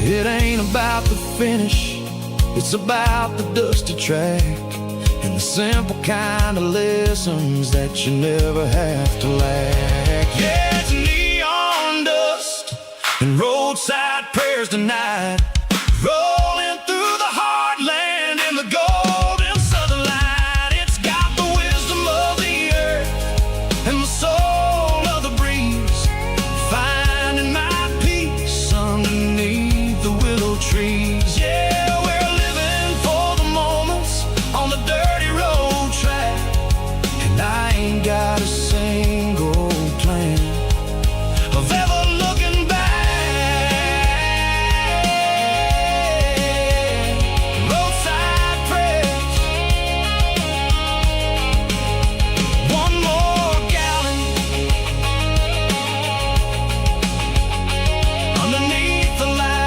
It ain't about the finish, it's about the dusty track and the simple kind of lessons that you never have to lack. Yeah, it's neon dust and roadside prayers tonight, rolling through the heartland in the golden southern light. It's got the wisdom of the earth and the soul of the breeze, finding my peace underneath the willow trees. Yeah, we're living for the moments on the dirty road track, and I ain't got a single plan of ever looking back. Roadside prayers, one more gallon underneath the light.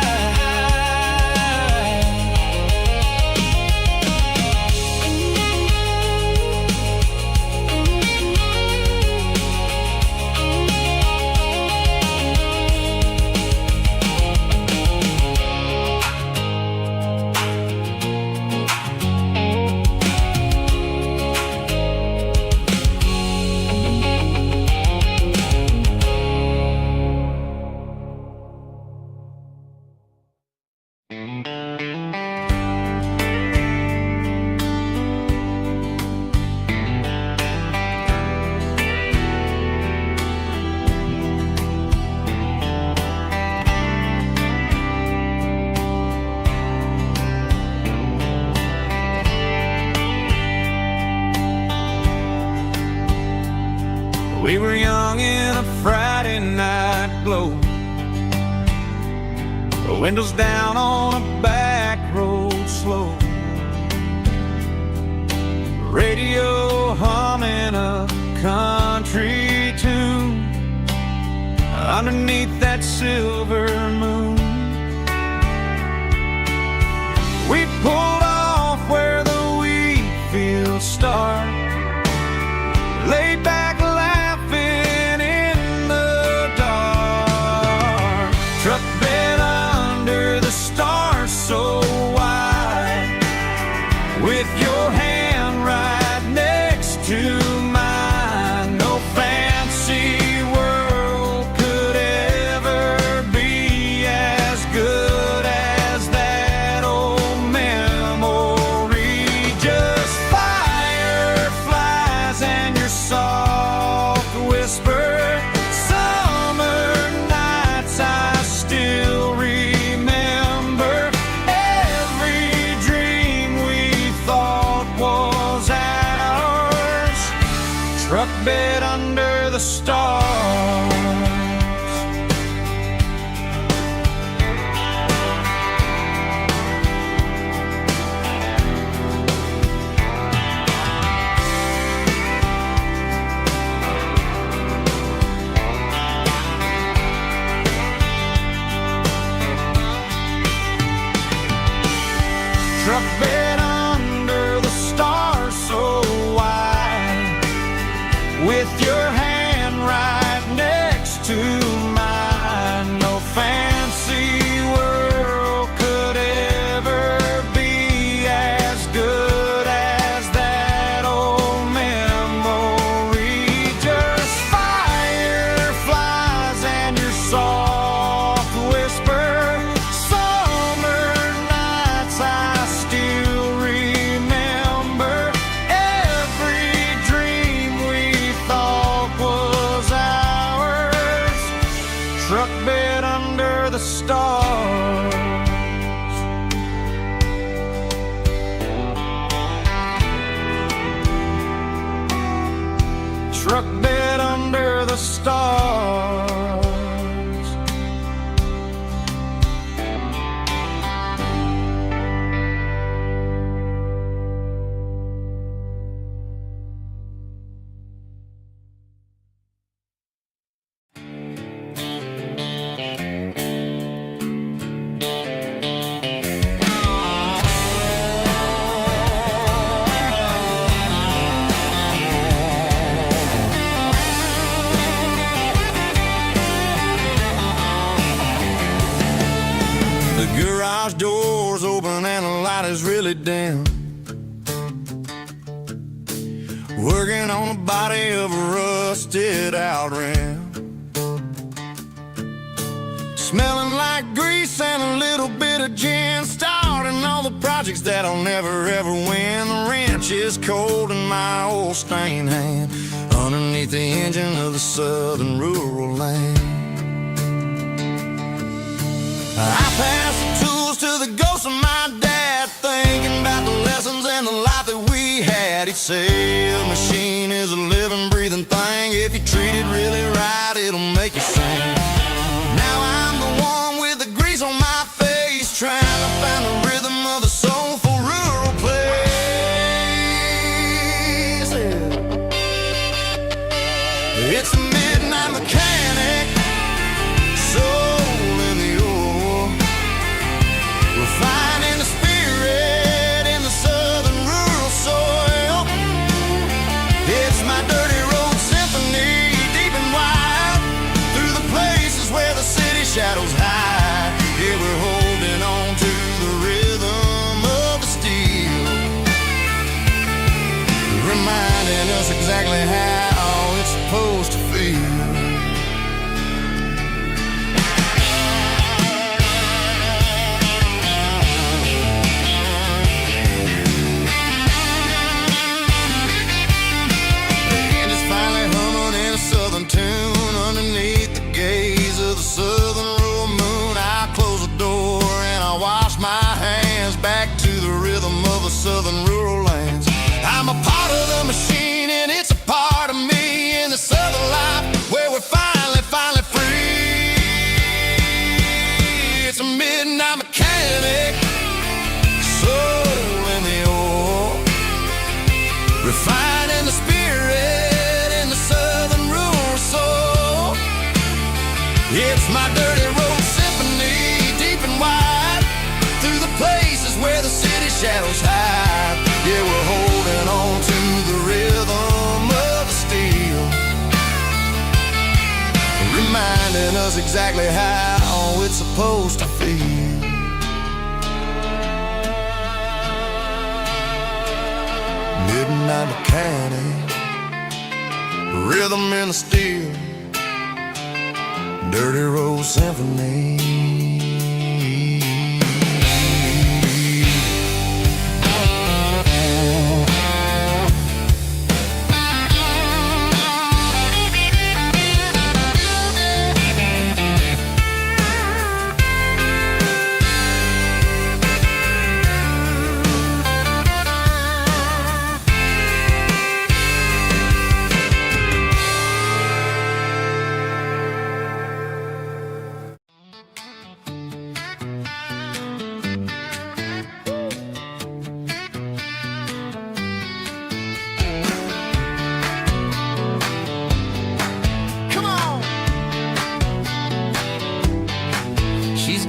We were young in a Friday night glow, the windows down on a back road slow, radio humming a country tune underneath that silver moon. We pulled off where the wheat fields start, laid back laughing in the dark, truck bed under the stars so wide, with your hand right next to mine. No fancy world could ever be as good as that old memory. Just fireflies and your soft whisper. Summer nights I still remember. Every dream we thought was ours, truck bed under the stars. Truck bed under the stars so wide, with your hand right truck bed under the stars. Truck bed under the stars. Garage doors open and the light is really dim. Working on the body of a rusted out rim. Smelling like grease and a little bit of gin. Starting all the projects that I'll never ever win. The wrench is cold in my old stained hand underneath the engine of the southern rural land. I pass the tools to the ghost of my dad, thinking about the lessons and the life that we had. He'd say a machine is a living, breathing thing. If you treat it really right, it'll make you sing. Now I'm the one with the grease on my face, trying to find the rhythm of the soulful rural place. It's a midnight mechanic, soul in the oil, refining the spirit in the southern rural soil. It's my dirty road symphony, deep and wide, through the places where the city shadows hide. Yeah, we're holding on to the rhythm of the steel, reminding us exactly how it's supposed to feel. Tune underneath the gaze of the southern rural moon. I close the door and I wash my hands back to the rhythm of the southern rural lands. I'm a part of the machine and it's a part of me in the southern life where we're finally free. It's a midnight mechanic, soul in the oil, refining the spirit in the southern rural soul. It's my dirty road symphony, deep and wide, through the places where the city shadows hide. Yeah, we're holding on to the rhythm of the steel, reminding us exactly how it's supposed to feel. Midnight mechanic, rhythm in the steel, dirty road symphony.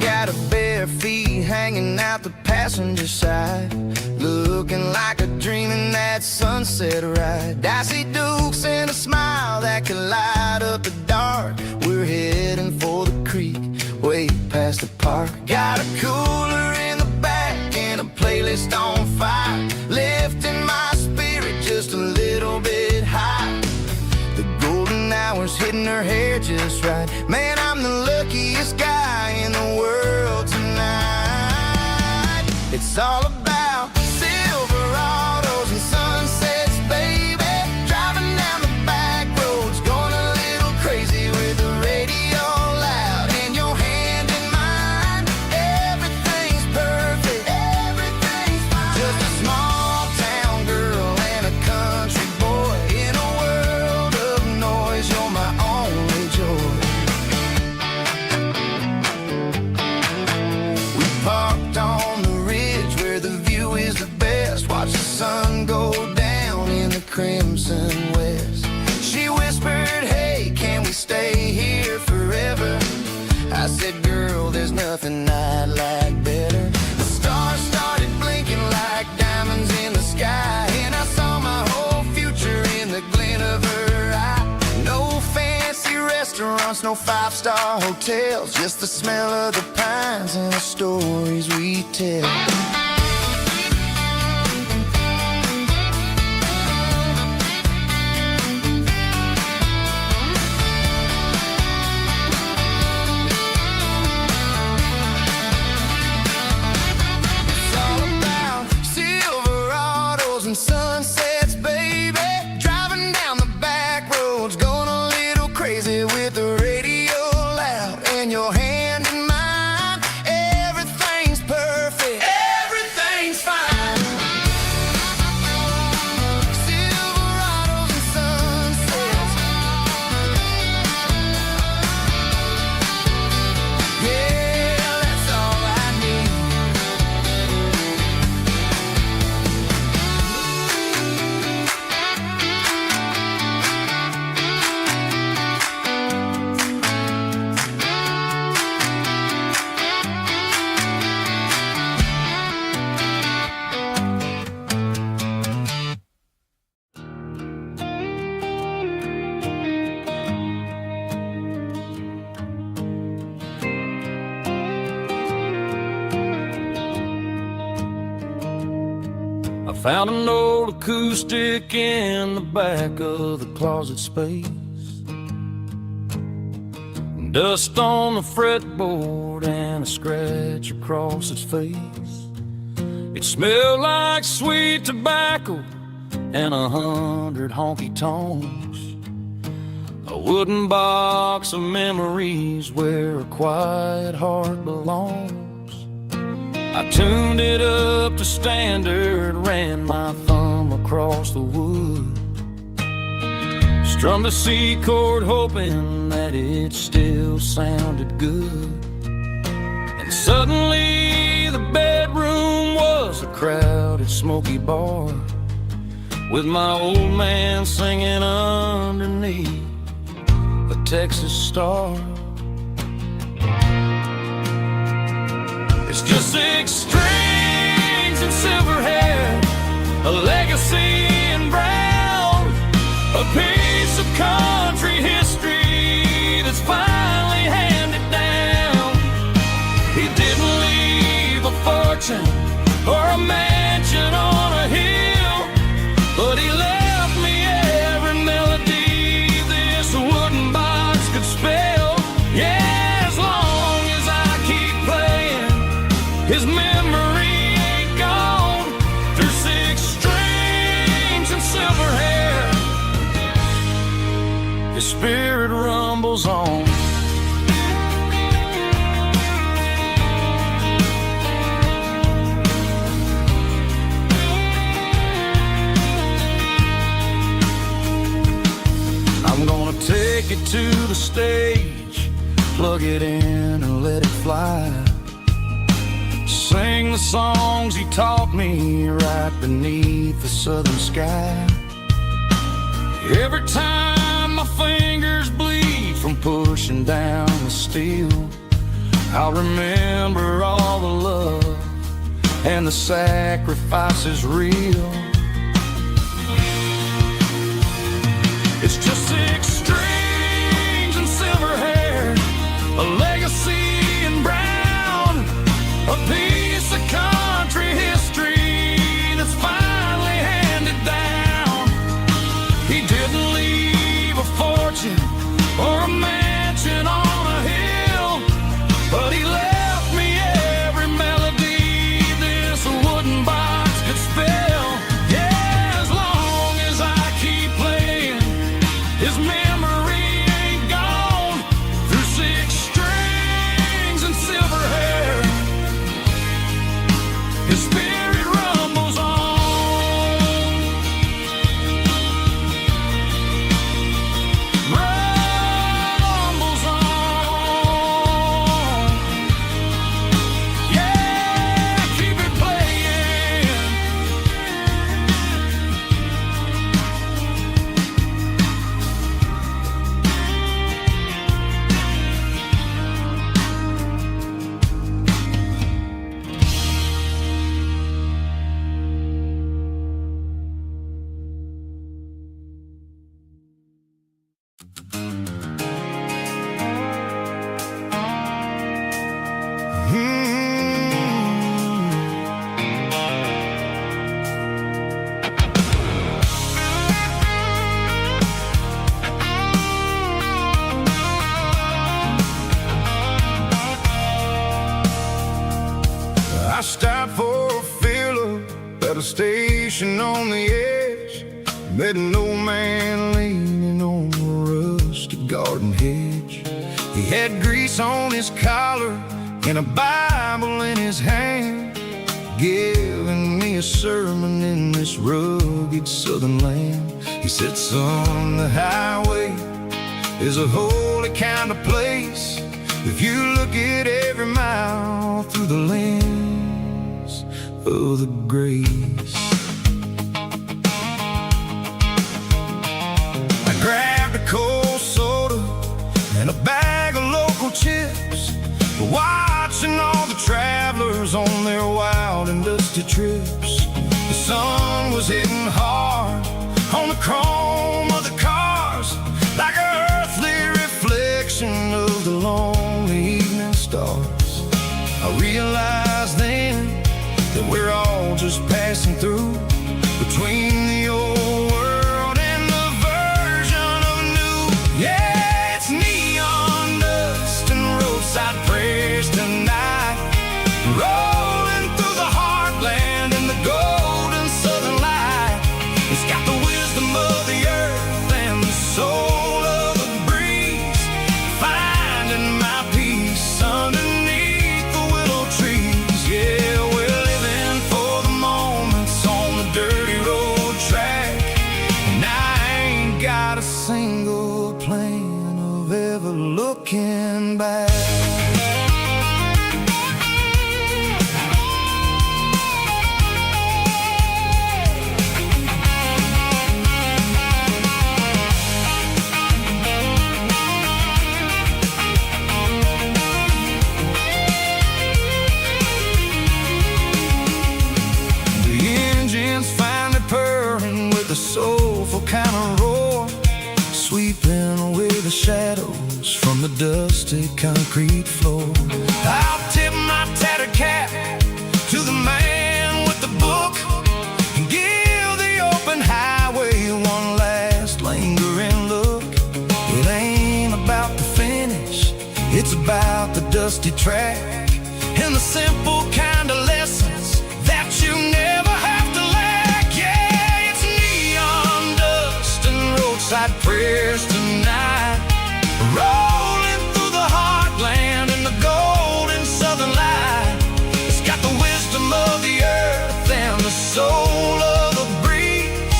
Got her bare feet hanging out the passenger side, looking like a dream in that sunset ride. Dicey dukes and a smile that can light up the dark. We're heading for the creek, way past the park. Got a cooler in the back and a playlist on fire, lifting my spirit just a little bit high. The golden hours hitting her hair just right. Man, I'm the luckiest guy in the world tonight. It's all about Silverados and sunsets, baby. Driving down the back roads, going a little crazy with the radio loud. nothing I'd like better. The stars started blinking like diamonds in the sky, and I saw my whole future in the glint of her eye. No fancy restaurants, no five-star hotels, just the smell of the pines and the stories we tell. And sunsets, baby, driving down the back roads, going a little crazy with the radio loud, and your hand in mine. Everything's perfect, everything's fine. Silverados and sunsets, yeah, that's all I need. I found an old acoustic in the back of the closet space. Dust on the fretboard and a scratch across its face. It smelled like sweet tobacco and 100 honky tonks. A wooden box of memories where a quiet heart belongs. I tuned it up to standard, ran my thumb across the wood, strummed a C chord hoping that it still sounded good. And suddenly the bedroom was a crowded smoky bar, with my old man singing underneath the Texas star. It's just 6 strings and silver hair, a legacy in brown, a piece of country history that's finally handed down. He didn't leave a fortune or a mansion on a hill, but he left me every melody this wooden box could spell. Yeah, as long as I keep playing, his memory ain't gone. Through 6 strings and silver hair, his spirit rumbles on. I'm gonna take it to the stage, plug it in and let it fly. Sing the songs he taught me right beneath the southern sky. Every time my fingers bleed from pushing down the steel, I'll remember all the love and the sacrifices real. It's just 6 strings and silver hair, a legacy in brown, a piece of country history that's finally handed down. He didn't leave a fortune or a mansion on a hill, but he left me every melody this wooden box could spell. Yeah, as long as I keep playing, his memory ain't gone. Through 6 strings and silver hair, his spirit rumbles on. Rumbles station on the edge, met an old man leaning on a rusty garden hedge. He had grease on his collar and a Bible in his hand, giving me a sermon in this rugged southern land. He said, son, the highway is a holy kind of place if you look at every mile through the lens of the grace. I grabbed a cold soda and a bag of local chips, watching all the travelers on their wild and dusty trips. The sun was hitting hard on the chrome of the cars, like an earthly reflection of the lonely evening stars. I realized then that we're all just passing through, between the old world and the version of new. Yeah, it's neon dust and roadside prayers tonight, rolling through the heartland in the golden southern light. It's got the wisdom of the earth and the soul of the breeze, finding my peace underneath the willow trees. Yeah, we're living for the moments on the dirty road track, and I ain't got a single plan of ever looking back. Soulful kind of roar, sweeping away the shadows from the dusty concrete floor. I'll tip my tattered cap to the man with the book and give the open highway one last lingering look. It ain't about the finish, it's about the dusty track and the simple kind of lessons that you never have to lack. Roadside prayers tonight, rolling through the heartland in the golden southern light. It's got the wisdom of the earth and the soul of the breeze,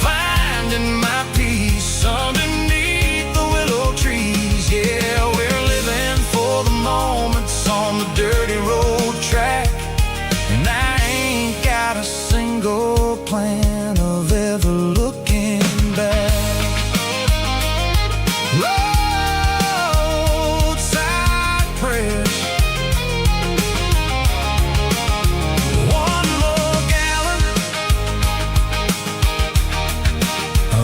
finding my peace underneath the willow trees. Yeah, we're living for the moments on the dirty road track, and I ain't got a single plan of ever looking back. Roadside prayers, one more gallon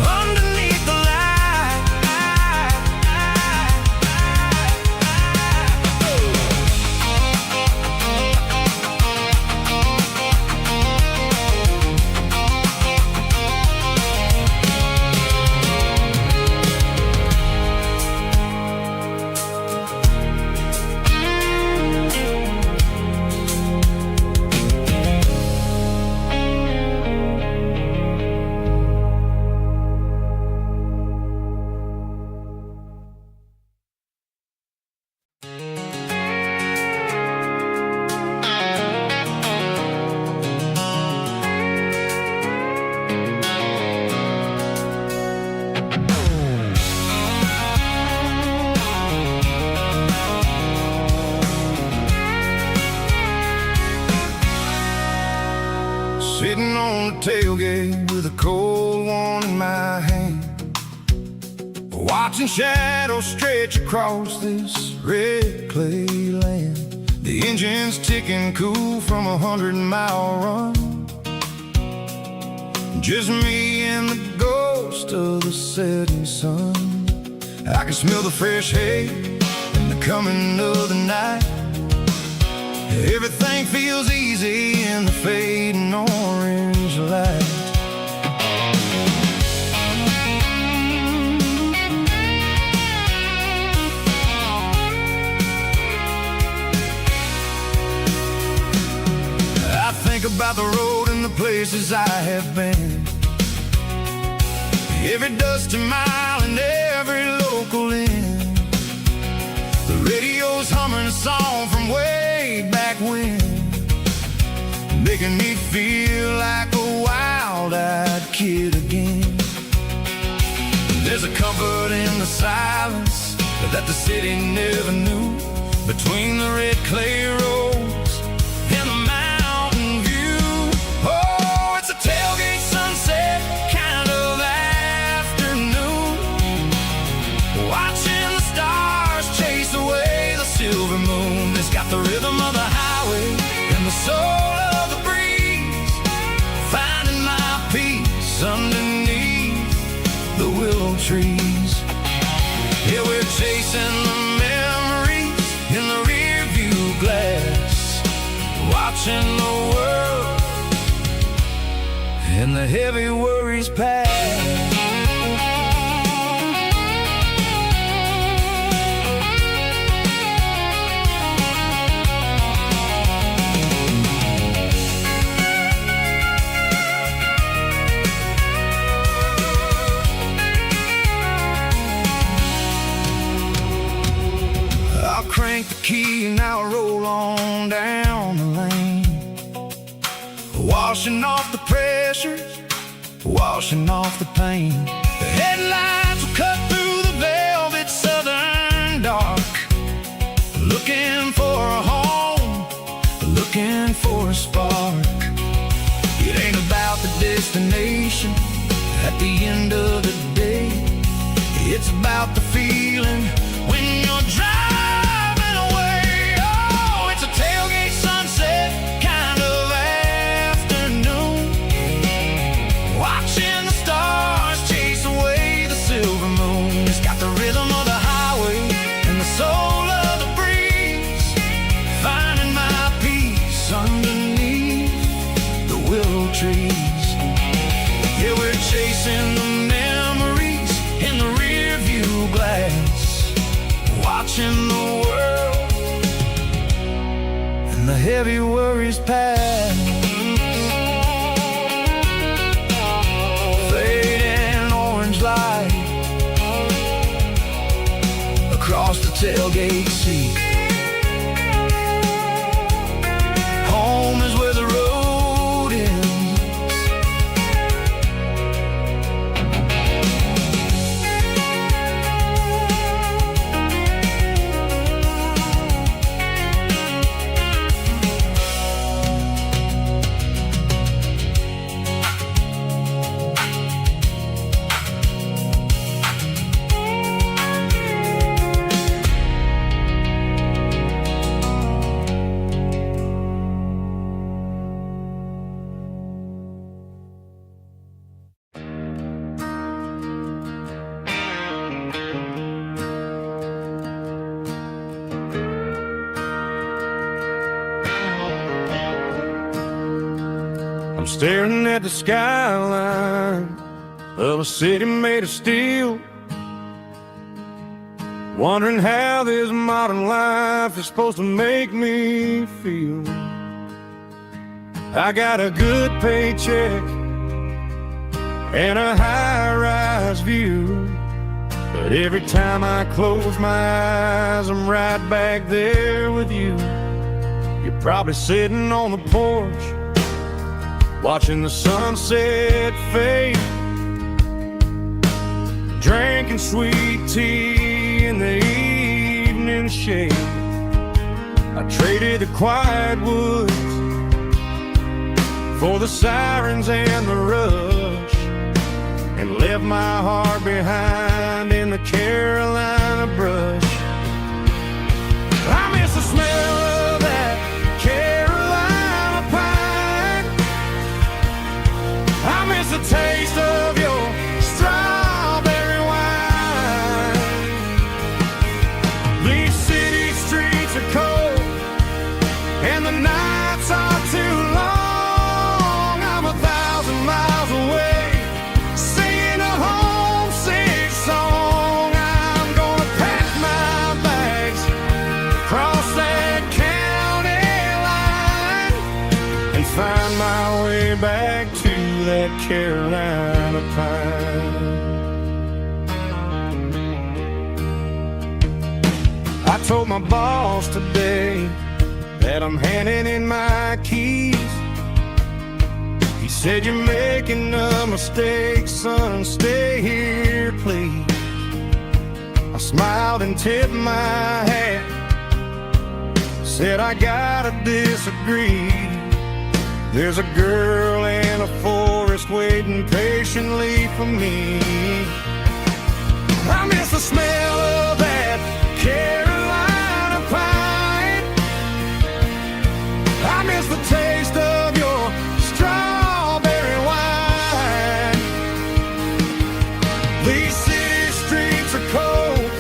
underneath the light. Sitting on the tailgate with a cold one in my hand, watching shadows stretch across this red clay land. The engine's ticking cool from a 100-mile run, just me and the ghost of the setting sun. I can smell the fresh hay and the coming of the night. Everything feels easy in the fading orange light. I think about the road and the place places I have been. Every dusty mile and every local inn. The radio's humming a song from way back when, making me feel like a wild-eyed kid again. There's a comfort in the silence that the city never knew, between the red clay roads and the mountain view. Oh, it's a tailgate sunset kind of afternoon, watching the stars chase away the silver moon. It's got the rhythm of the highway and the soul of the breeze, finding my peace underneath the willow trees. Yeah, we're chasing the memories in the rear view glass, watching the world and the heavy worries pass. Crank the key and I'll roll on down the lane, washing off the pressures, washing off the pain. The headlights will cut through the velvet southern dark, looking for a home, looking for a spark. It ain't about the destination at the end of the day, it's about the feeling when you're driving. Tailgate sunset kind of afternoon, watching the stars chase away the silver moon. It's got the rhythm of the highway and the soul of the breeze, finding my peace underneath the willow trees. Yeah, we're chasing the memories in the rear view glass, watching the world the heavy worries pass. Fading orange light across the tailgate seat. Home is where the road ends. I'm staring at the skyline of a city made of steel, wondering how this modern life is supposed to make me feel. I got a good paycheck and a high-rise view, but every time I close my eyes, I'm right back there with you. You're probably sitting on the porch, watching the sunset fade, drinking sweet tea in the evening shade. I traded the quiet woods for the sirens and the rush, and left my heart behind in the Carolina brush. I miss the smell of that Carolina pine, I miss the taste of your strawberry wine. These city streets are cold and the nights are too long. I'm 1,000 miles away, singing a homesick song. I'm gonna pack my back to that Carolina pine. I told my boss today that I'm handing in my keys. He said, "You're making a mistake, son, stay here, please." I smiled and tipped my hat, said, "I gotta disagree. There's a girl in a forest waiting patiently for me. I miss the smell of that Carolina pine. I miss the taste of your strawberry wine. These city streets are cold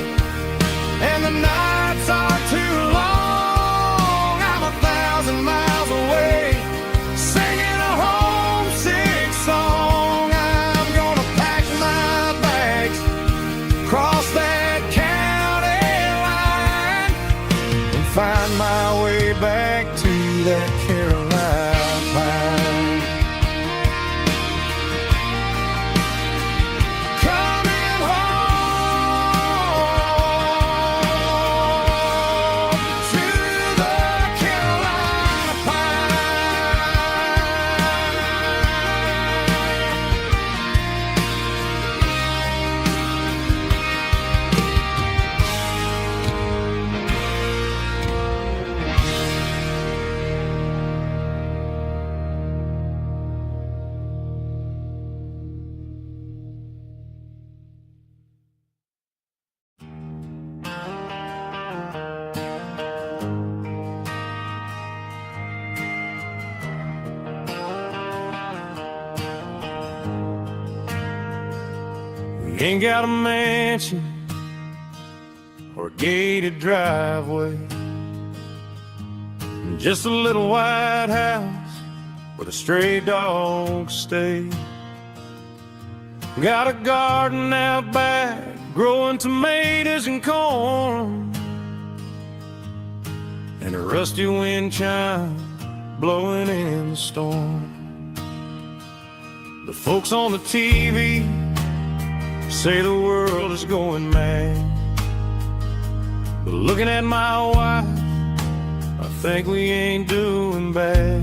and the nights are too long. I'm 1,000 miles away singing a homesick song. I'm gonna pack my bags, cross that county line, and find my way back to that Carolina pine. Coming home to the Carolina Ain't got a mansion or a gated driveway, just a little white house where the stray dogs stay. Got a garden out back growing tomatoes and corn, and a rusty wind chime blowing in the storm. The folks on the TV say the world is going mad, but looking at my wife, I think we ain't doing bad.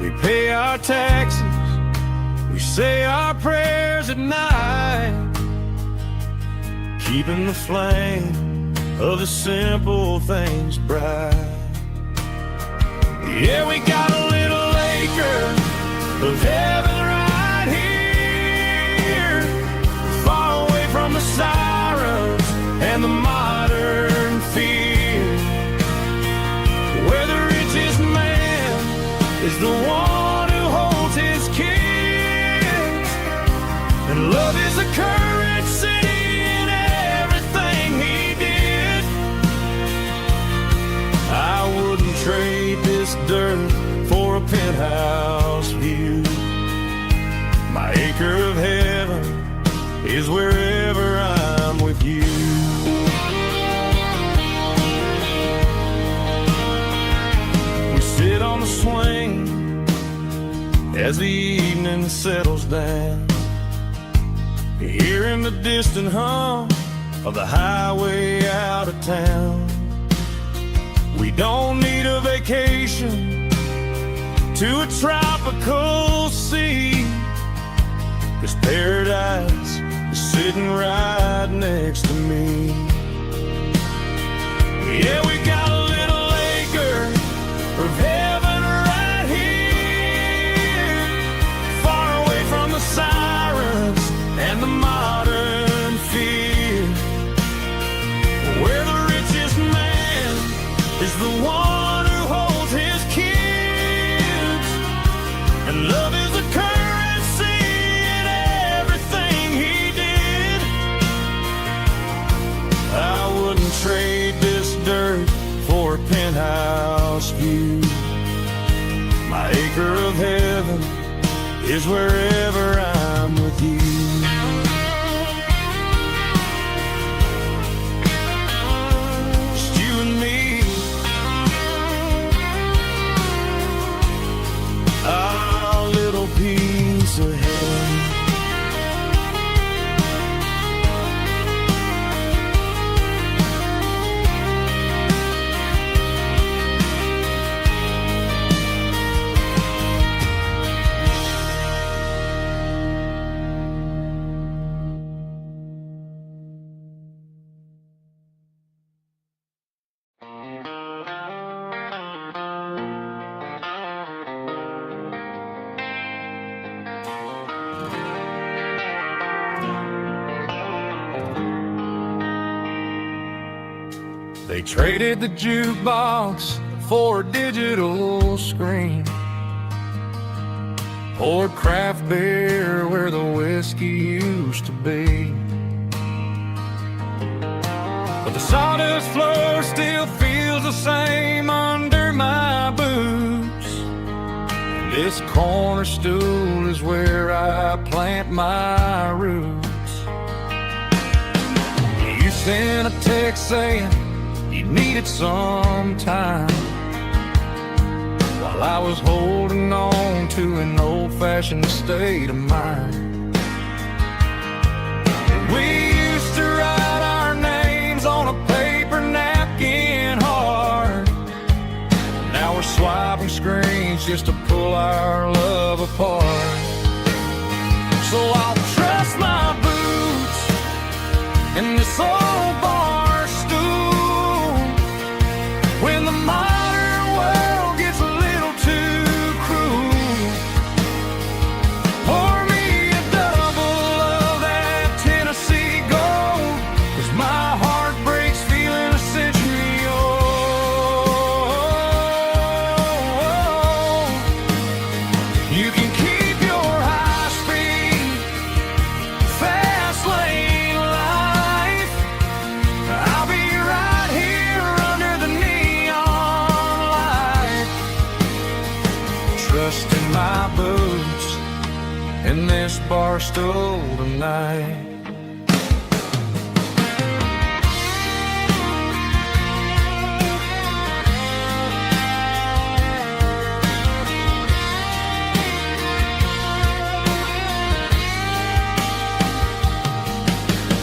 We pay our taxes, we say our prayers at night, keeping the flame of the simple things bright. Yeah, we got a little acre of heaven right here, far away from the sirens and the modern fear, where the richest man is the one who holds his kids, and love is the currency in everything he did. I wouldn't trade this dirt for a penthouse view. My acre of heaven is wherever I'm with you. We sit on the swing as the evening settles down, hearing the distant hum of the highway out of town. We don't need a vacation to a tropical sea, 'cause paradise is sitting right next to me. Yeah, we got a little acre of heaven right here, far away from the sirens and the modern fear, where the richest man is the one who holds his kids, and love is the currency in everything he did. I wouldn't trade this dirt for a penthouse view. My acre of heaven is wherever I'm with you. Just you and me. They traded the jukebox for a digital screen, poured craft beer where the whiskey used to be. But the sawdust floor still feels the same under my boots. This corner stool is where I plant my roots. You sent a text saying you needed some time, while I was holding on to an old-fashioned state of mind. We used to write our names on a paper napkin hard. Now we're swiping screens just to pull our love apart. So I'll trust my boots in this old bar stool when the modern world gets a little too cruel. Pour me a double of that Tennessee Gold, 'cause my heart breaks feeling a century old. You can keep your high-speed, fast-lane life. I'll be right here under the neon light, trusting my boots in this bar stool tonight.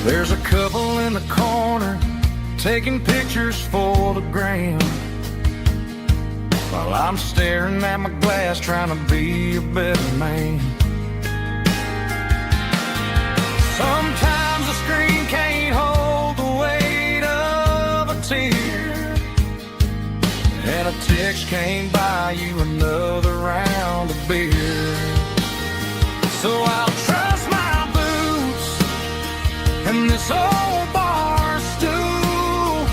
There's a couple in the corner taking pictures for the gram, while I'm staring at my glass trying to be a better man. Sometimes the screen can't hold the weight of a tear, and a text can't buy you another round of beer. So I'll trust my boots in this old bar stool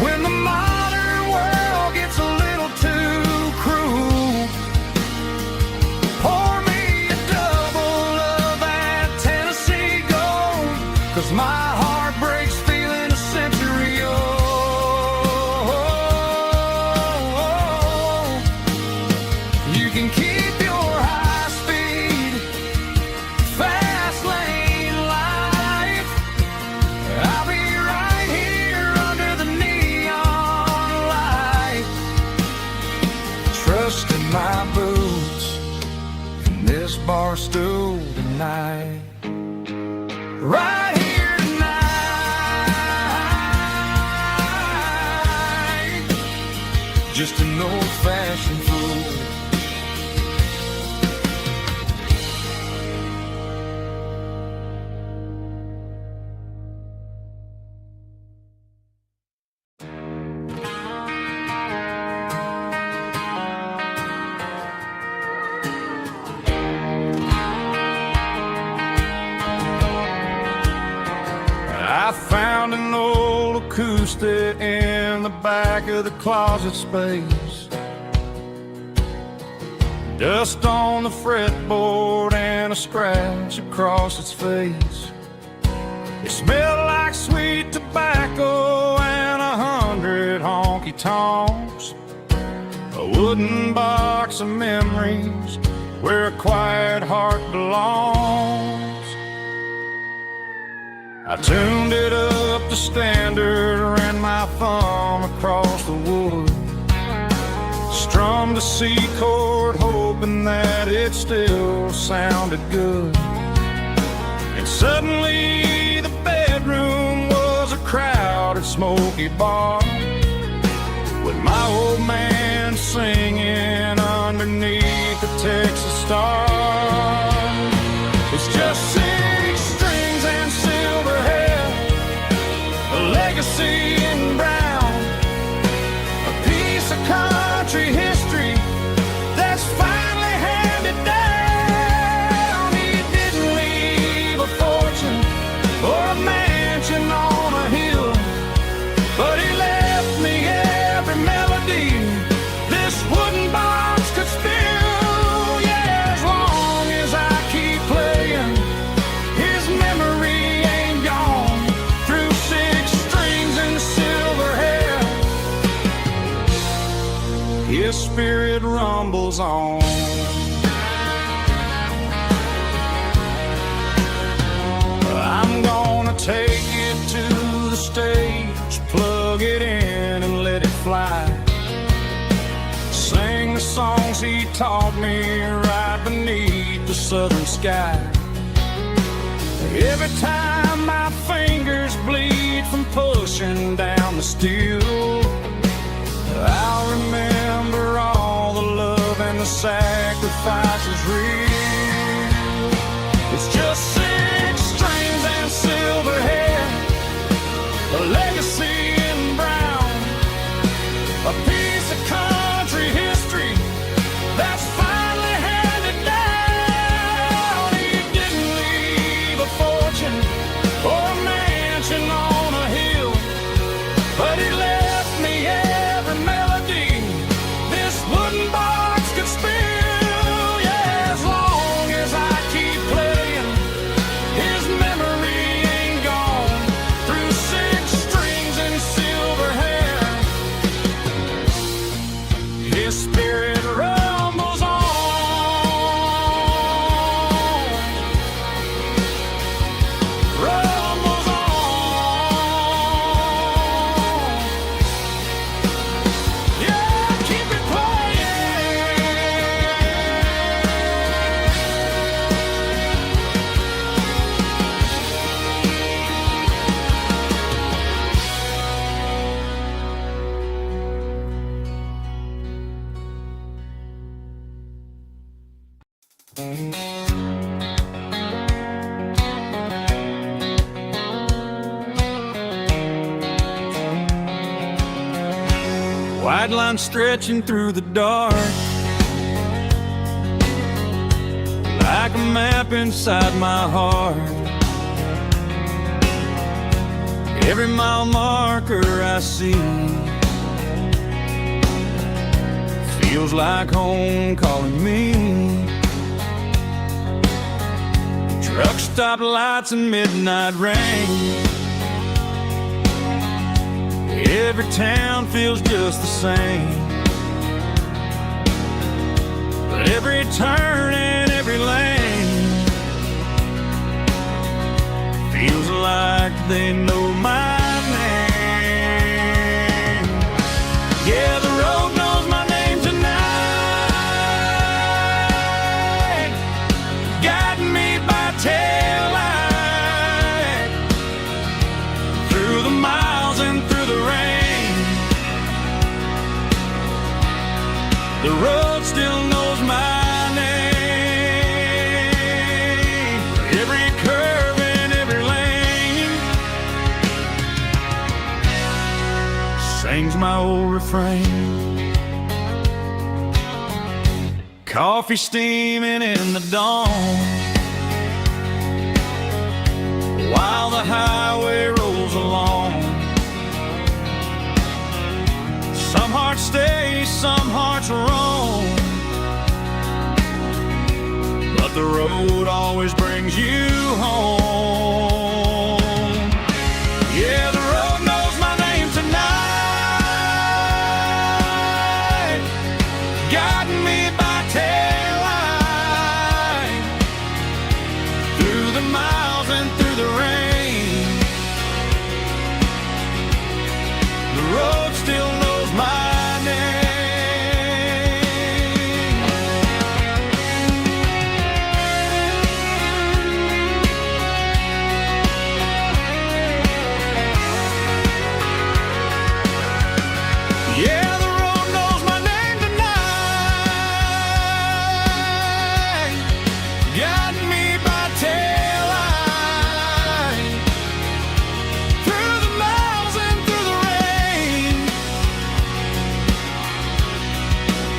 when the modern world gets a little too cruel. Pour me a double of that Tennessee Gold, 'cause my heart breaks feeling a century old. You can keep your high-speed, fast-lane life. I'll be right here under the neon light, trusting my boots in this bar stool tonight. Right here tonight, just an old-fashioned fool. I found an old acoustic in the back of the closet space. Dust on the fretboard and a scratch across its face. It smelled like sweet tobacco and 100 honky-tonks. A wooden box of memories where a quiet heart belongs. I tuned it up to standard, ran my thumb across the wood, strummed a C chord hoping that it still sounded good. And suddenly the bedroom was a crowded smoky bar, with my old man singing underneath the Texas star. It's just 6 strings and silver hair, a legacy in brown, a piece of country history that's finally handed down. He didn't leave a fortune or a mansion on a hill, but spirit rumbles on. I'm gonna take it to the stage, plug it in and let it fly. Sing the songs he taught me right beneath the southern sky. Every time my fingers bleed from pushing down the steel, I'll remember all the love and the sacrifices real. It's just 6 strings and silver hair, a legacy in brown, a piece of country history that's finally handed down. He didn't leave a fortune or a mansion on a hill, but he left me every melody this wooden box could spill. Yeah, as long as I keep playing, his memory ain't gone. Through 6 strings and silver hair, his spirit rumbles on. Rumbles on. Yeah, keep it white line stretching through the dark, like a map inside my heart. Every mile marker I see feels like home calling me. Truck stop lights and midnight rain, every town feels just the same. But every turn and every lane feels like they know my name. Yeah, the road knows my name tonight, guiding me by taillight through the miles and through the rain. The road still knows my name. Every curve and every lane sings my old refrain. Coffee steaming in the dawn, while the highway rolls along. Some hearts stay, some hearts roam, but the road always brings you home. Yeah, the road knows my name tonight, guiding me by taillight through the miles and through the rain. The road still knows my name. Yeah, the road knows my name tonight, guiding me by taillight through the miles and through the rain.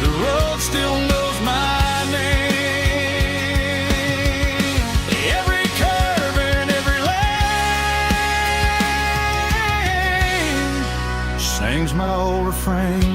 The road still knows my name. Every curve and every lane sings my old refrain.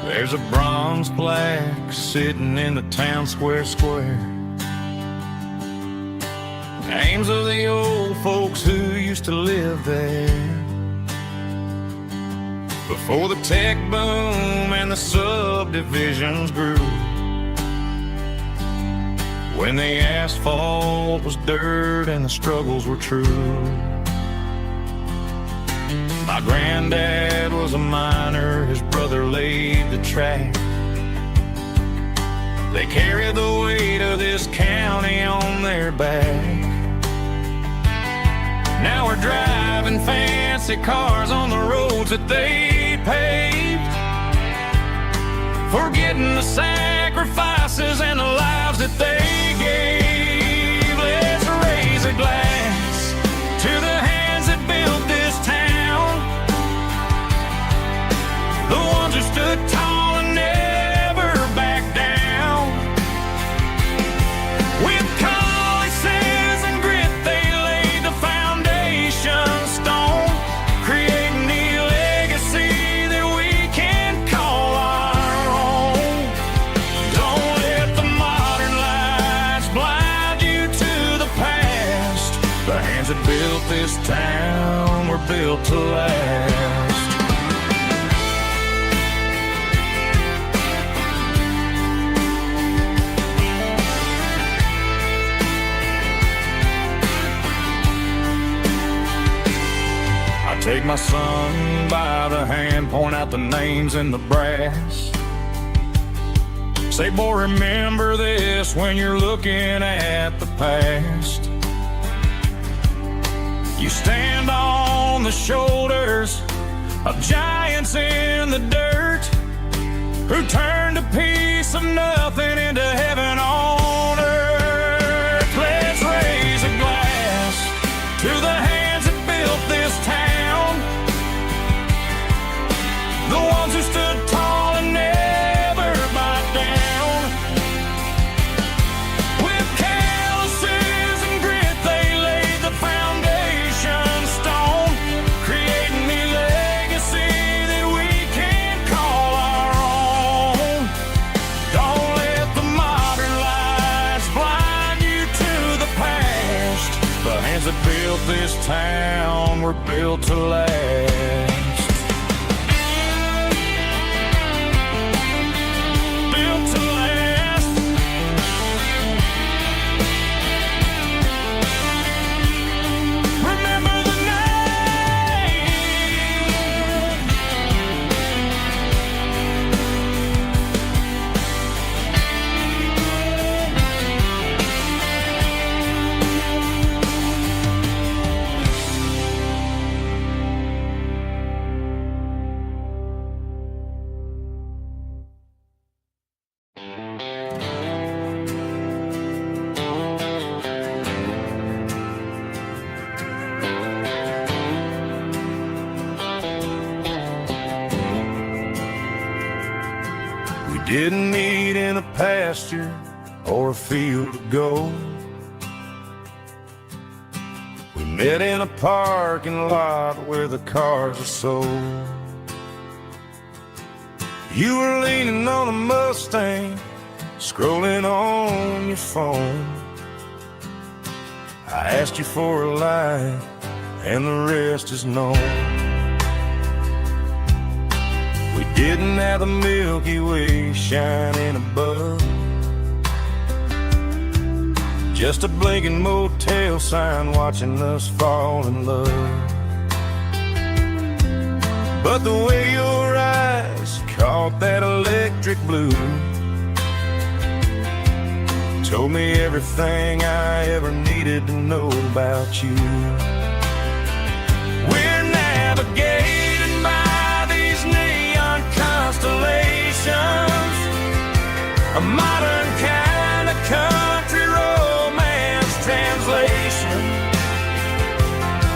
There's a bronze plaque sitting in the town square. Names of the old folks who used to live there before the tech boom and the subdivisions grew. When the asphalt was dirt and the struggles were true. My granddad was a miner, his brother laid the track. They carried the weight of this county on their back. Now we're driving fancy cars on the roads that they paved, forgetting the sacrifices and the lives that they gave. Let's raise a glass to the hands that built this town, the ones who stood tall and never backed down. With calluses and grit they laid the foundation stone, creating the legacy that we can call our own. Don't let the modern lights blind you to the past. The hands that built this town were built to last. Take my son by the hand, point out the names in the brass. Say, boy, remember this when you're looking at the past. You stand on the shoulders of giants in the dirt, who turned a piece of nothing into heaven on earth. Let's raise a glass to the hands that built this town, the ones who stood tall and never backed down. With calluses and grit they laid the foundation stone, creating the legacy that we can call our own. Don't let the modern lights blind you to the past. The hands that built this town were built to last. Didn't meet in a pasture or a field of gold. We met in a parking lot where the cars are sold. You were leaning on a Mustang, scrolling on your phone. I asked you for a light, and the rest is known. We didn't have the Milky Way shining above, just a blinking motel sign watching us fall in love. But the way your eyes caught that electric blue told me everything I ever needed to know about you. We're navigating by these neon constellations, a modern kind of country romance translation.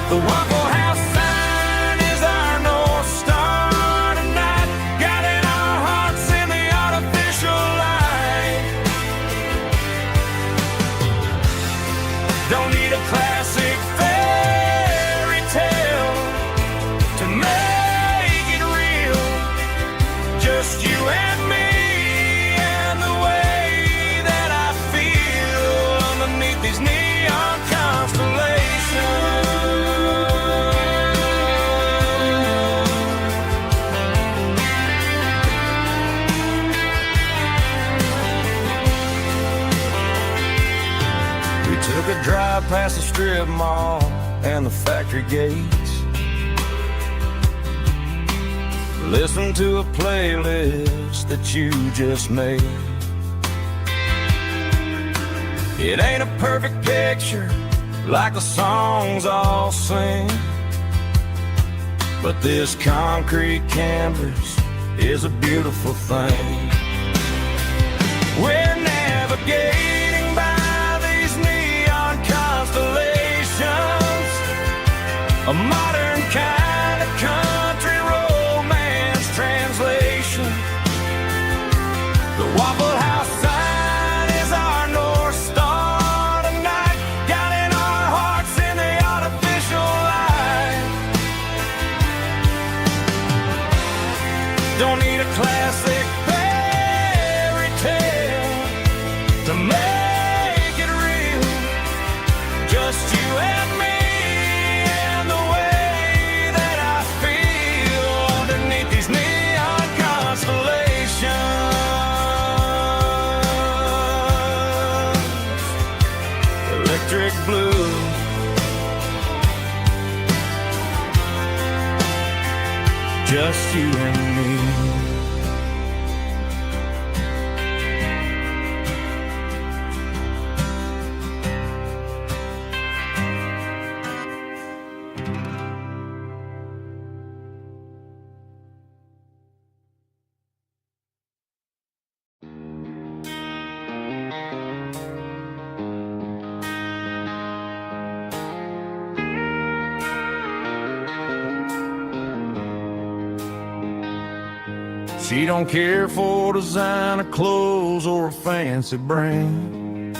The Waffle House sign is our North Star tonight, guiding our hearts in the artificial light. Don't need a classic fairy tale to make it real, just you and me and the way that I feel underneath these neon constellations. We took a drive past the strip mall and the factory gates. Listen to a playlist that you just made. It ain't a perfect picture like the songs all sing, but this concrete canvas is a beautiful thing. We're navigating by these neon constellations, a modern kind of country romance translation. The Waffle House sign is our North Star tonight, guiding our hearts in the artificial light. Don't need a classic fairy tale to make it real, just you and me. Electric blue, just you and me. She don't care for designer clothes or a fancy brand.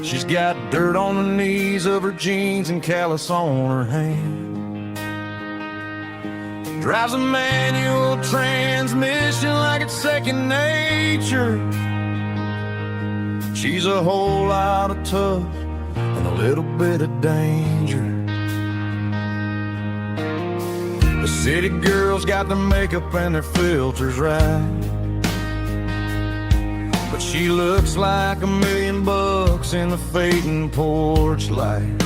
She's got dirt on the knees of her jeans and callus on her hand. Drives a manual transmission like it's second nature. She's a whole lot of tough and a little bit of danger. The city girls got their makeup and their filters right, but she looks like $1 million in the fading porch light.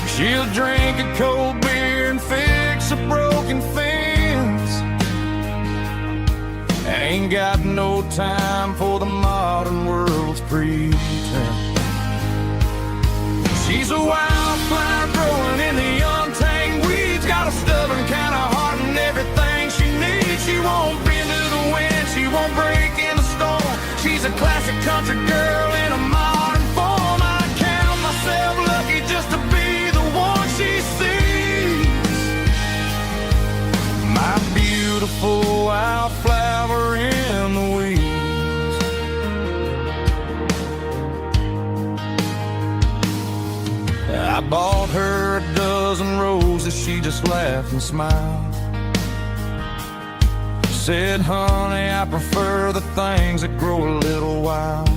She'll drink a cold beer and fix a broken fence. Ain't got no time for the modern world's pretense. She's a wildflower growing in the untamed weeds. Got a stubborn kind of heart and everything she needs. She won't bend to the wind, she won't break in the storm. She's a classic country girl in a modern form. I count myself lucky just to be the one she sees. My beautiful wildflower in the weeds. I bought her a dozen roses, she just laughed and smiled. Said, honey, I prefer the things that grow a little wild.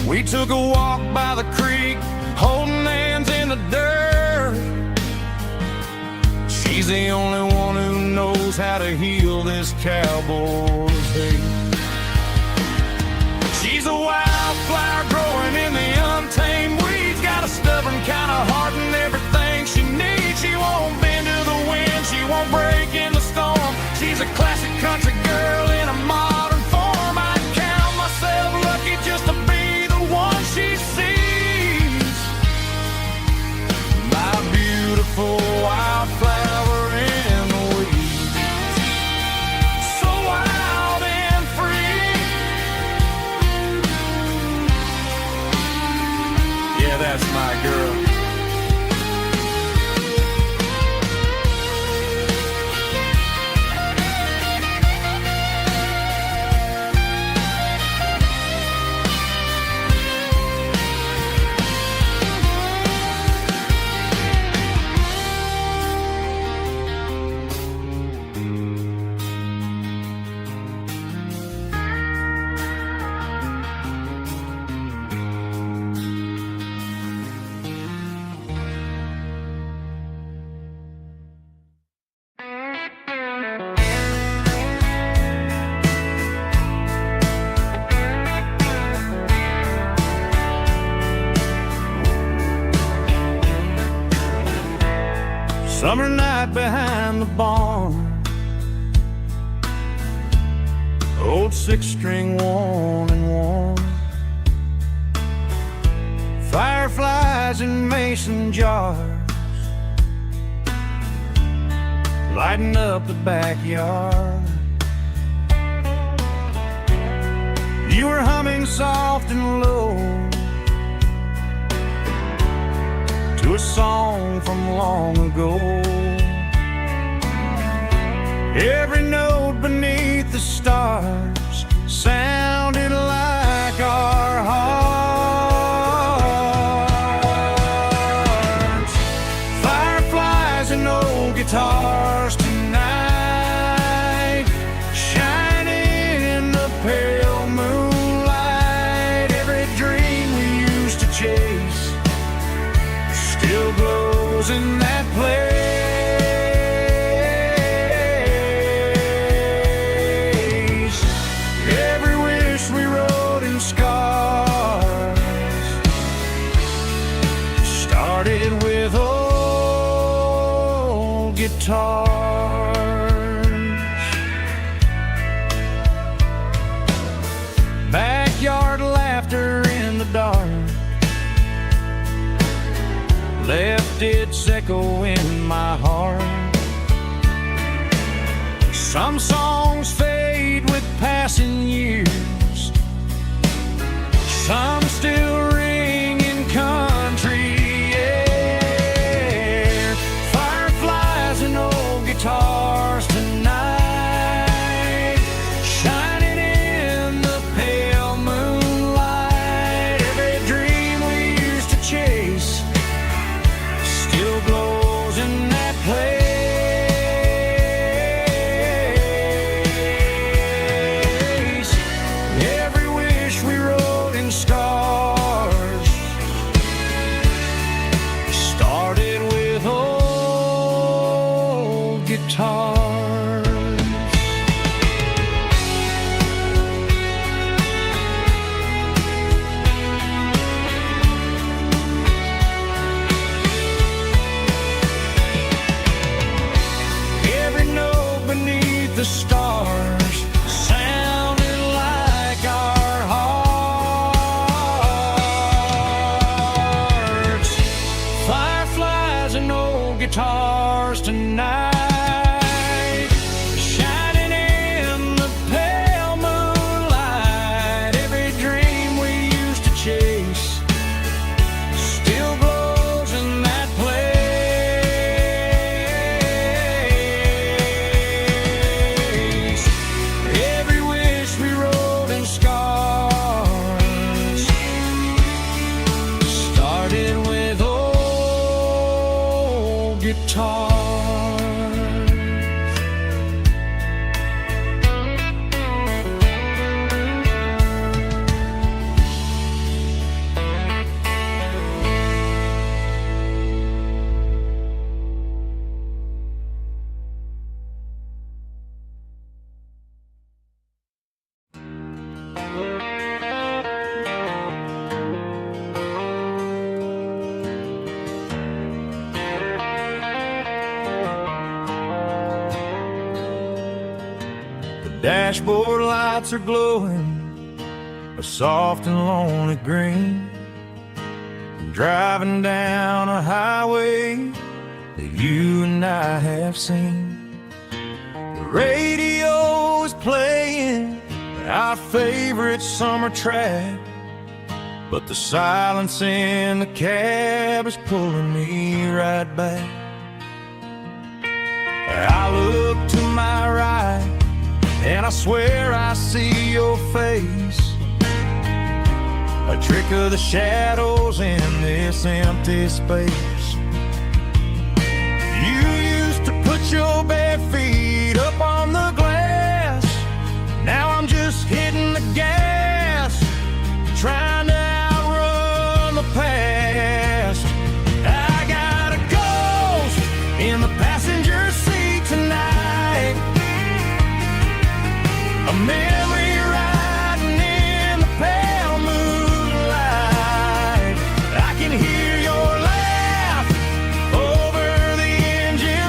We took a walk by the creek, holding hands in the dirt. She's the only one who knows how to heal this cowboy's hate. She's a wildflower growing in the untamed weeds. Got a stubborn kind of heart and everything she needs. She won't bend to the wind, she won't break in the storm. She's a classic country girl in a modern form. I count myself lucky just to be the one she sees. My beautiful wildflower in the weeds. So wild and free. Yeah, that's my girl. Summer night behind the barn, old six-string worn and worn. Fireflies in mason jars, lighting up the backyard. You were humming soft and low to a song from long ago. Every note beneath the stars sounded like our hearts. Fireflies and old guitars tonight, shining in the pale moonlight. Every dream we used to chase still glows in that place. Every wish we wrote in scars started with old guitars. Backyard laughter in the dark left its echo in my heart. Some songs fade with passing years, some still ring in country air. Fireflies and old guitars tonight, shining in the pale moonlight. Every dream we used to chase still glows in that place. Every wish we wrote in scars started with old guitars. Every note beneath the stars sounded like our hearts. Fireflies and old guitars tonight, shining in the pale moonlight. Every dream we used to chase still glows in that place. Every wish we wrote in scars started with old guitars. The dashboard lights are glowing a soft and lonely green. I'm driving down a highway that you and I have seen. The radio is playing our favorite summer track, but the silence in the cab is pulling me right back. I look to my right and I swear I see your face, a trick of the shadows in this empty space. You used to put your bare feet up on the glass. Now I'm just hitting the gas, trying to outrun the past. I got a ghost in the passenger seat tonight, a memory riding in the pale moonlight. I can hear your laugh over the engine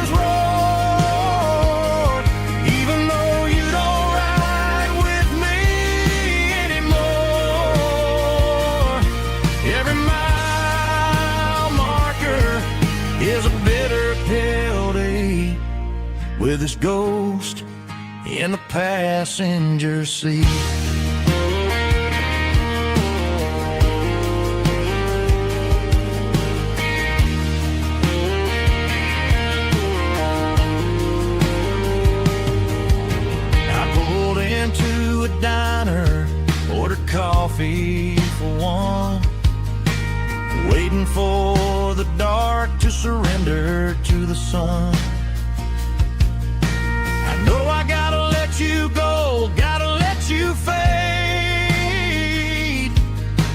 this ghost in the passenger seat. I pulled into a diner, ordered coffee for one, waiting for the dark to surrender to the sun. I know I gotta let you go, gotta let you fade,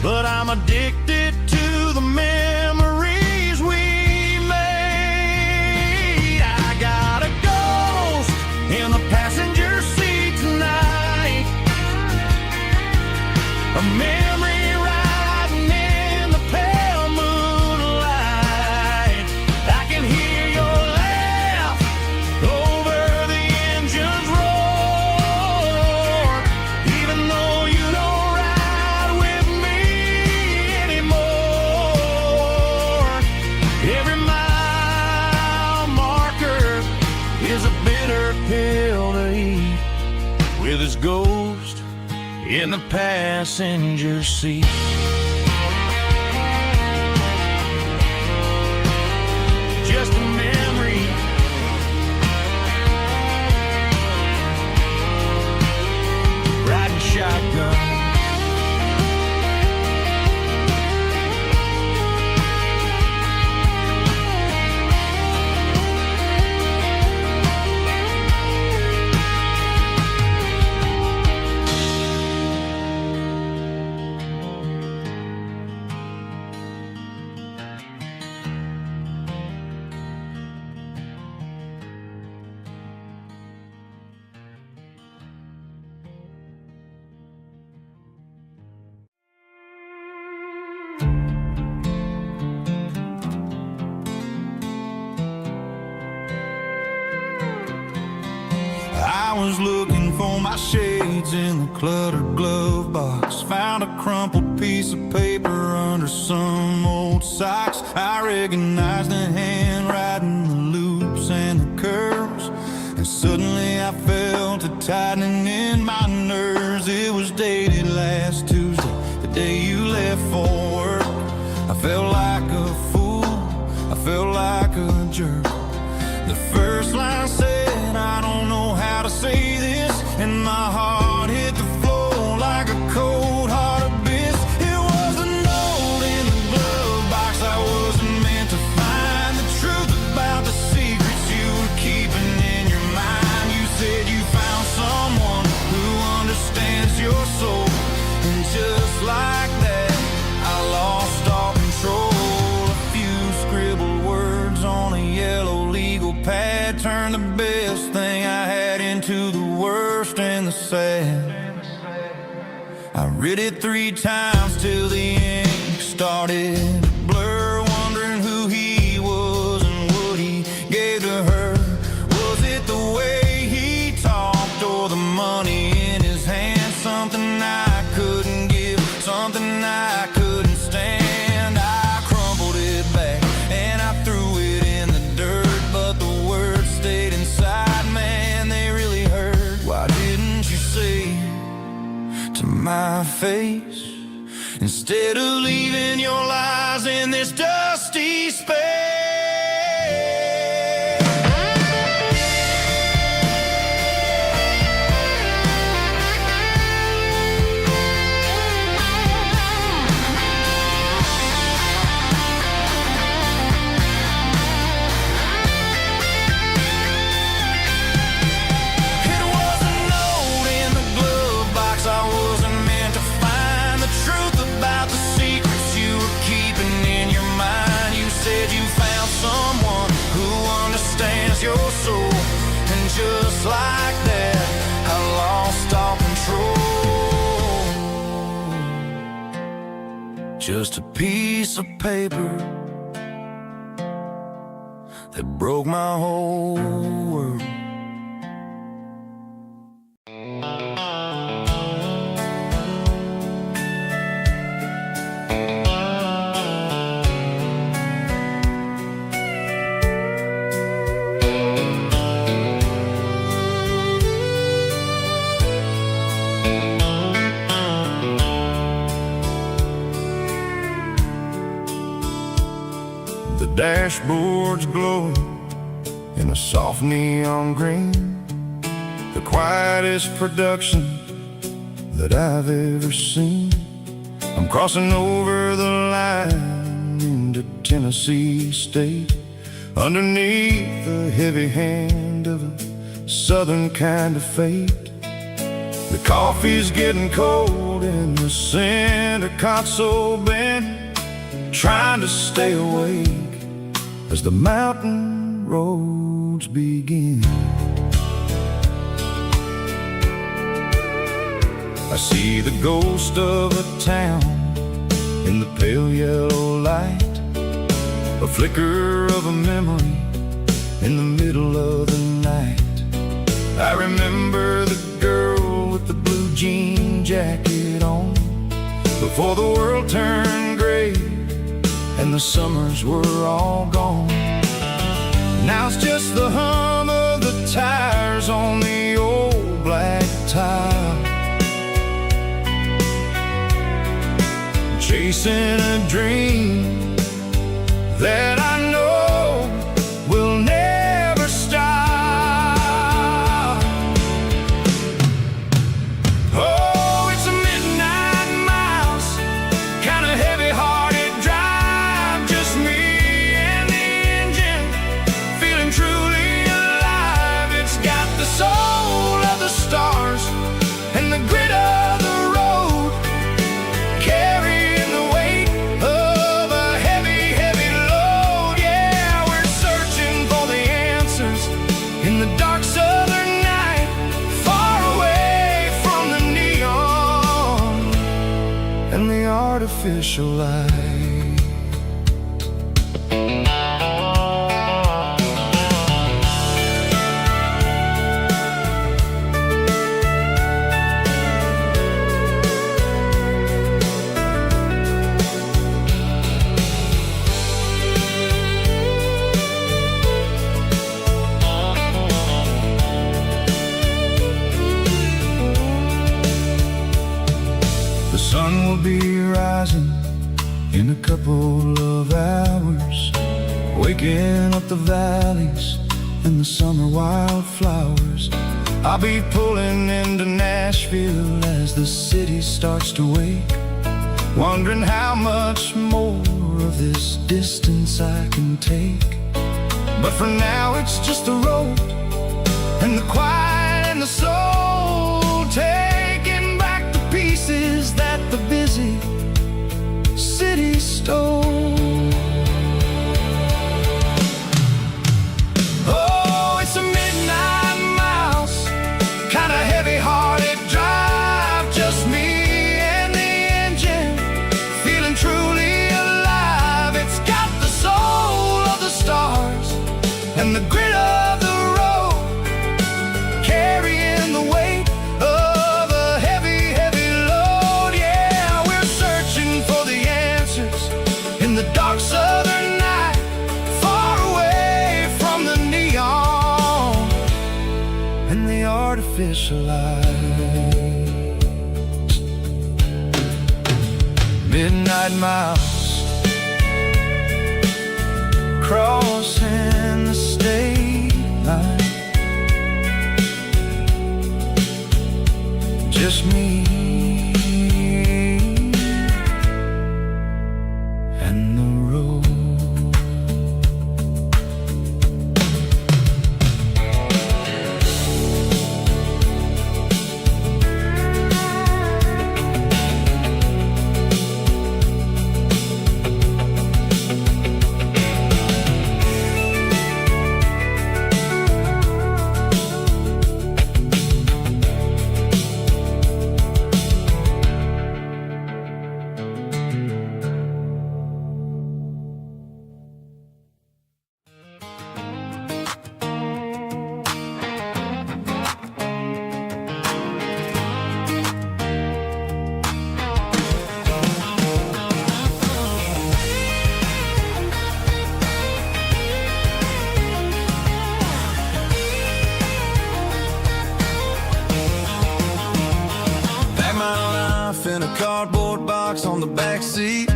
but I'm addicted to the memories we made. I got a ghost in the passenger seat tonight, a memory riding in the pale moonlight. I can hear your laugh over the engine's roar, even though you don't ride with me anymore. Every mile marker is a bitter pill to eat, with his ghost in the passenger seat. Just a memory, riding shotgun. I was looking for my shades in the cluttered glove box, found a crumpled piece of paper under some old socks. I recognized the handwriting, the loops and the curves, and suddenly I felt a tightening in my nerves. It was dated last Tuesday, the day you left for work. I felt like a fool, I felt like a jerk. The first line said, I don't know how to say this, and my heart hit the floor like a cold heart abyss. It was a note in the glove box I wasn't meant to find, the truth about the secrets you were keeping in your mind. You said you found someone who understands your soul, and just like that I lost all control. A few scribbled words on a yellow legal pad turned the best thing I had into the worst and the sad. I read it 3 times till the ink started to blur, wondering who he was and what he gave to her. Was it the way he talked or the money in his hand? Something I couldn't give, something I couldn't stand. I crumpled it back and I threw it in the dirt, but the words stayed inside, man, they really hurt. Why didn't you say to my face, instead of leaving your lies in this dusty space? It was a note in the glove box I wasn't meant to find, the truth about the secrets you were keeping in your mind. You said you found someone who understands your soul, and just like that I lost all control. Just a piece of paper that broke my whole world. The dashboard's glowing in a soft neon green, the quietest production that I've ever seen. I'm crossing over the line into Tennessee State, underneath the heavy hand of a southern kind of fate. The coffee's getting cold in the center console bin, trying to stay awake as the mountain roads begin. I see the ghost of a town in the pale yellow light, a flicker of a memory in the middle of the night. I remember the girl with the blue jean jacket on, before the world turned gray and the summers were all gone. Now it's just the hum of the tires on the old black tile, chasing a dream that I know will never stop. Oh, it's a midnight miles, kind of heavy-hearted drive, just me and the engine, feeling truly alive. It's got the soul of the stars and the grit of the road, carrying the weight of a heavy, heavy load. Yeah, we're searching for the answers in the dark southern night, far away from the neon and the artificial light. The sun will be rising in a couple of hours, waking up the valleys and the summer wildflowers. I'll be pulling into Nashville as the city starts to wake, wondering how much more of this distance I can take. But for now it's just the road and the quiet and the soul, taking back the pieces that the busy city stole. Oh, it's a midnight miles, kind of heavy-hearted drive, just me and the engine, feeling truly alive. It's got the soul of the stars and the grit of the road, carrying the weight of a heavy, heavy load. Yeah, we're searching for the answers in the dark southern night, far away from the neon and the artificial light. Midnight miles, crossing the state line, just me and the road. box on the back seat,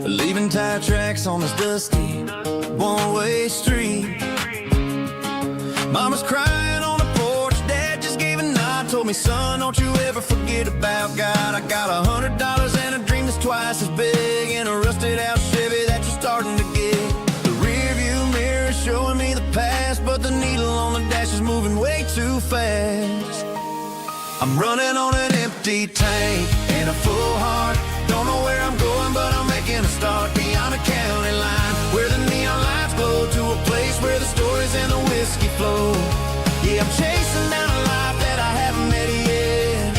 leaving tire tracks on this dusty one-way street. Mama's crying on the porch, Dad just gave a nod, told me, son, don't you ever forget about God. I got $100 and a dream that's twice as big, and a rusted out Chevy that you're starting to get. The rear view mirror is showing me the past, but the needle on the dash is moving way too fast. I'm running on an empty tank and a full heart. Don't know where I'm going, but I'm making a start beyond a county line, where the neon lights glow, to a place where the stories and the whiskey flow. Yeah, I'm chasing down a life that I haven't met yet,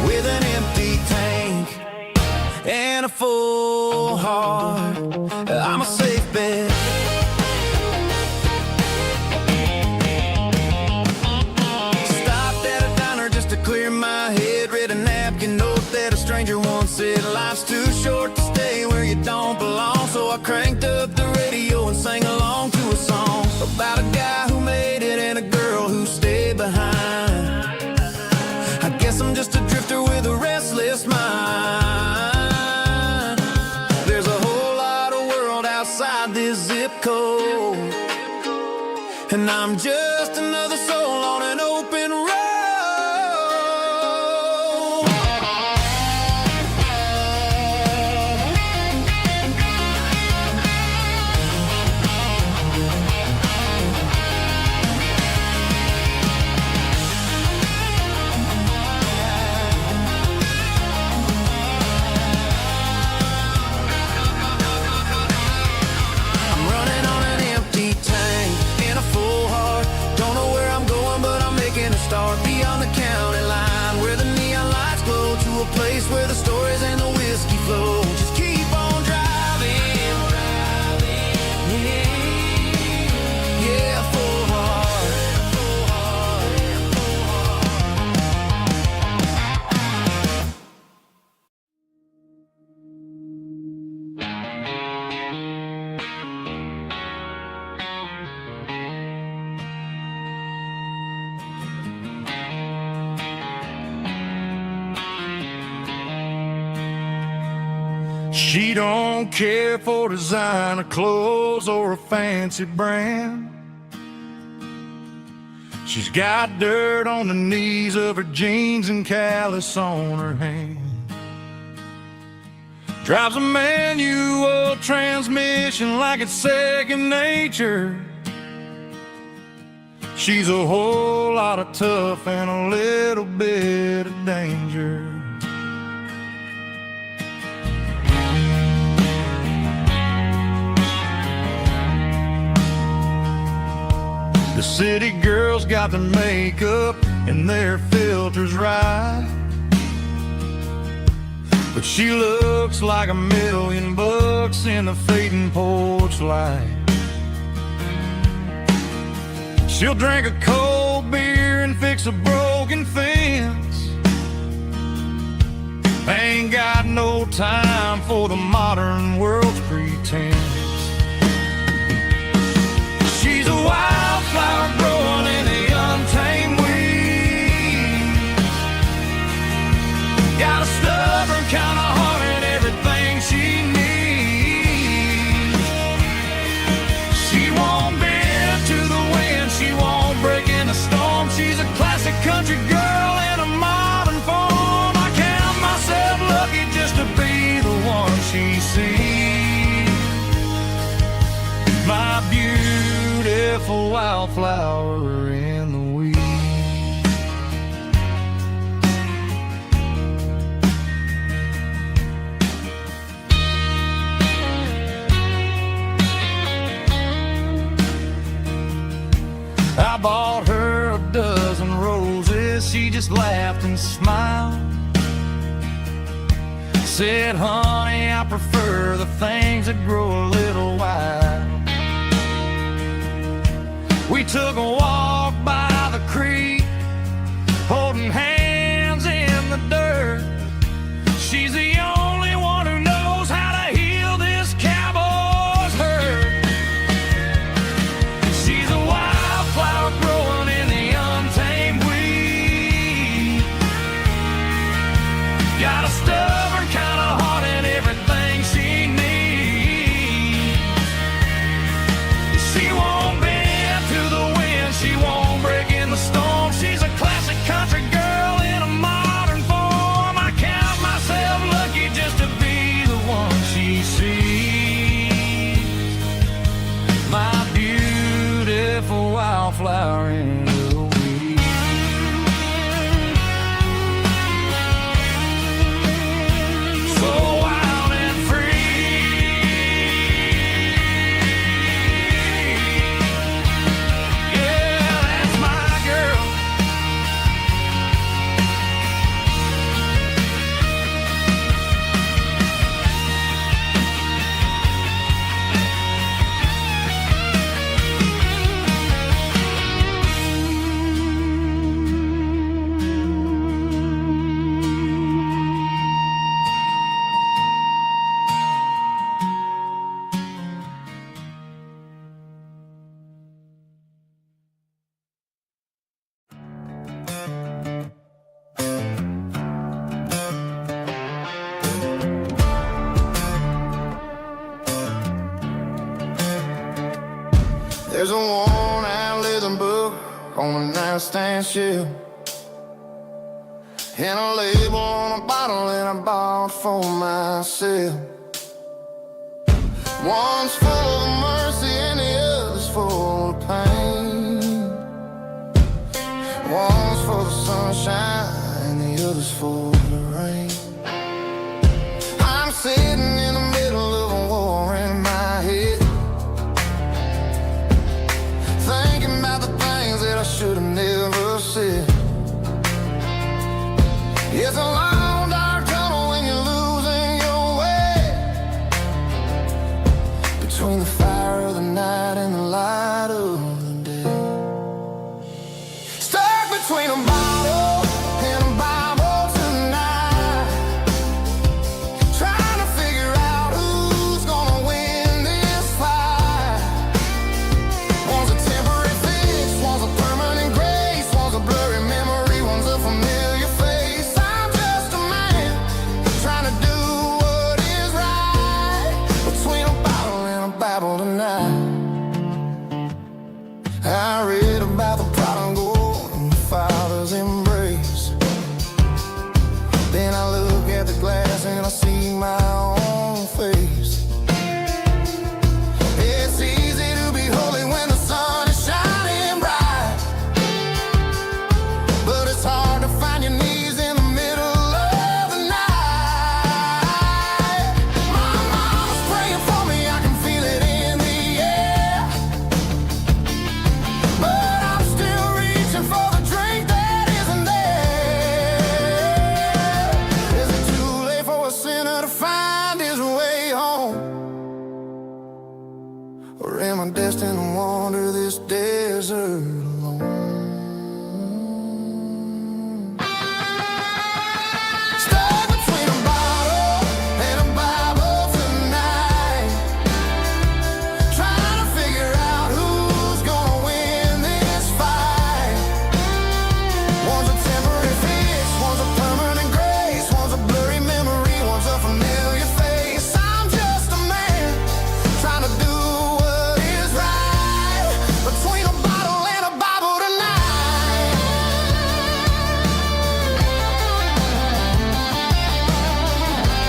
with an empty tank and a full heart. I'm a safe bet. Clear my head, read a napkin note that a stranger once said, life's too short to stay where you don't belong. So I cranked up the radio and sang along to a song about a guy who made it and a girl who stayed behind. I guess I'm just a drifter with a restless mind. There's a whole lot of world outside this zip code, and I'm just another soul on an open road. Start beyond the county line, where the neon lights glow, to a place where the stories and the whiskey flow. Just keep on driving, yeah, full heart, full heart, full She don't care for designer clothes or a fancy brand. She's got dirt on the knees of her jeans and callus on her hand. Drives a manual transmission like it's second nature. She's a whole lot of tough and a little bit of danger. The city girls got their makeup and their filters right, but she looks like $1,000,000 in the fading porch light. She'll drink a cold beer and fix a broken fence. Ain't got no time for the modern world's pretense. She's a wildflower growing in the untamed weeds. Got a stubborn kind of heart and everything she needs. She won't bend to the wind, she won't break in the storm. She's a classic country girl in a modern form. I count myself lucky just to be the one she sees. My beautiful wildflower in the weeds. I bought her a dozen roses, she just laughed and smiled. Said, honey, I prefer the things that grow a little wild. We took a walk by the creek, holding hands in the dirt. She's the only one who knows how to heal this cowboy's hurt. She's a wildflower growing in the untamed weed. There's a worn-out leather book on the nightstand shelf, and a label on a bottle that I bought for myself. One's full of mercy and the other's full of pain. One's for the sunshine and the other's for the rain. I'm sitting in the middle of a war in my head, thinking about the things that I should have never said. It's a long dark tunnel when you're losing your way, between the fire of the night and the light of the day. Stuck between a